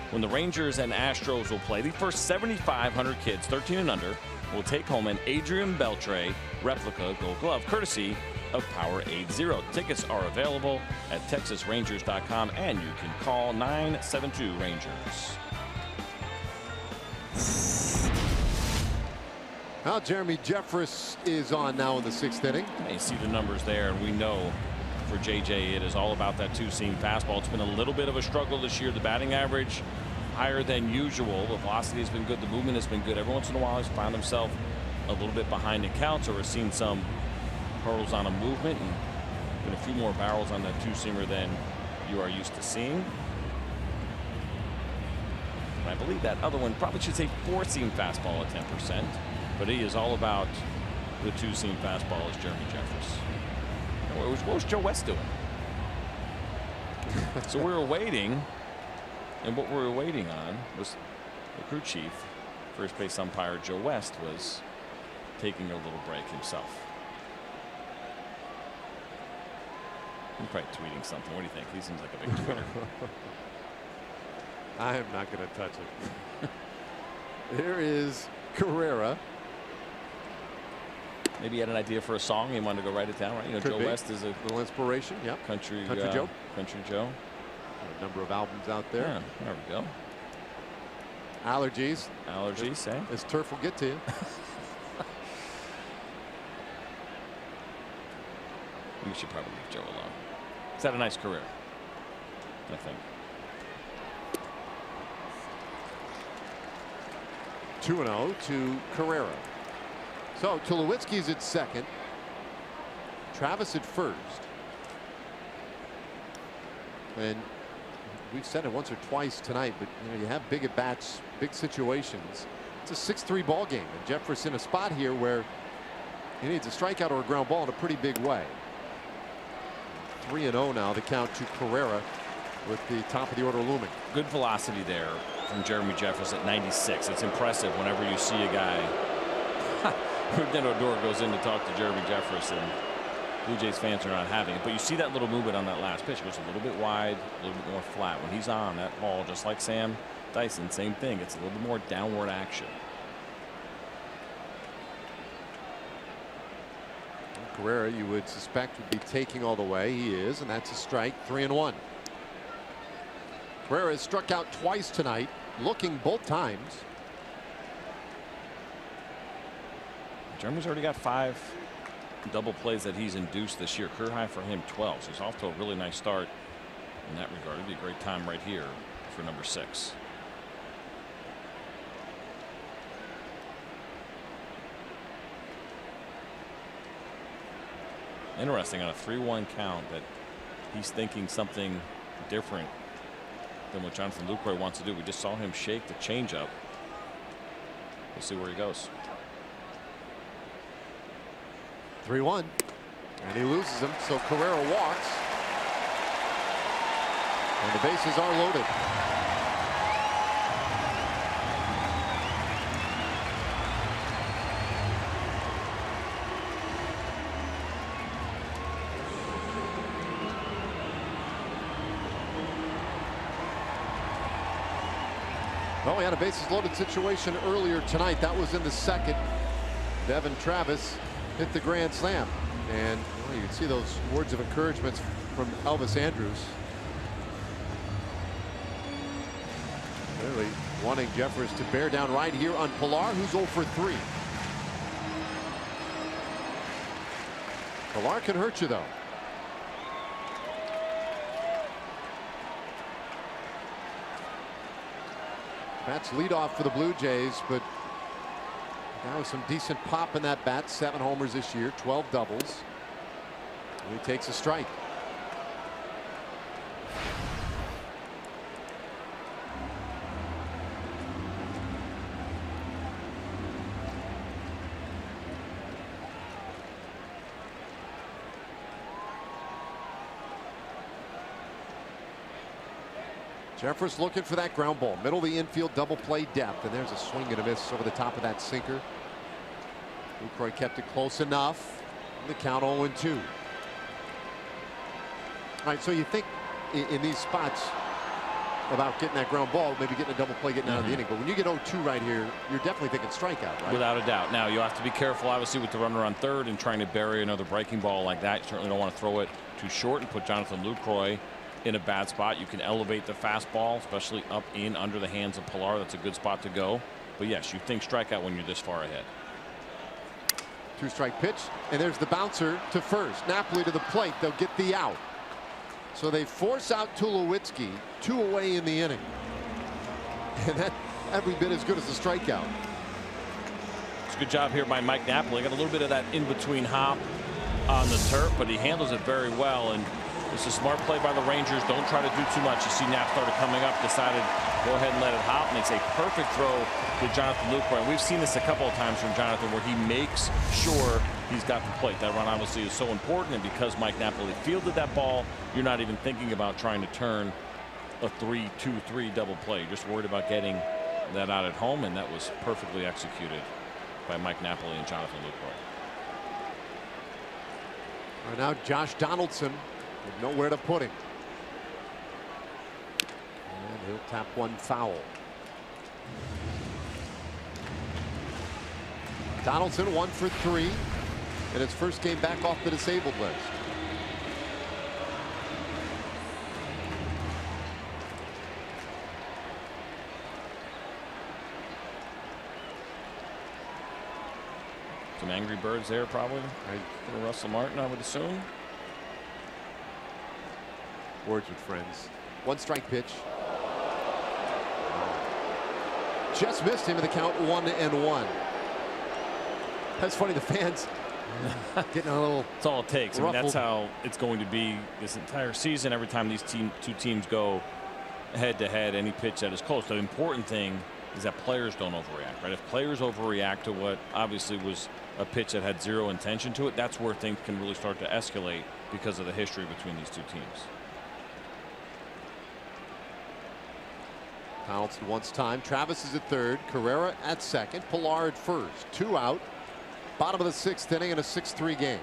when the Rangers and Astros will play, the first 7,500 kids, 13 and under, will take home an Adrian Beltre replica Gold Glove, courtesy of Powerade Zero. Tickets are available at TexasRangers.com, and you can call 972-RANGERS. Well, Jeremy Jeffress is on now in the 6th inning. You see the numbers there, and we know for JJ it is all about that two-seam fastball. It's been a little bit of a struggle this year. The batting average higher than usual. The velocity has been good. The movement has been good. Every once in a while he's found himself a little bit behind in counts, or has seen some hurdles on a movement, and been a few more barrels on that two-seamer than you are used to seeing. And I believe that other one probably should say four-seam fastball at 10%. But he is all about the two-seam fastball as Jeremy Jeffress. What was Joe West doing? So we were waiting, and what we were waiting on was the crew chief, first base umpire Joe West, was taking a little break himself. He's probably tweeting something. What do you think? He seems like a big tweeter. I am not going to touch it. Here is Carrera. Maybe he had an idea for a song. He wanted to go write it down, right? You know, Joe West is a little inspiration. Yep. Country Joe. Country Joe. A number of albums out there. Yeah, there we go. Allergies. Allergies, eh? This turf will get to you. We should probably leave Joe alone. He's had a nice career, I think. 2-0 to Carrera. So Tulowitzki's at second. Travis at first. And we've said it once or twice tonight, but you have big at bats, big situations. It's a 6-3 ball game, and Jeffress in a spot here where he needs a strikeout or a ground ball in a pretty big way. 3-0 now, the count to Carrera with the top of the order looming. Good velocity there from Jeremy Jeffress at 96. It's impressive whenever you see a guy. Fernando Odor goes in to talk to Jeremy Jeffress, and Blue Jays fans are not having it. But you see that little movement on that last pitch. It goes a little bit wide, a little bit more flat. When he's on that ball, just like Sam Dyson, same thing. It's a little bit more downward action. Carrera, you would suspect, would be taking all the way. He is, and that's a strike. 3-1. Carrera has struck out twice tonight, looking both times. Jeremy's already got 5 double plays that he's induced this year. Career high for him, 12. So he's off to a really nice start in that regard. It'd be a great time right here for number 6. Interesting on a 3-1 count that he's thinking something different than what Jonathan Lucroy wants to do. We just saw him shake the changeup. We'll see where he goes. 3-1. And he loses him, so Carrera walks. And the bases are loaded. Well, we had a bases loaded situation earlier tonight. That was in the second. Devin Travis hit the grand slam. And well, you can see those words of encouragement from Elvis Andrus. Really wanting Jeffers to bear down right here on Pilar, who's 0 for 3. Pilar can hurt you, though. That's leadoff for the Blue Jays, but now some decent pop in that bat. 7 homers this year, 12 doubles. And he takes a strike. Jeffers looking for that ground ball. Middle of the infield, double play depth. And there's a swing and a miss over the top of that sinker. Lucroy kept it close enough. The count 0-2. All right, so you think in these spots about getting that ground ball, maybe getting a double play, getting out of the inning. But when you get 0-2 right here, you're definitely thinking strikeout, right? Without a doubt. Now, you have to be careful, obviously, with the runner on third and trying to bury another breaking ball like that. You certainly don't want to throw it too short and put Jonathan Lucroy in a bad spot. You can elevate the fastball, especially up in under the hands of Pilar. That's a good spot to go. But yes, you think strikeout when you're this far ahead. 2-strike pitch, and there's the bouncer to first. Napoli to the plate. They'll get the out. So they force out Tulowitzki, 2 away in the inning. And that every bit as good as a strikeout. It's a good job here by Mike Napoli. Got a little bit of that in-between hop on the turf, but he handles it very well. And it's a smart play by the Rangers. Don't try to do too much. You see Knapp started coming up, decided go ahead and let it hop. Makes a perfect throw to Jonathan Lucroy. And we've seen this a couple of times from Jonathan where he makes sure he's got the plate. That run obviously is so important. And because Mike Napoli fielded that ball, you're not even thinking about trying to turn a 3-2-3 double play. You're just worried about getting that out at home. And that was perfectly executed by Mike Napoli and Jonathan Lucroy. Right now, Josh Donaldson with nowhere to put him. And he'll tap one foul. Donaldson 1 for 3 in his first game back off the disabled list. Some Angry Birds there probably. Right. For Russell Martin, I would assume. Words with friends. 1-strike pitch. Just missed him in the count, 1-1. That's funny. The fans getting a little. That's all it takes. I mean, that's how it's going to be this entire season. Every time these two teams go head to head, any pitch that is close. The important thing is that players don't overreact, right? If players overreact to what obviously was a pitch that had zero intention to it, that's where things can really start to escalate because of the history between these two teams. Donaldson wants time. Travis is at third. Carrera at second. Pilar at first. 2 out. Bottom of the 6th inning in a 6-3 game.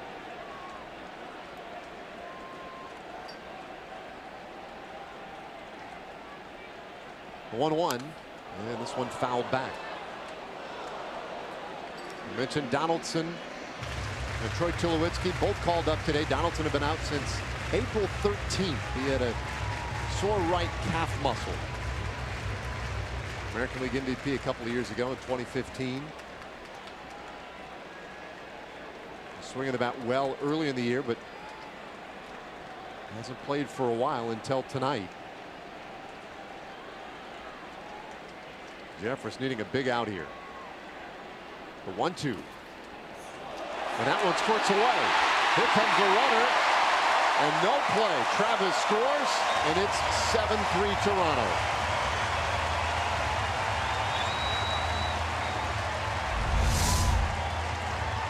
The 1-1. And this one fouled back. I mentioned Donaldson and Troy Tulowitzki both called up today. Donaldson had been out since April 13th. He had a sore right calf muscle. American League MVP a couple of years ago in 2015. Swinging the bat well early in the year, but hasn't played for a while until tonight. Jeffers needing a big out here. The 1-2. And that one squirts away. Here comes the runner. And no play. Travis scores, and it's 7-3 Toronto.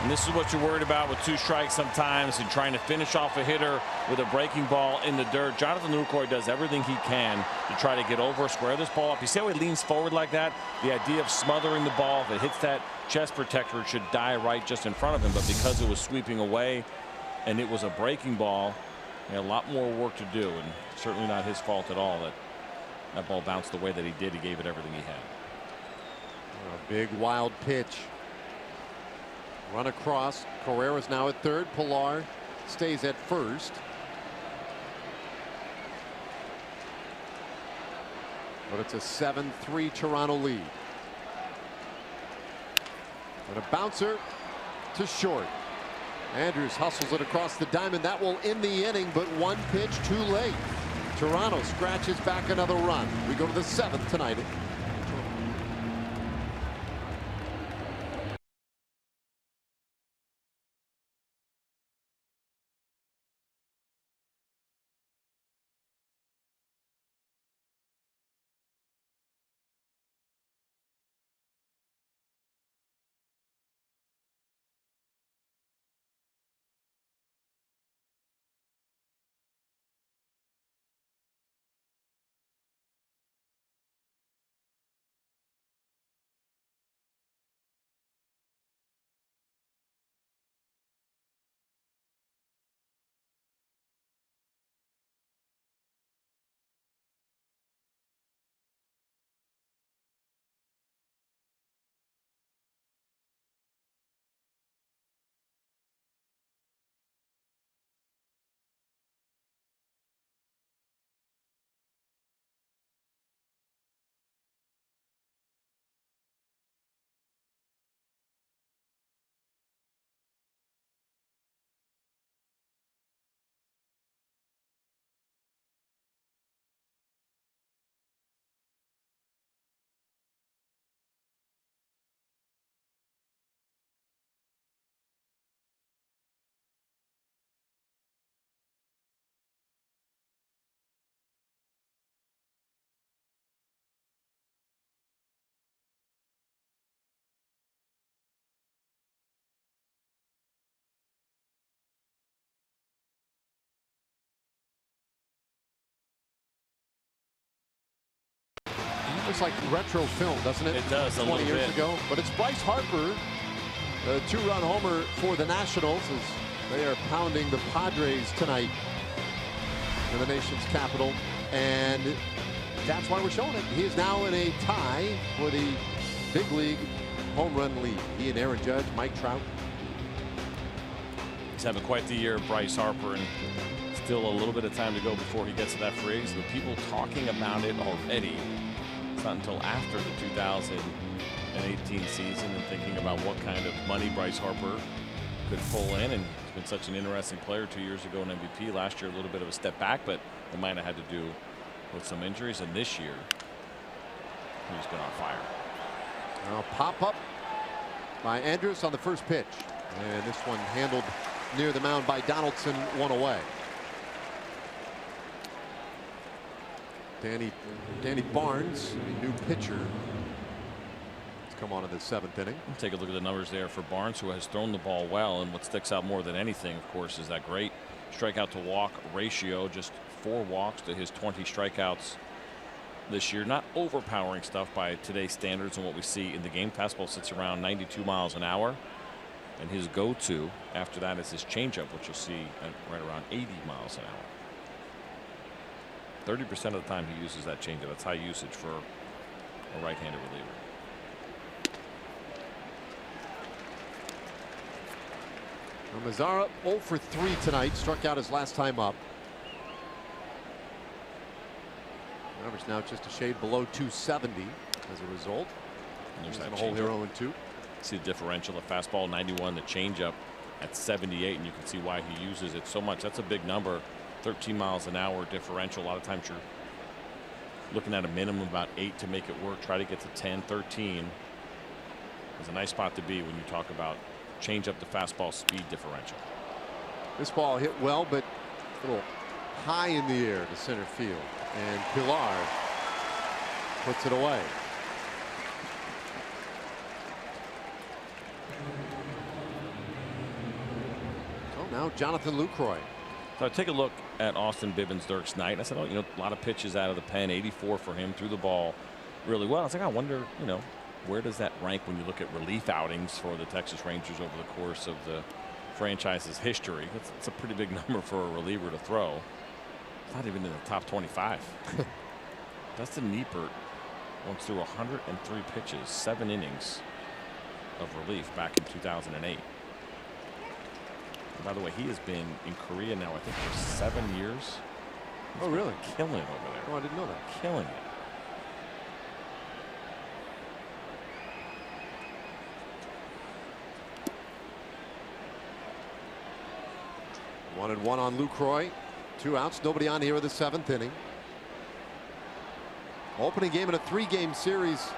And this is what you're worried about with 2 strikes sometimes and trying to finish off a hitter with a breaking ball in the dirt. Jonathan Lucroy does everything he can to try to get over, square this ball up. You see how he leans forward like that? The idea of smothering the ball, if it hits that chest protector, it should die right just in front of him. But because it was sweeping away and it was a breaking ball, he had a lot more work to do, and certainly not his fault at all that that ball bounced the way that he did. He gave it everything he had. A big wild pitch. Run across. Carrera's now at third. Pilar stays at first. But it's a 7-3 Toronto lead. And a bouncer to short. Andrews hustles it across the diamond. That will end the inning, but 1 pitch too late. Toronto scratches back another run. We go to the 7th tonight. Looks like retro film, doesn't it? It does, 20 years ago. But it's Bryce Harper, a 2-run homer for the Nationals as they are pounding the Padres tonight in the nation's capital. And that's why we're showing it. He is now in a tie for the big league home run lead. He and Aaron Judge, Mike Trout. He's having quite the year, Bryce Harper, and still a little bit of time to go before he gets to that free agency. The people talking about it already. Not until after the 2018 season and thinking about what kind of money Bryce Harper could pull in, and he's been such an interesting player. 2 years ago an MVP, last year a little bit of a step back, but it might have had to do with some injuries, and this year he's been on fire. Now pop up by Andrus on the first pitch, and this one handled near the mound by Donaldson, 1 away. Danny Barnes, a new pitcher, has come on in the 7th inning. Take a look at the numbers there for Barnes, who has thrown the ball well, and what sticks out more than anything, of course, is that great strikeout to walk ratio. Just 4 walks to his 20 strikeouts this year. Not overpowering stuff by today's standards and what we see in the game. Fastball sits around 92 miles an hour, and his go-to after that is his changeup, which you'll see at right around 80 miles an hour. 30% of the time he uses that changeup. That's high usage for a right-handed reliever. Mazzara 0 for 3 tonight. Struck out his last time up. Average now just a shade below 270 as a result. And there's that a hole here 0-2. See the differential. The fastball 91, the changeup at 78, and you can see why he uses it so much. That's a big number. 13 miles an hour differential. A lot of times you're looking at a minimum about 8 to make it work. Try to get to 10, 13. It's a nice spot to be when you talk about change up the fastball speed differential. This ball hit well, but a little high in the air to center field, and Pilar puts it away. So now Jonathan Lucroy. So I take a look at Austin Bivens Night. I said, oh, a lot of pitches out of the pen, 84 for him, threw the ball really well. I was like, I wonder, where does that rank when you look at relief outings for the Texas Rangers over the course of the franchise's history? It's a pretty big number for a reliever to throw. It's not even in the top 25. Dustin Niepert once threw 103 pitches, 7 innings of relief back in 2008. And by the way, he has been in Korea now, I think, for 7 years. Oh, really? Killing it over there. Oh, I didn't know that. Killing it. One and one on Lucroy. 2 outs, nobody on here in the 7th inning. Opening game in a 3-game series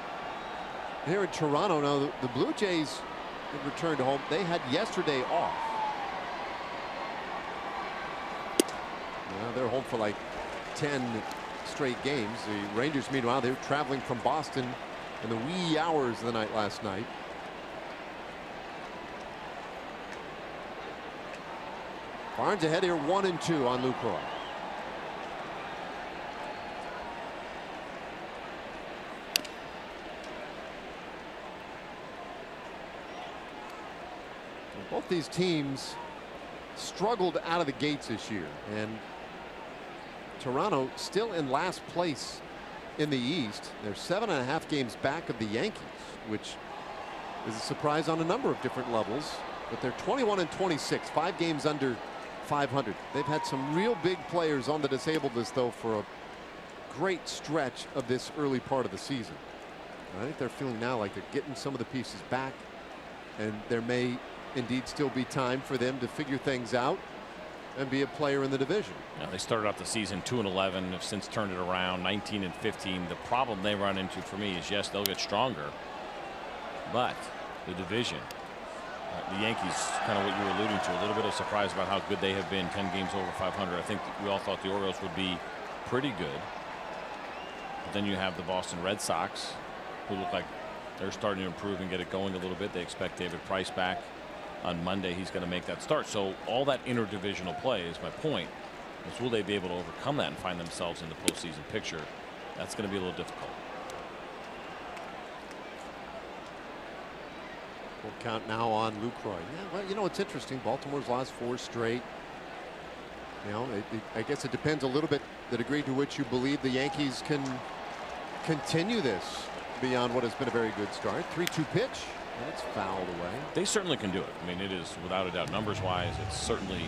here in Toronto. Now the Blue Jays have returned home. They had yesterday off. Now they're home for like 10 straight games. The Rangers, meanwhile, they're traveling from Boston in the wee hours of the night last night. Barnes ahead here, 1-2 on Lucroy. Both these teams struggled out of the gates this year, and Toronto still in last place in the East. They're 7.5 games back of the Yankees, which is a surprise on a number of different levels. But they're 21-26, 5 games under 500. They've had some real big players on the disabled list, though, for a great stretch of this early part of the season. And I think they're feeling now like they're getting some of the pieces back, and there may indeed still be time for them to figure things out and be a player in the division. Now, they started out the season 2-11, have since turned it around, 19-15. The problem they run into for me is, yes, they'll get stronger, but the division. The Yankees, kind of what you were alluding to, a little bit of surprise about how good they have been, 10 games over 500. I think we all thought the Orioles would be pretty good. But then you have the Boston Red Sox, who look like they're starting to improve and get it going a little bit. They expect David Price back on Monday. He's going to make that start. So all that interdivisional play is my point. Is will they be able to overcome that and find themselves in the postseason picture? That's going to be a little difficult. Full count now on Lucroy. Yeah, well, it's interesting. Baltimore's lost 4 straight. I guess it depends a little bit the degree to which you believe the Yankees can continue this beyond what has been a very good start. 3-2 pitch. That's fouled away. They certainly can do it. I mean, it is without a doubt, numbers wise, it's certainly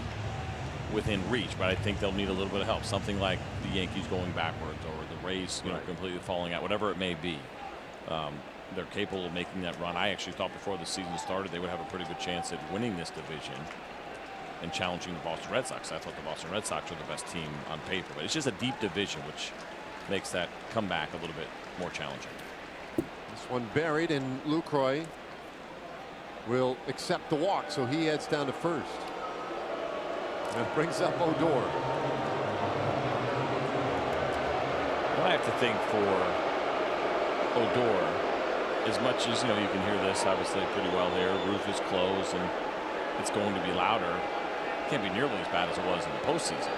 within reach, but I think they'll need a little bit of help. Something like the Yankees going backwards, or the Rays completely falling out, whatever it may be. They're capable of making that run. I actually thought before the season started they would have a pretty good chance at winning this division and challenging the Boston Red Sox. I thought the Boston Red Sox were the best team on paper, but it's just a deep division, which makes that comeback a little bit more challenging. This one buried, and Lucroy will accept the walk, so he heads down to first. That brings up Odor. I have to think for Odor, as much as you can hear this obviously pretty well there. Roof is closed and it's going to be louder. It can't be nearly as bad as it was in the postseason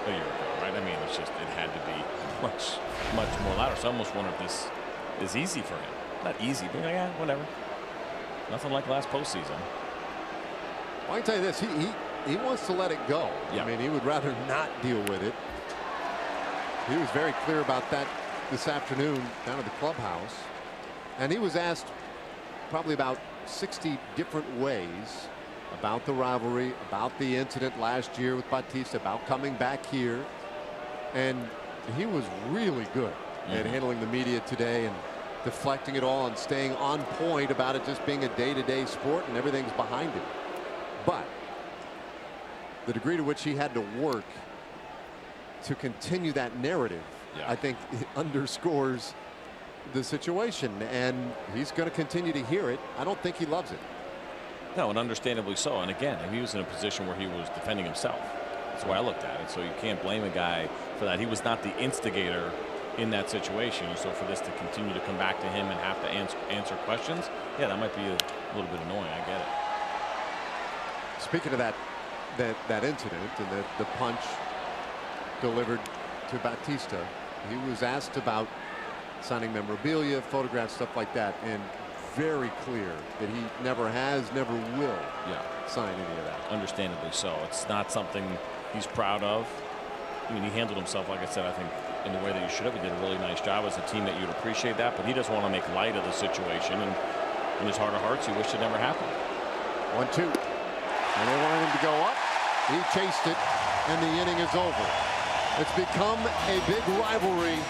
a year ago, right? I mean, it had to be much more louder. So I almost wonder if this is easy for him. Not easy, but yeah, whatever. Nothing like last postseason. Well, I can tell you this: he wants to let it go. Yeah. I mean, he would rather not deal with it. He was very clear about that this afternoon down at the clubhouse. And he was asked probably about 60 different ways about the rivalry, about the incident last year with Bautista, about coming back here. And he was really good at handling the media today and deflecting it all and staying on point about it just being a day-to-day sport and everything's behind him. But the degree to which he had to work to continue that narrative, I think it underscores the situation, and he's going to continue to hear it. I don't think he loves it. No, and understandably so. And again, he was in a position where he was defending himself. That's the way I looked at it. So you can't blame a guy for that. He was not the instigator in that situation. So for this to continue to come back to him and have to answer questions, yeah, that might be a little bit annoying. I get it. Speaking of that incident and the punch delivered to Bautista, he was asked about signing memorabilia, photographs, stuff like that, and very clear that he never has, never will sign any of that. Understandably so. It's not something he's proud of. I mean, he handled himself, like I said, I think, in the way that you should have. He did a really nice job as a teammate. You'd appreciate that, but he doesn't want to make light of the situation, and in his heart of hearts, he wished it never happened. 1-2. And they wanted him to go up. He chased it, and the inning is over. It's become a big rivalry,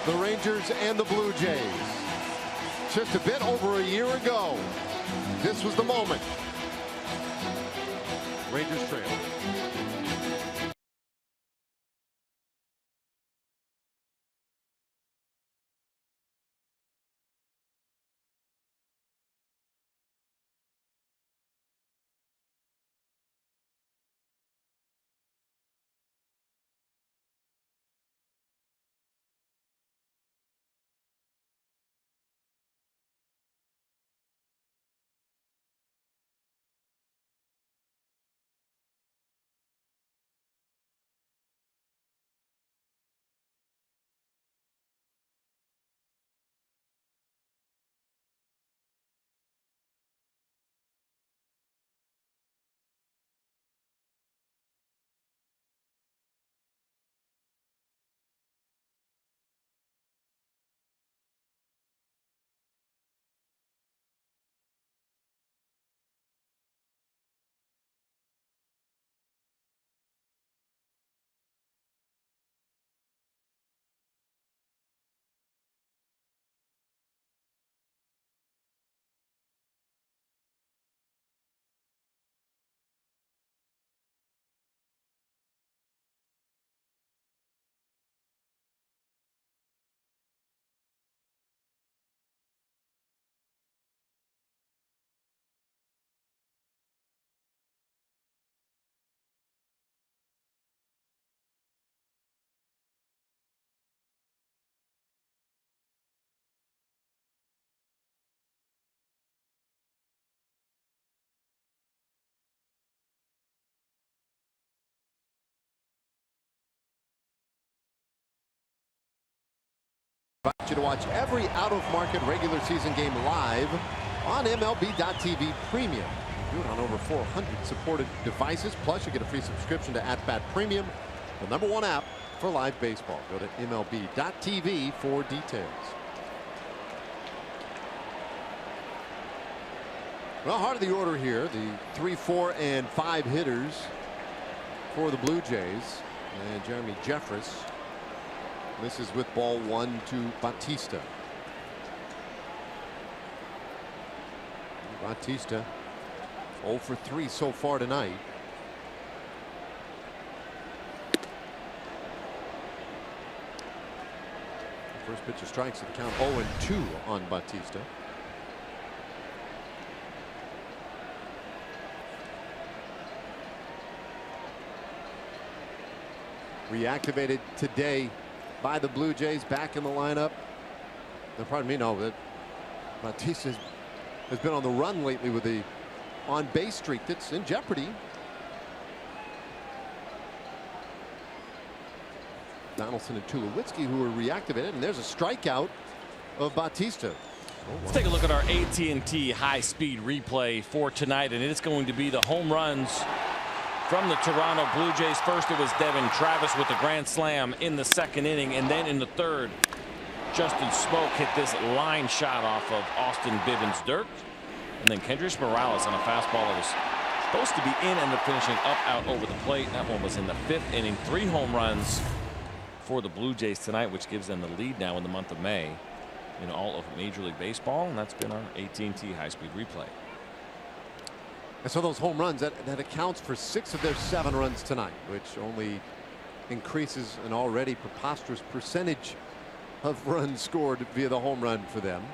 the Rangers and the Blue Jays. Just a bit over a year ago, this was the moment. Rangers trail. I invite you to watch every out-of-market regular season game live on MLB.TV Premium. Do it on over 400 supported devices. Plus, you get a free subscription to @Bat Premium, the #1 app for live baseball. Go to MLB.TV for details. Well, heart of the order here, the 3, 4, and 5 hitters for the Blue Jays. And Jeremy Jeffress. This is with ball 1 to Bautista. Bautista 0 for 3 so far tonight. First pitch of strikes at the count 0-2 on Bautista. Reactivated today by the Blue Jays, back in the lineup. Now, pardon me, no, that Bautista has been on the run lately with the on-base streak that's in jeopardy. Donaldson and Tulowitzki, who were reactivated, and there's a strikeout of Bautista. Let's take a look at our AT&T high-speed replay for tonight, and it's going to be the home runs from the Toronto Blue Jays. First, it was Devin Travis with a grand slam in the second inning, and then in the third, Justin Smoak hit this line shot off of Austin Bivens' dirt, and then Kendrys Morales on a fastball that was supposed to be in, and the finishing up out over the plate. That one was in the 5th inning. 3 home runs for the Blue Jays tonight, which gives them the lead now in the month of May in all of Major League Baseball, and that's been our AT&T high-speed replay. And so those home runs, that accounts for 6 of their 7 runs tonight, which only increases an already preposterous percentage of runs scored via the home run for them.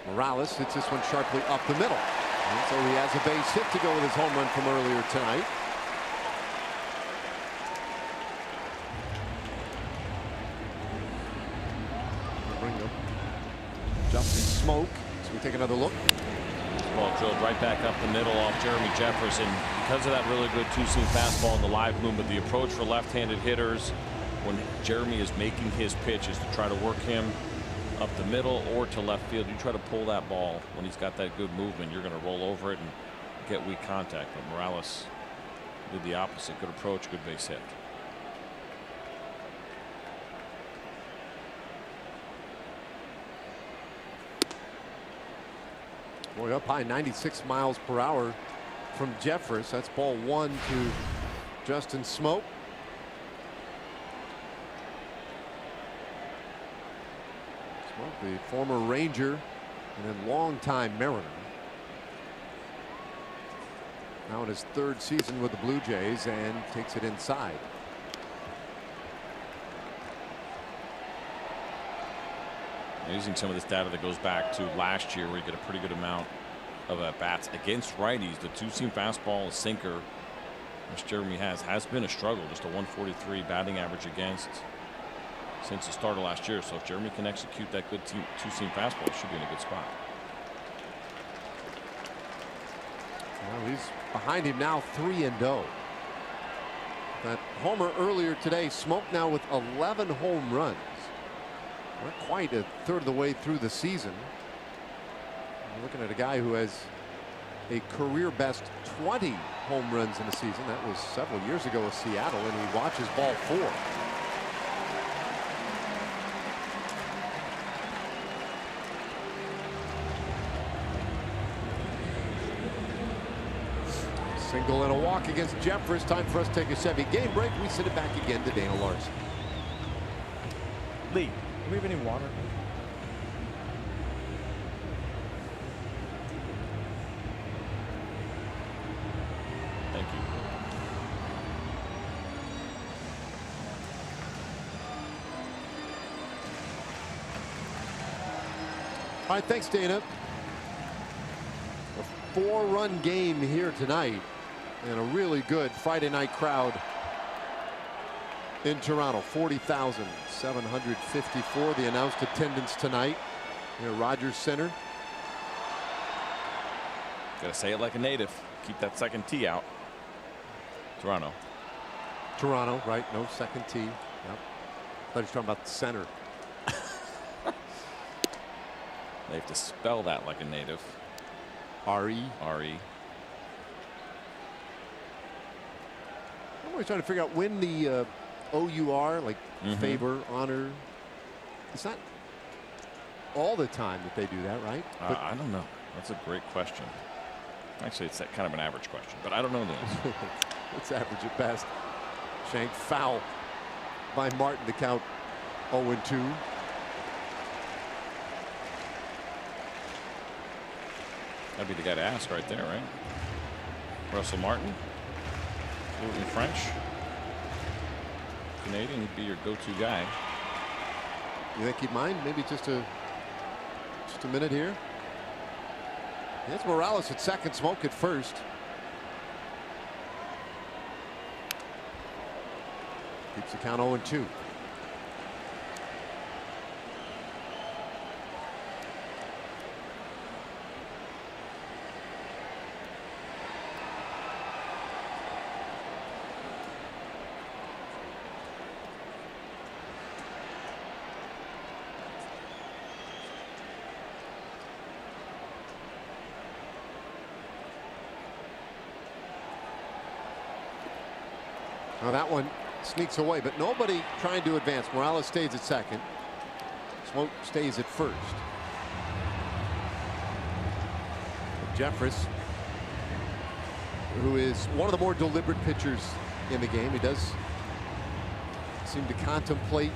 Morales hits this one sharply up the middle. And so he has a base hit to go with his home run from earlier tonight. Bring up Justin Smoke. So we take another look. Ball drilled right back up the middle off Jeremy Jefferson. Because of that really good two-seam fastball in the live movement, the approach for left-handed hitters when Jeremy is making his pitch is to try to work him up the middle or to left field. You try to pull that ball when he's got that good movement, you're going to roll over it and get weak contact. But Morales did the opposite. Good approach, good base hit. Boy, up high, 96 miles per hour from Jeffress. That's ball one to Justin Smoke. Smoke, the former Ranger and then longtime Mariner. Now in his third season with the Blue Jays and takes it inside. Using some of this data that goes back to last year where you get a pretty good amount of at-bats against righties. The two-seam fastball, a sinker, which Jeremy has been a struggle. Just a 143 batting average against since the start of last year. So if Jeremy can execute that good two-seam fastball, he should be in a good spot. Well, he's behind him now 3-0. That homer earlier today. Smoke now with 11 home runs. Not quite a third of the way through the season. We're looking at a guy who has a career best 20 home runs in a season. That was several years ago with Seattle, and he watches ball 4. Single and a walk against Jeffress. Time for us to take a Chevy game break. We send it back again to Dana Larson. Lee, do we have any water? Thank you. All right, thanks, Dana. A 4-run game here tonight and a really good Friday night crowd in Toronto. 40,754 the announced attendance tonight here at Rogers Center. Gotta say it like a native. Keep that second tee out. Toronto. Toronto, right? No second tee. Yep. Thought he was talking about the center. They have to spell that like a native. R-E. R-E. I'm always trying to figure out when the O-U-R, like favor, honor. It's not all the time that they do that, right? But I don't know. That's a great question. Actually, it's kind of an average question, but I don't know this. It's average at best. Shank foul by Martin to count 0-2. That'd be the guy to ask right there, right? Russell Martin, fluent in French, Canadian. He'd be your go-to guy. You think he'd mind? Maybe just a minute here. It's Morales at second, Smoke at first. Keeps the count 0-2. Now that one sneaks away, but nobody trying to advance. Morales stays at second. Smoke stays at first. Jeffress, who is one of the more deliberate pitchers in the game. He does seem to contemplate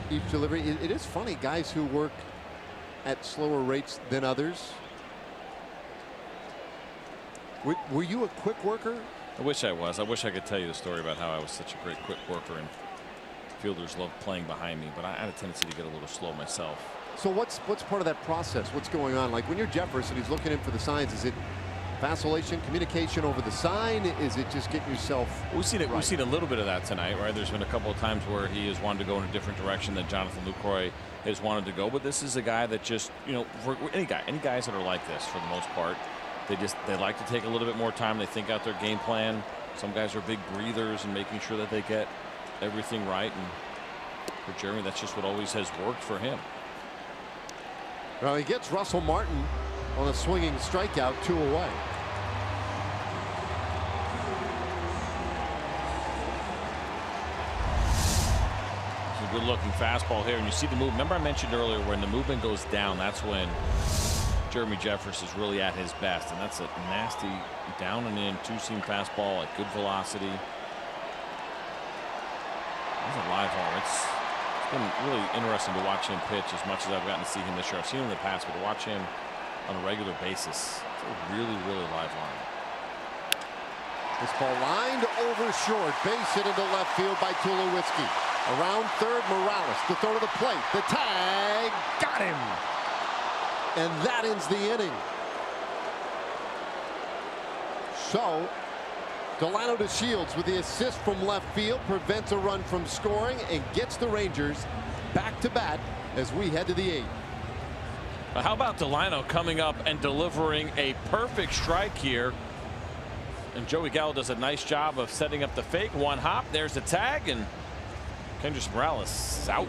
each delivery. It is funny, guys who work at slower rates than others. Were you a quick worker? I wish I was. I wish I could tell you the story about how I was such a great quick worker and fielders loved playing behind me, but I had a tendency to get a little slow myself. So what's part of that process? What's going on? Like when you're Jefferson, he's looking in for the signs. Is it vacillation, communication over the sign? Is it just getting yourself? We've seen it. Right. We've seen a little bit of that tonight, right? There's been a couple of times where he has wanted to go in a different direction than Jonathan Lucroy has wanted to go. But this is a guy that just, you know, for any guys that are like this for the most part, they like to take a little bit more time. They think out their game plan. Some guys are big breathers and making sure that they get everything right. And for Jeremy, that's just what always has worked for him. Well, he gets Russell Martin on a swinging strikeout, 2 away. It's a good looking fastball here, and you see the move. Remember I mentioned earlier when the movement goes down, that's when Jeremy Jeffress is really at his best, and that's a nasty down and in 2-seam fastball at good velocity. That's a live arm. It's been really interesting to watch him pitch as much as I've gotten to see him this year. I've seen him in the past, but to watch him on a regular basis, it's a really live arm. This ball lined over short, base hit into left field by Tulowitzki. Around third, Morales, the throw to the plate, the tag, got him. And that ends the inning. So Delano to Shields with the assist from left field prevents a run from scoring and gets the Rangers back to bat as we head to the 8th. How about Delano coming up and delivering a perfect strike here? And Joey Gallo does a nice job of setting up the fake. One hop, there's the tag, and Kendrys Morales is out.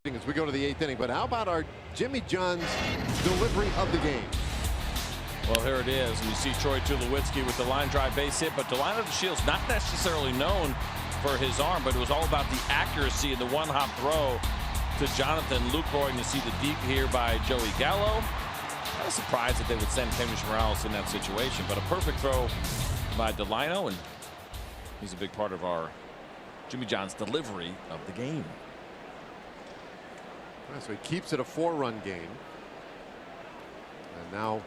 As we go to the 8th inning, but how about our Jimmy John's delivery of the game? Well, here it is, and you see Troy Tulowitzki with the line drive base hit, but Delano to Shields not necessarily known for his arm, but it was all about the accuracy in the one-hop throw to Jonathan Lucroy. And you see the deep here by Joey Gallo. I was surprised that they would send Kendrys Morales in that situation, but a perfect throw by Delano, and he's a big part of our Jimmy John's delivery of the game. So he keeps it a 4-run game. And now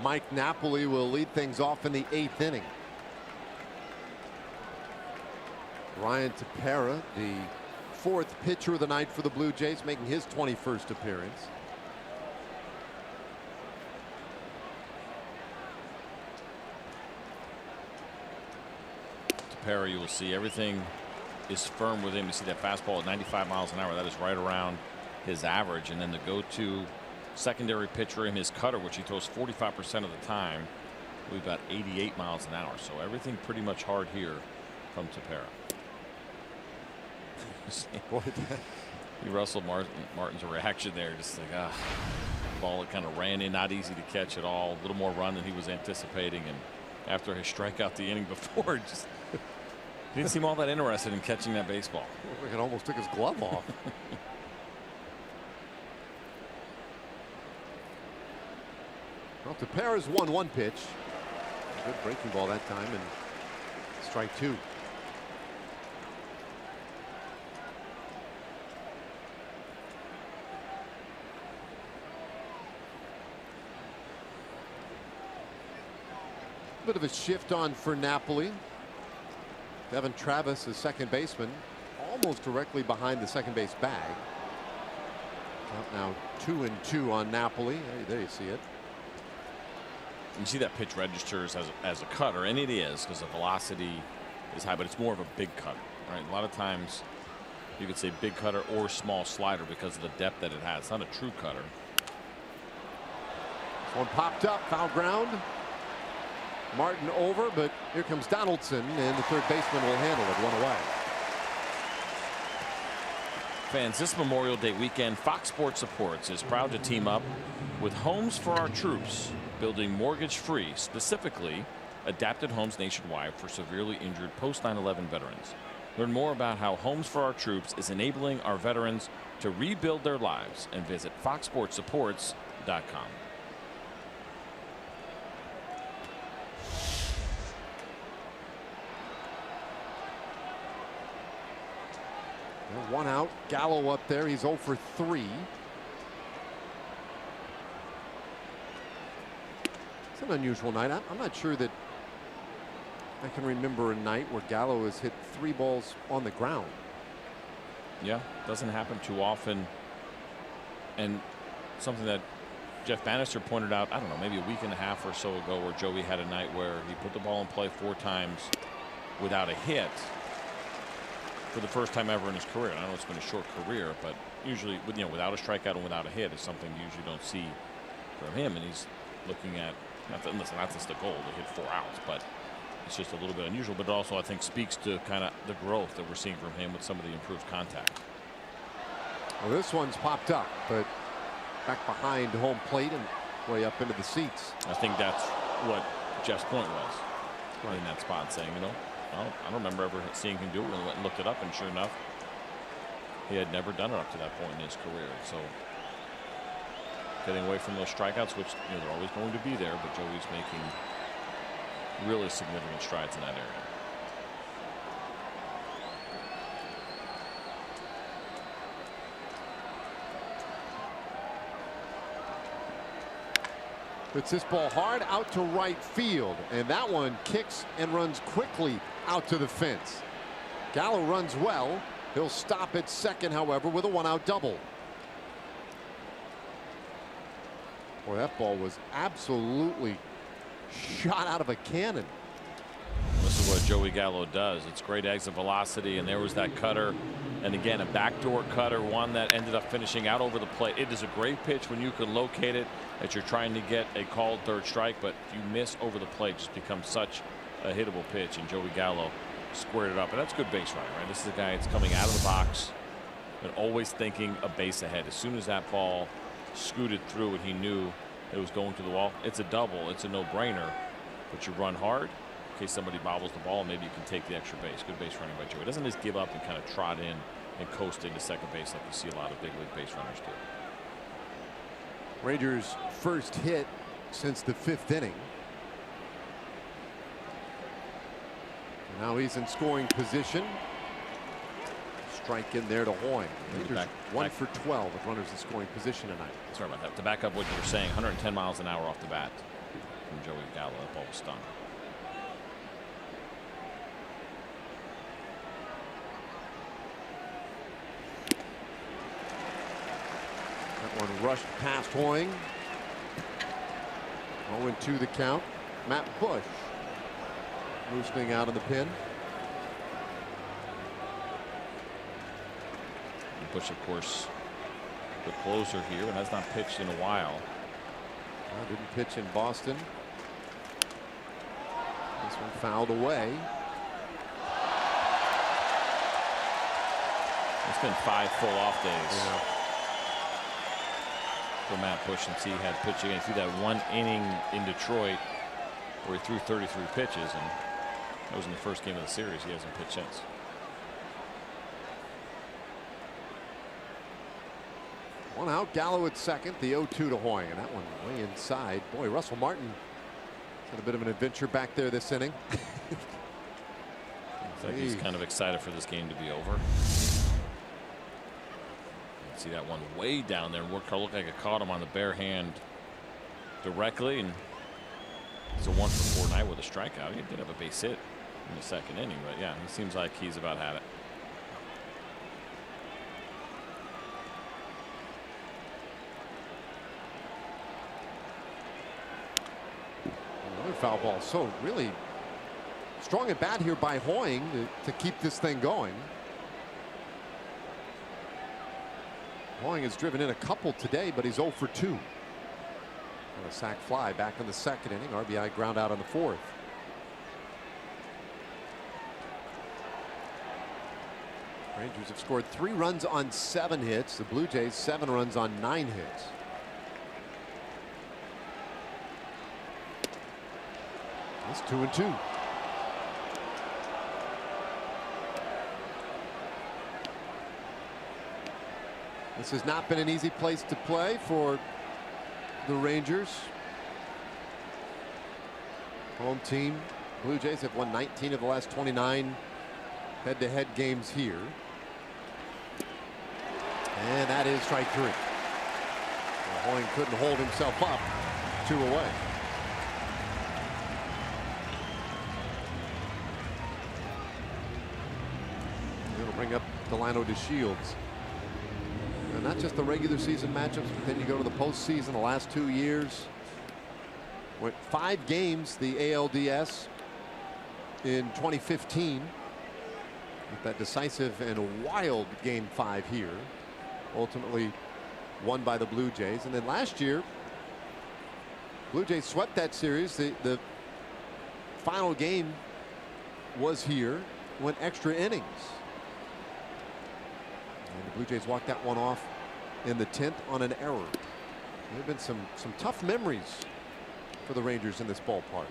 Mike Napoli will lead things off in the 8th inning. Ryan Tepera, the 4th pitcher of the night for the Blue Jays, making his 21st appearance. Tepera, you will see everything is firm with him. You see that fastball at 95 miles an hour. That is right around his average. And then the go-to secondary pitcher in his cutter, which he throws 45% of the time, we've got 88 miles an hour. So everything pretty much hard here from Tepera. Russell Martin's reaction there, just like ball that kind of ran in, not easy to catch at all. A little more run than he was anticipating, and after his strikeout the inning before, just he didn't seem all that interested in catching that baseball. It almost took his glove off. Well, Tepera's 1-1 pitch. Good breaking ball that time, and Strike two. Bit of a shift on for Napoli. Devin Travis, the second baseman, almost directly behind the second base bag. Count now 2-2 on Napoli. There you see it. You see that pitch registers as a cutter, and it is, because the velocity is high, but it's more of a big cutter, right? A lot of times you could say big cutter or small slider because of the depth that it has. It's not a true cutter. This one popped up, foul ground. Martin over, but here comes Donaldson, and the third baseman will handle it. One away. Fans, this Memorial Day weekend, Fox Sports Supports is proud to team up with Homes for Our Troops, building mortgage-free, specifically adapted homes nationwide for severely injured post 9/11 veterans. Learn more about how Homes for Our Troops is enabling our veterans to rebuild their lives and visit foxsportsupports.com. One out. Gallo up there. He's 0 for 3. It's an unusual night. I'm not sure that I can remember a night where Gallo has hit 3 balls on the ground. Yeah, doesn't happen too often. And something that Jeff Bannister pointed out, I don't know, maybe a week and a half or so ago, where Joey had a night where he put the ball in play 4 times without a hit for the first time ever in his career. And I know it's been a short career, but usually, without a strikeout and without a hit is something you usually don't see from him. And he's looking at, listen, that's just the goal to hit 4 outs, but it's just a little bit unusual. But it also, I think, speaks to kind of the growth that we're seeing from him with some of the improved contact. Well, this one's popped up, but back behind home plate and way up into the seats. I think that's what Jeff's point was right in that spot, saying, well, I don't remember ever seeing him do it. We went and looked it up, and sure enough, he had never done it up to that point in his career. So getting away from those strikeouts, which they're always going to be there, but Joey's making really significant strides in that area. Puts this ball hard out to right field, and that one kicks and runs quickly out to the fence. Gallo runs well. He'll stop at second, however, with a 1-out double. Boy, that ball was absolutely shot out of a cannon. This is what Joey Gallo does. It's great exit velocity, and there was that cutter. And again, a backdoor cutter, one that ended up finishing out over the plate. It is a great pitch when you can locate it, that you're trying to get a called third strike, but if you miss over the plate, it just becomes such a hittable pitch, and Joey Gallo squared it up. And that's good base running, right? This is a guy that's coming out of the box and always thinking a base ahead. As soon as that ball scooted through and he knew it was going to the wall, it's a double, it's a no-brainer, but you run hard in case somebody bobbles the ball, and maybe you can take the extra base. Good base running by Joey. He doesn't just give up and kind of trot in and coast into second base like you see a lot of big league base runners do. Rangers' first hit since the 5th inning. Now he's in scoring position. Strike in there to Hoying. Rangers 1 for 12 with runners in scoring position tonight. Sorry about that. To back up what you were saying, 110 miles an hour off the bat from Joey Gallo. That ball was stung. That one rushed past Hoying. 0-2 the count. Matt Bush loosening out of the pin. Bush, of course, the closer here, and has not pitched in a while. Well, didn't pitch in Boston. This one fouled away. It's been 5 full off days for Matt Bush since he had pitched again. Through that 1 inning in Detroit where he threw 33 pitches, and that was in the first game of the series. He hasn't pitched since. One out. Gallo at second. The 0-2 to Hoying, and that one way inside. Boy, Russell Martin had a bit of an adventure back there this inning. Looks like he's kind of excited for this game to be over. See that one way down there. Looked like it caught him on the bare hand directly, and it's a 1-for-4 night with a strikeout. He did have a base hit in the second inning, but yeah, it seems like he's about had it. Another foul ball. So really strong at bat here by Hoying to keep this thing going. Hoying has driven in a couple today, but he's 0 for 2. And a sac fly back in the second inning. RBI ground out on the fourth. Rangers have scored 3 runs on 7 hits. The Blue Jays 7 runs on 9 hits. It's 2-2. This has not been an easy place to play for the Rangers. Home team. Blue Jays have won 19 of the last 29 head-to-head games here. And that is strike 3. Well, Hoying couldn't hold himself up. 2 away. It'll bring up Delano DeShields. And not just the regular season matchups, but then you go to the postseason. The last 2 years, went 5 games the ALDS in 2015 with that decisive and wild game 5 here, ultimately won by the Blue Jays. And then last year, Blue Jays swept that series. The final game was here, went extra innings. And the Blue Jays walked that one off in the 10th on an error. There have been some tough memories for the Rangers in this ballpark.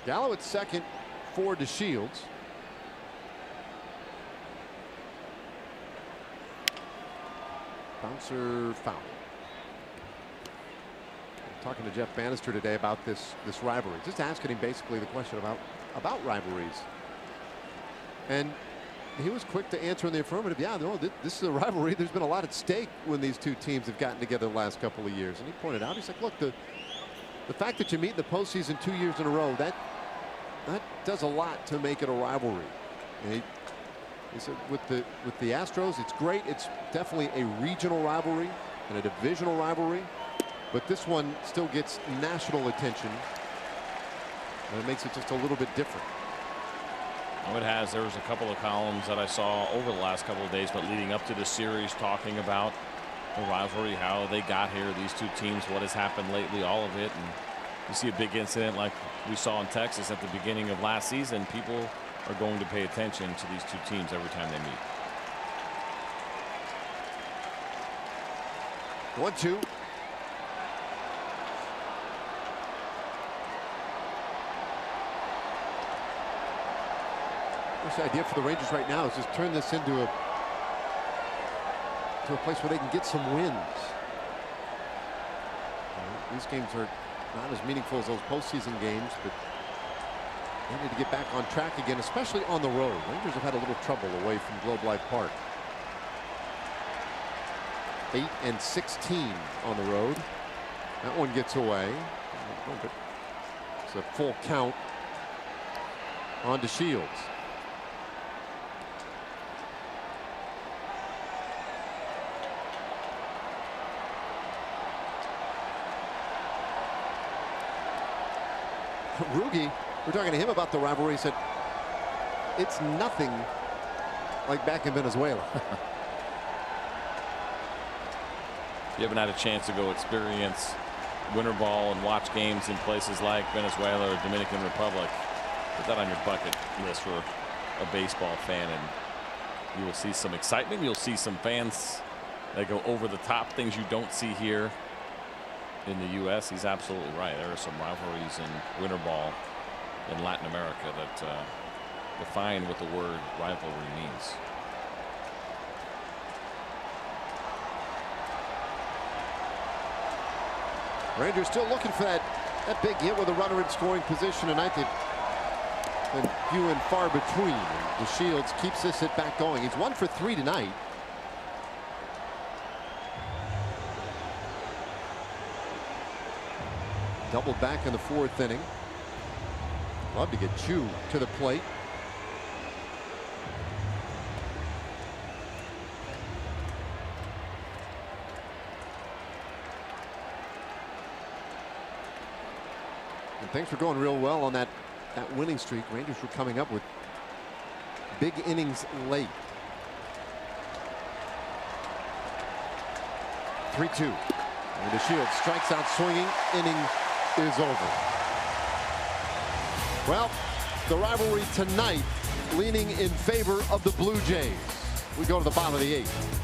Gallo at second for DeShields. Bouncer foul. Talking to Jeff Bannister today about this rivalry, just asking him basically the question about rivalries, and he was quick to answer in the affirmative. Yeah, no, this is a rivalry. There's been a lot at stake when these two teams have gotten together the last couple of years. And he pointed out, he's like, look, the fact that you meet in the postseason 2 years in a row, that does a lot to make it a rivalry. And he said with the Astros, it's great. It's definitely a regional rivalry and a divisional rivalry. But this one still gets national attention, and it makes it just a little bit different. Oh, it has. There was a couple of columns that I saw over the last couple of days, but leading up to the series, talking about the rivalry, how they got here, these two teams, what has happened lately, all of it. And you see a big incident like we saw in Texas at the beginning of last season. People are going to pay attention to these two teams every time they meet. 1-2. The idea for the Rangers right now is just turn this into a place where they can get some wins. These games are not as meaningful as those postseason games, but they need to get back on track again, especially on the road. Rangers have had a little trouble away from Globe Life Park. 8-16 on the road. That one gets away. It's a full count on DeShields. Rugi, we're talking to him about the rivalry. He said it's nothing like back in Venezuela. You haven't had a chance to go experience winter ball and watch games in places like Venezuela or Dominican Republic. Put that on your bucket list for a baseball fan, and you will see some excitement. You'll see some fans that go over the top, things you don't see here in the U.S. He's absolutely right. There are some rivalries in winter ball in Latin America that define what the word rivalry means. Rangers still looking for that big hit with a runner in scoring position tonight. They've been few and far between. DeShields keeps this hit back going. He's 1 for 3 tonight. Doubled back in the 4th inning. Love to get Chu to the plate. And things were going real well on that winning streak. Rangers were coming up with big innings late. 3-2. And DeShields strikes out swinging. Inning is over. Well, the rivalry tonight leaning in favor of the Blue Jays. We go to the bottom of the 8th.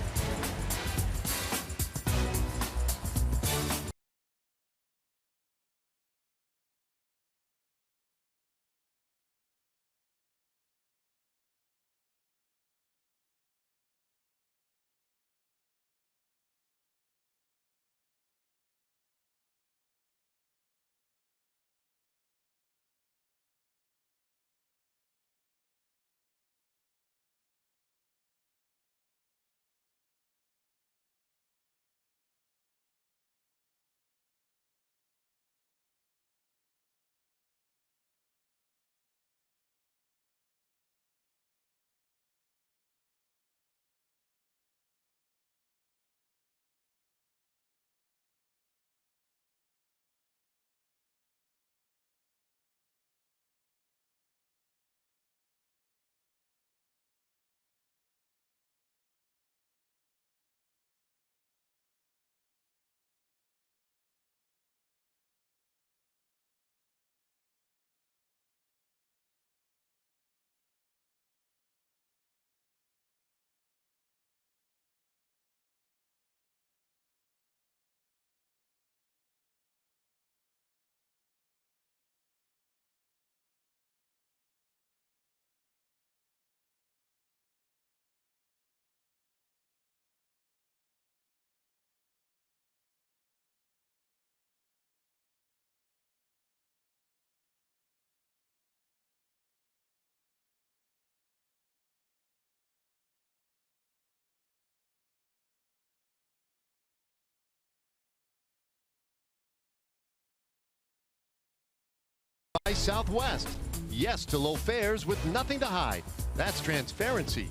By Southwest. Yes to low fares with nothing to hide. That's transparency.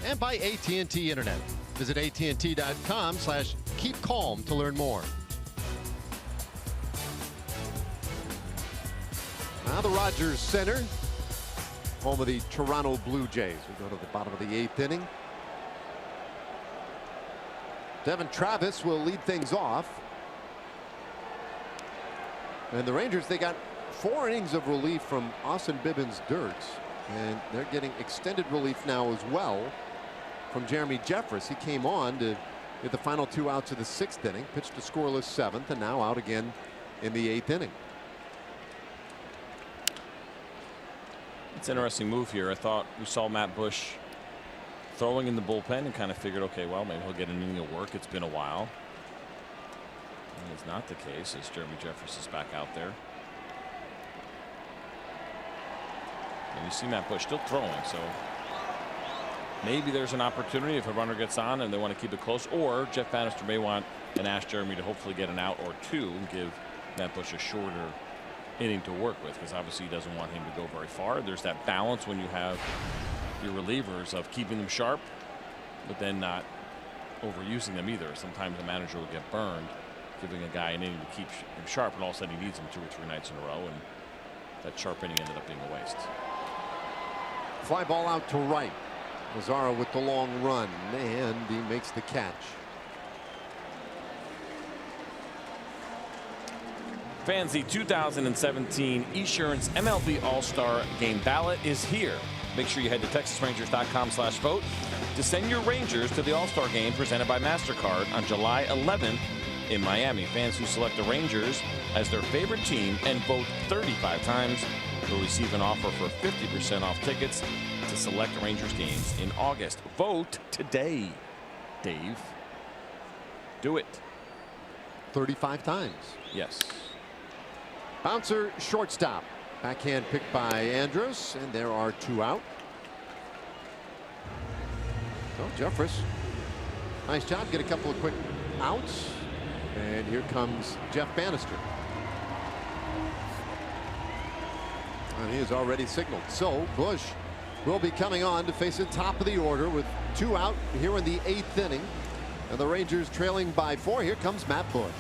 And by AT&T Internet. Visit AT&T.com/keep calm to learn more. Now the Rogers Center, home of the Toronto Blue Jays. We go to the bottom of the 8th inning. Devin Travis will lead things off. And the Rangers, they got 4 innings of relief from Austin Bibbins Dirks, and they're getting extended relief now as well from Jeremy Jeffress. He came on to get the final 2 outs of the 6th inning, pitched a scoreless 7th, and now out again in the 8th inning. It's an interesting move here. I thought we saw Matt Bush throwing in the bullpen and kind of figured, okay, well, maybe he'll get an inning of work. It's been a while. That is not the case as Jeremy Jeffress is back out there. And you see Matt Bush still throwing, so maybe there's an opportunity if a runner gets on and they want to keep it close, or Jeff Bannister may want and ask Jeremy to hopefully get an out or 2 and give Matt Bush a shorter inning to work with, because obviously he doesn't want him to go very far. There's that balance when you have your relievers of keeping them sharp, but then not overusing them either. Sometimes the manager will get burned giving a guy an inning to keep him sharp, and all of a sudden he needs him 2 or 3 nights in a row, and that sharp inning ended up being a waste. Fly ball out to right. Lazaro with the long run, and he makes the catch. Fans, the 2017 Esurance MLB All-Star Game ballot is here. Make sure you head to TexasRangers.com/vote to send your Rangers to the All-Star Game presented by MasterCard on July 11th in Miami. Fans who select the Rangers as their favorite team and vote 35 times will receive an offer for 50% off tickets to select Rangers games in August. Vote today, Dave. Do it. 35 times. Yes. Bouncer shortstop. Backhand picked by Andrus, and there are 2 out. So Jeffress, nice job. Get a couple of quick outs. And here comes Jeff Bannister. And he has already signaled. So Bush will be coming on to face the top of the order with 2 out here in the 8th inning. And the Rangers trailing by 4. Here comes Matt Bush.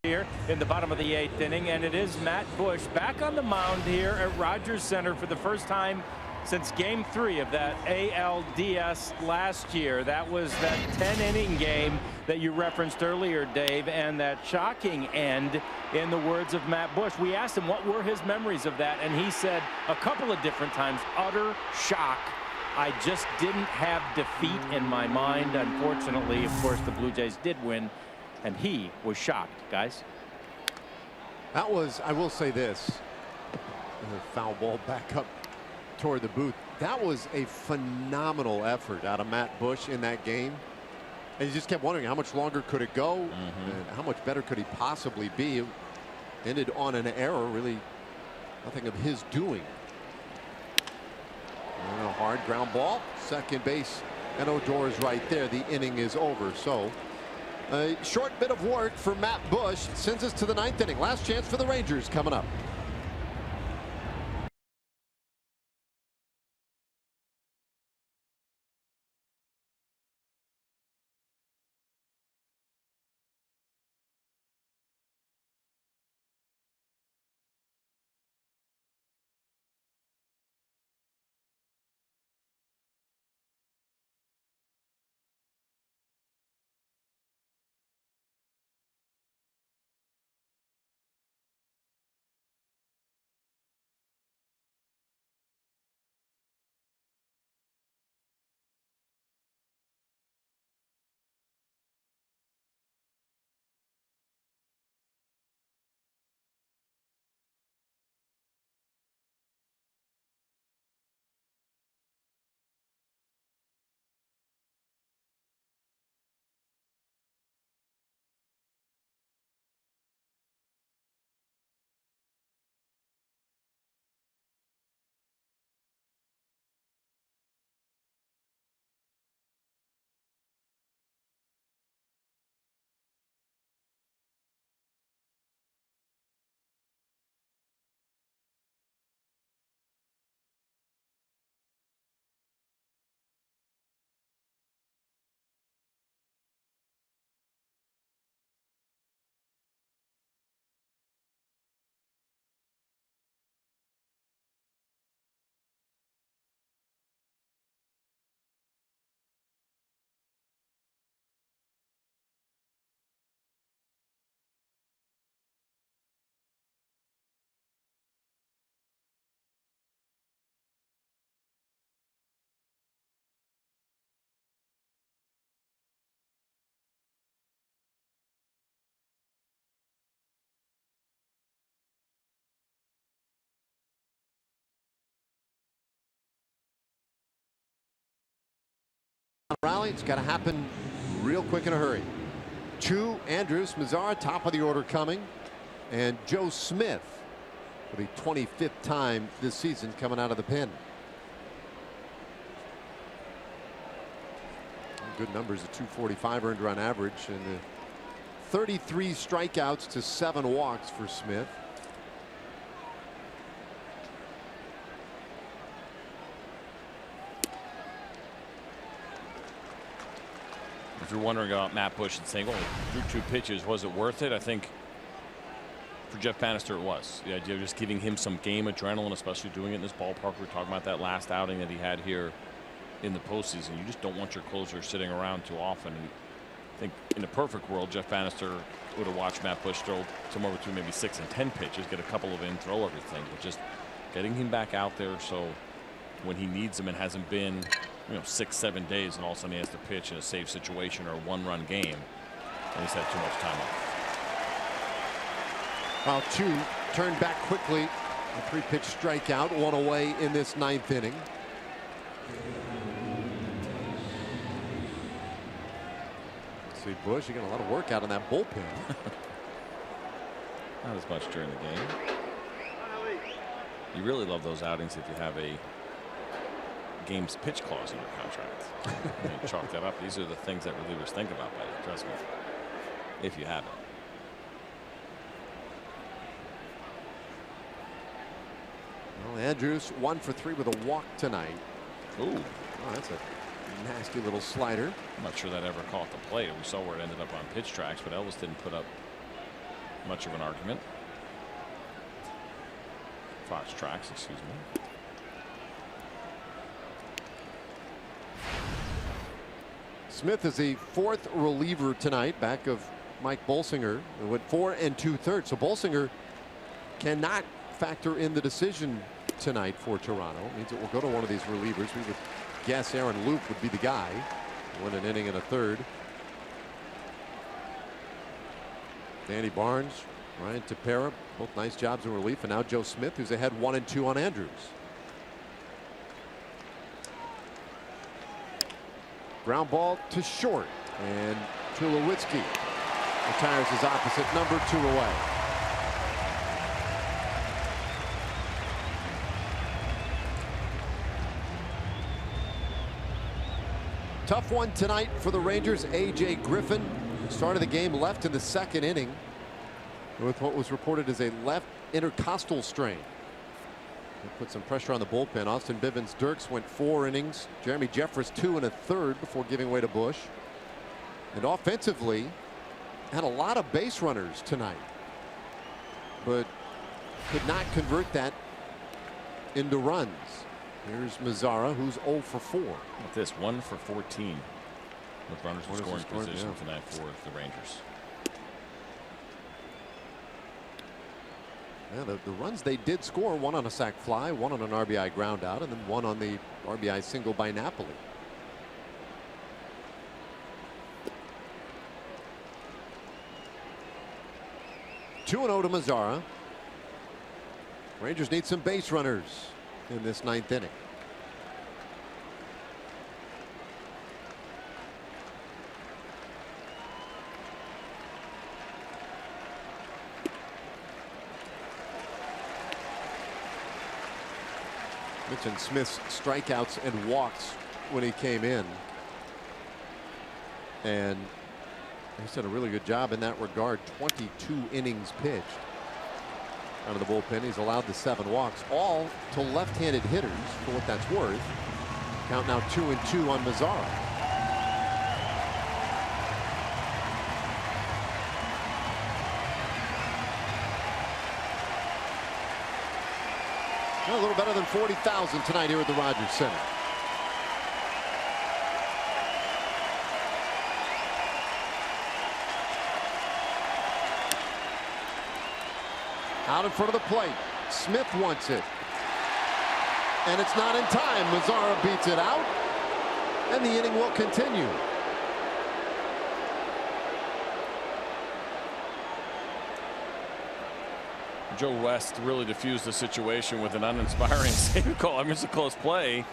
Here in the bottom of the 8th inning, and it is Matt Bush back on the mound here at Rogers Center for the first time since Game 3 of that ALDS last year. That was that 10-inning game that you referenced earlier, Dave, and that shocking end, in the words of Matt Bush. We asked him what were his memories of that, and he said a couple of different times, utter shock. I just didn't have defeat in my mind. Unfortunately, of course, the Blue Jays did win, and he was shocked, guys. That was, I will say this, foul ball back up toward the booth. That was a phenomenal effort out of Matt Bush in that game. And you just kept wondering how much longer could it go, and how much better could he possibly be. It ended on an error, really nothing of his doing. And a hard ground ball, second base, and Odor is right there. The inning is over. So a short bit of work for Matt Bush sends us to the 9th inning. Last chance for the Rangers coming up. rally. It's got to happen real quick in a hurry. Chu, Andrus, Mazara, top of the order coming, and Joe Smith for the 25th time this season coming out of the pen. Good numbers, a 245 earned run average, and 33 strikeouts to 7 walks for Smith. If you're wondering about Matt Bush and saying only threw 2 pitches, was it worth it? I think for Jeff Bannister it was. The idea of just giving him some game adrenaline, especially doing it in this ballpark. We were talking about that last outing that he had here in the postseason. You just don't want your closer sitting around too often. I think in a perfect world, Jeff Bannister would have watched Matt Bush throw somewhere between maybe 6 and 10 pitches, get a couple of in, throw everything, but just getting him back out there so when he needs him and hasn't been 6-7 days and all of a sudden he has to pitch in a safe situation or a 1-run game and he's had too much time off. While Chu turned back quickly, a 3-pitch strikeout, 1 away in this 9th inning. Let's see, Bush, you got a lot of work out in that bullpen. Not as much during the game. You really love those outings if you have a game's pitch clause in your contract. And you chalk that up. These are the things that relievers think about, buddy. Trust me. If you have it. Well, Andrus 1 for 3 with a walk tonight. Ooh. Oh, that's a nasty little slider. I'm not sure that ever caught the plate. We saw where it ended up on pitch tracks, but Elvis didn't put up much of an argument. Fox tracks, excuse me. Smith is the 4th reliever tonight, back of Mike Bolsinger, who went 4 2/3. So Bolsinger cannot factor in the decision tonight for Toronto. It means it will go to one of these relievers. We would guess Aaron Luke would be the guy. Win an inning and a third. Danny Barnes, Ryan Tepera, both nice jobs in relief, and now Joe Smith, who's ahead 1-2 on Andrus. Ground ball to short, and Tulowitzki retires his opposite, number 2 away. Tough one tonight for the Rangers. A.J. Griffin started the game left in the 2nd inning with what was reported as a left intercostal strain. It put some pressure on the bullpen. Austin Bivens Dirks went 4 innings. Jeremy Jeffress 2 1/3 before giving way to Bush. And offensively had a lot of base runners tonight, but could not convert that into runs. Here's Mazara, who's 0 for 4. Look at this, 1 for 14 with runners in scoring position tonight for the Rangers. Yeah, the runs they did score, 1 on a sac fly, 1 on an RBI ground out, and then 1 on the RBI single by Napoli. Two 2-0 to Mazara. Rangers need some base runners in this 9th inning. Mentioned Smith's strikeouts and walks when he came in, and he's done a really good job in that regard. 22 innings pitched out of the bullpen. He's allowed the 7 walks, all to left-handed hitters, for what that's worth. Count now 2-2 on Mazara. A little better than 40,000 tonight here at the Rogers Center. Out in front of the plate. Smith wants it. And it's not in time. Mazara beats it out. And the inning will continue. Joe West really diffused the situation with an uninspiring save call. I mean, it's a close play.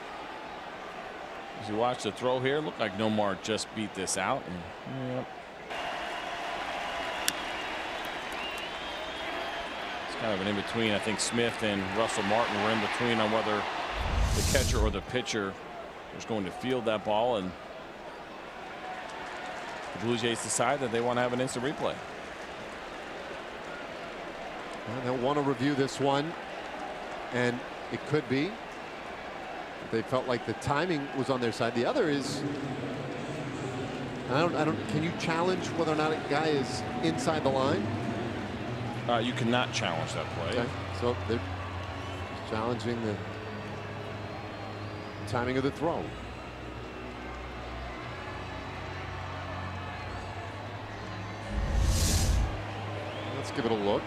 As you watch the throw here, looked like Nomar just beat this out. And, yep. It's kind of an in-between. I think Smith and Russell Martin were in between on whether the catcher or the pitcher was going to field that ball, and the Blue Jays decide that they want to have an instant replay. Well, they'll want to review this one, and it could be they felt like the timing was on their side. The other is, I don't. Can you challenge whether or not a guy is inside the line? You cannot challenge that play. Okay. So they're challenging the timing of the throw. Let's give it a look.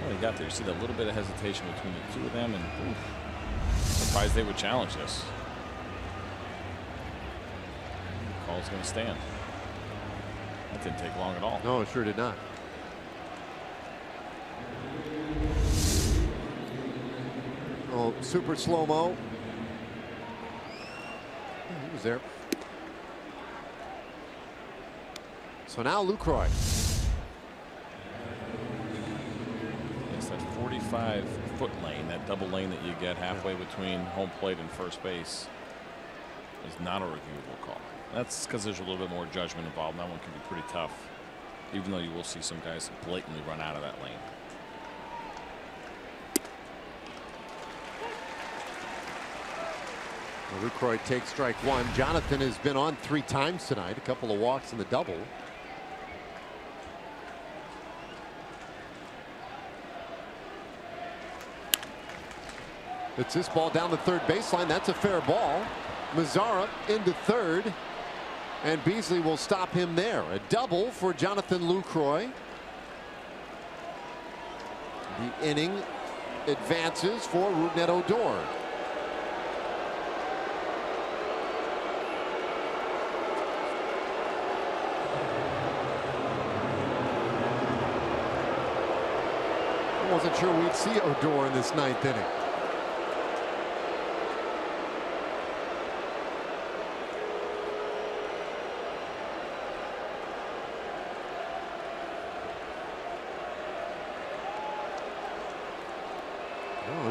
Well, you got there. You see that little bit of hesitation between the two of them, and surprised they would challenge this. The call's going to stand. That didn't take long at all. No, it sure did not. Oh, super slow-mo. He was there. So now Lucroy. It's that 45-foot lane, that double lane that you get halfway between home plate and first base, is not a reviewable call. That's because there's a little bit more judgment involved. That one can be pretty tough, even though you will see some guys blatantly run out of that lane. Well, Lucroy takes strike one. Jonathan has been on 3 times tonight, a couple of walks in the double. It's this ball down the third baseline. That's a fair ball. Mazzara into third, and Beasley will stop him there. A double for Jonathan Lucroy. The inning advances for Rougned Odor. I wasn't sure we'd see Odor in this 9th inning.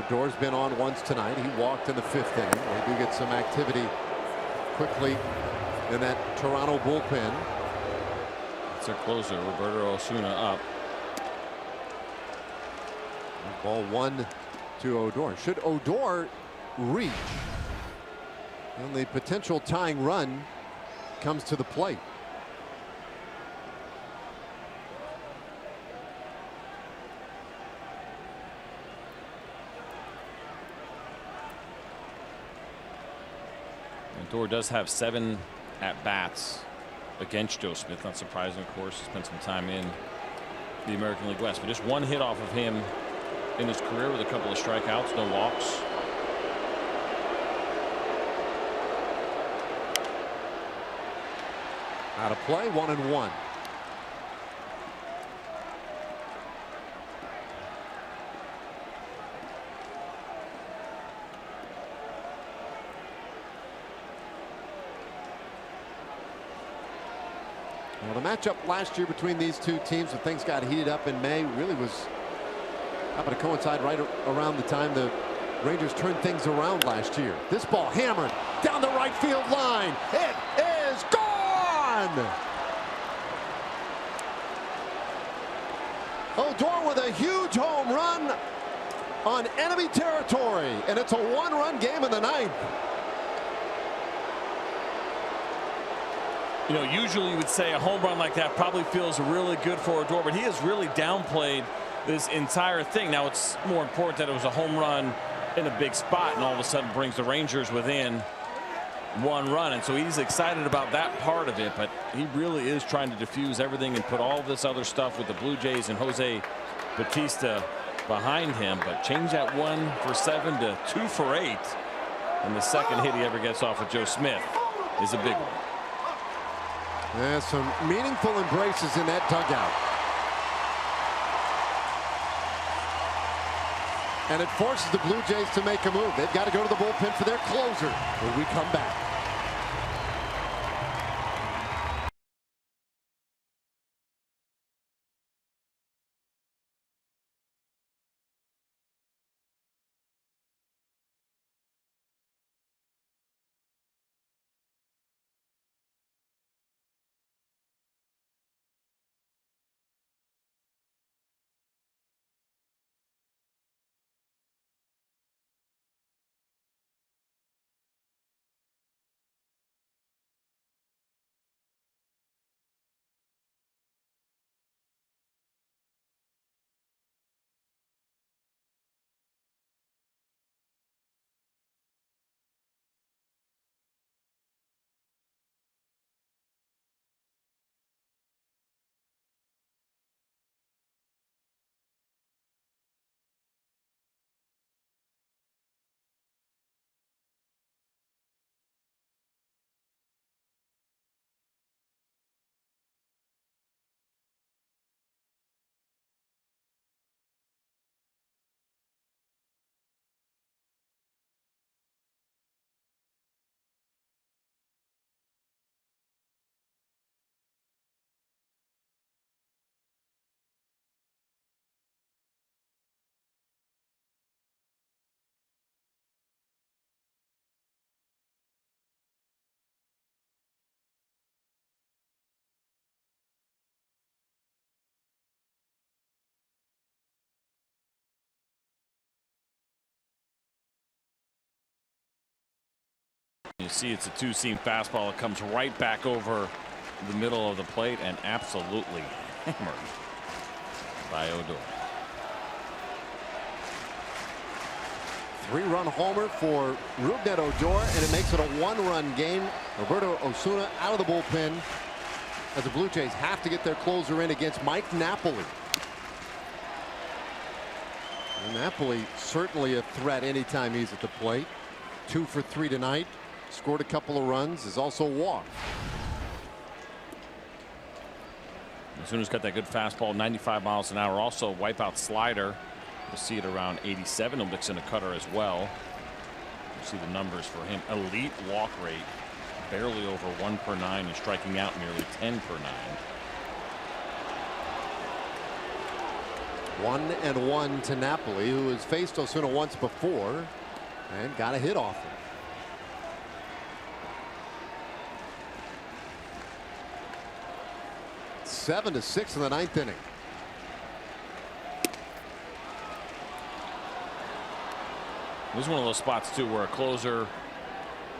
Odor's been on once tonight. He walked in the 5th inning. They do get some activity quickly in that Toronto bullpen. It's their closer, Roberto Osuna, up. Ball 1 to Odor. Should Odor reach, and the potential tying run comes to the plate. Odor does have 7 at-bats against Joe Smith. Not surprising, of course. He spent some time in the American League West, but just 1 hit off of him in his career with a couple of strikeouts, no walks. Out of play, 1-1. Well, the matchup last year between these two teams, when things got heated up in May, really was happened to coincide right around the time the Rangers turned things around last year. This ball hammered down the right field line. It is gone. Odor with a huge home run on enemy territory, and it's a 1-run game in the 9th. You know, usually you would say a home run like that probably feels really good for Odor, but he has really downplayed this entire thing. Now, it's more important that it was a home run in a big spot and all of a sudden brings the Rangers within 1 run, and so he's excited about that part of it, but he really is trying to diffuse everything and put all this other stuff with the Blue Jays and Jose Bautista behind him. But change that 1 for 7 to 2 for 8, and the second hit he ever gets off of Joe Smith is a big one. There's some meaningful embraces in that dugout. And it forces the Blue Jays to make a move. They've got to go to the bullpen for their closer when we come back. You see it's a two-seam fastball. It comes right back over the middle of the plate and absolutely hammered by Odor. 3-run homer for Rougned Odor, and it makes it a 1-run game. Roberto Osuna out of the bullpen as the Blue Jays have to get their closer in against Mike Napoli. And Napoli certainly a threat anytime he's at the plate. 2 for 3 tonight. Scored a couple of runs. Is also walked. Osuna's got that good fastball, 95 miles an hour. Also wipeout slider. You'll see it around 87. He'll mix in a cutter as well. You see the numbers for him. Elite walk rate, barely over 1 per 9, and striking out nearly 10 per 9. 1-1 to Napoli, who has faced Osuna once before and got a hit off him. 7-6 in the 9th inning. This is one of those spots too where a closer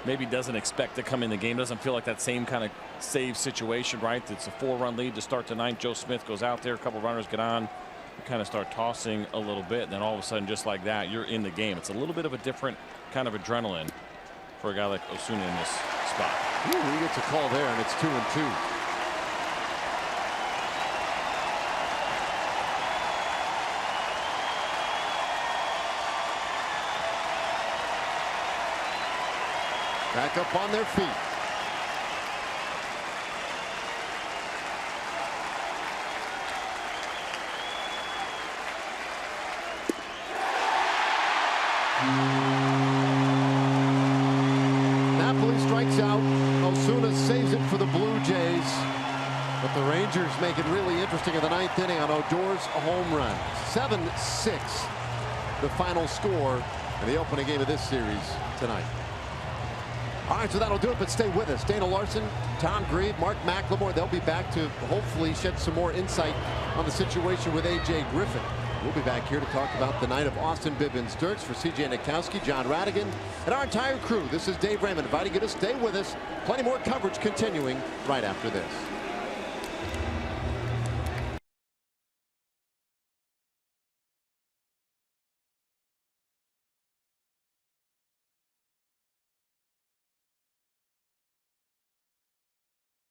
maybe doesn't expect to come in the game, doesn't feel like that same kind of save situation, right? It's a 4-run lead to start the 9th. Joe Smith goes out there, a couple runners get on, you kind of start tossing a little bit, and then all of a sudden, just like that, you're in the game. It's a little bit of a different kind of adrenaline for a guy like Osuna in this spot. Ooh, he gets a call there, and it's 2-2. Back up on their feet. Napoli strikes out. Osuna saves it for the Blue Jays. But the Rangers make it really interesting in the 9th inning on Odor's home run. 7-6 the final score in the opening game of this series tonight. All right, so that'll do it, but stay with us. Dana Larson, Tom Grieve, Mark McLemore, they'll be back to hopefully shed some more insight on the situation with A.J. Griffin. We'll be back here to talk about the night of Austin Bibbins-Dirks. For C.J. Nikowski, John Radigan, and our entire crew. This is Dave Raymond inviting you to stay with us. Plenty more coverage continuing right after this.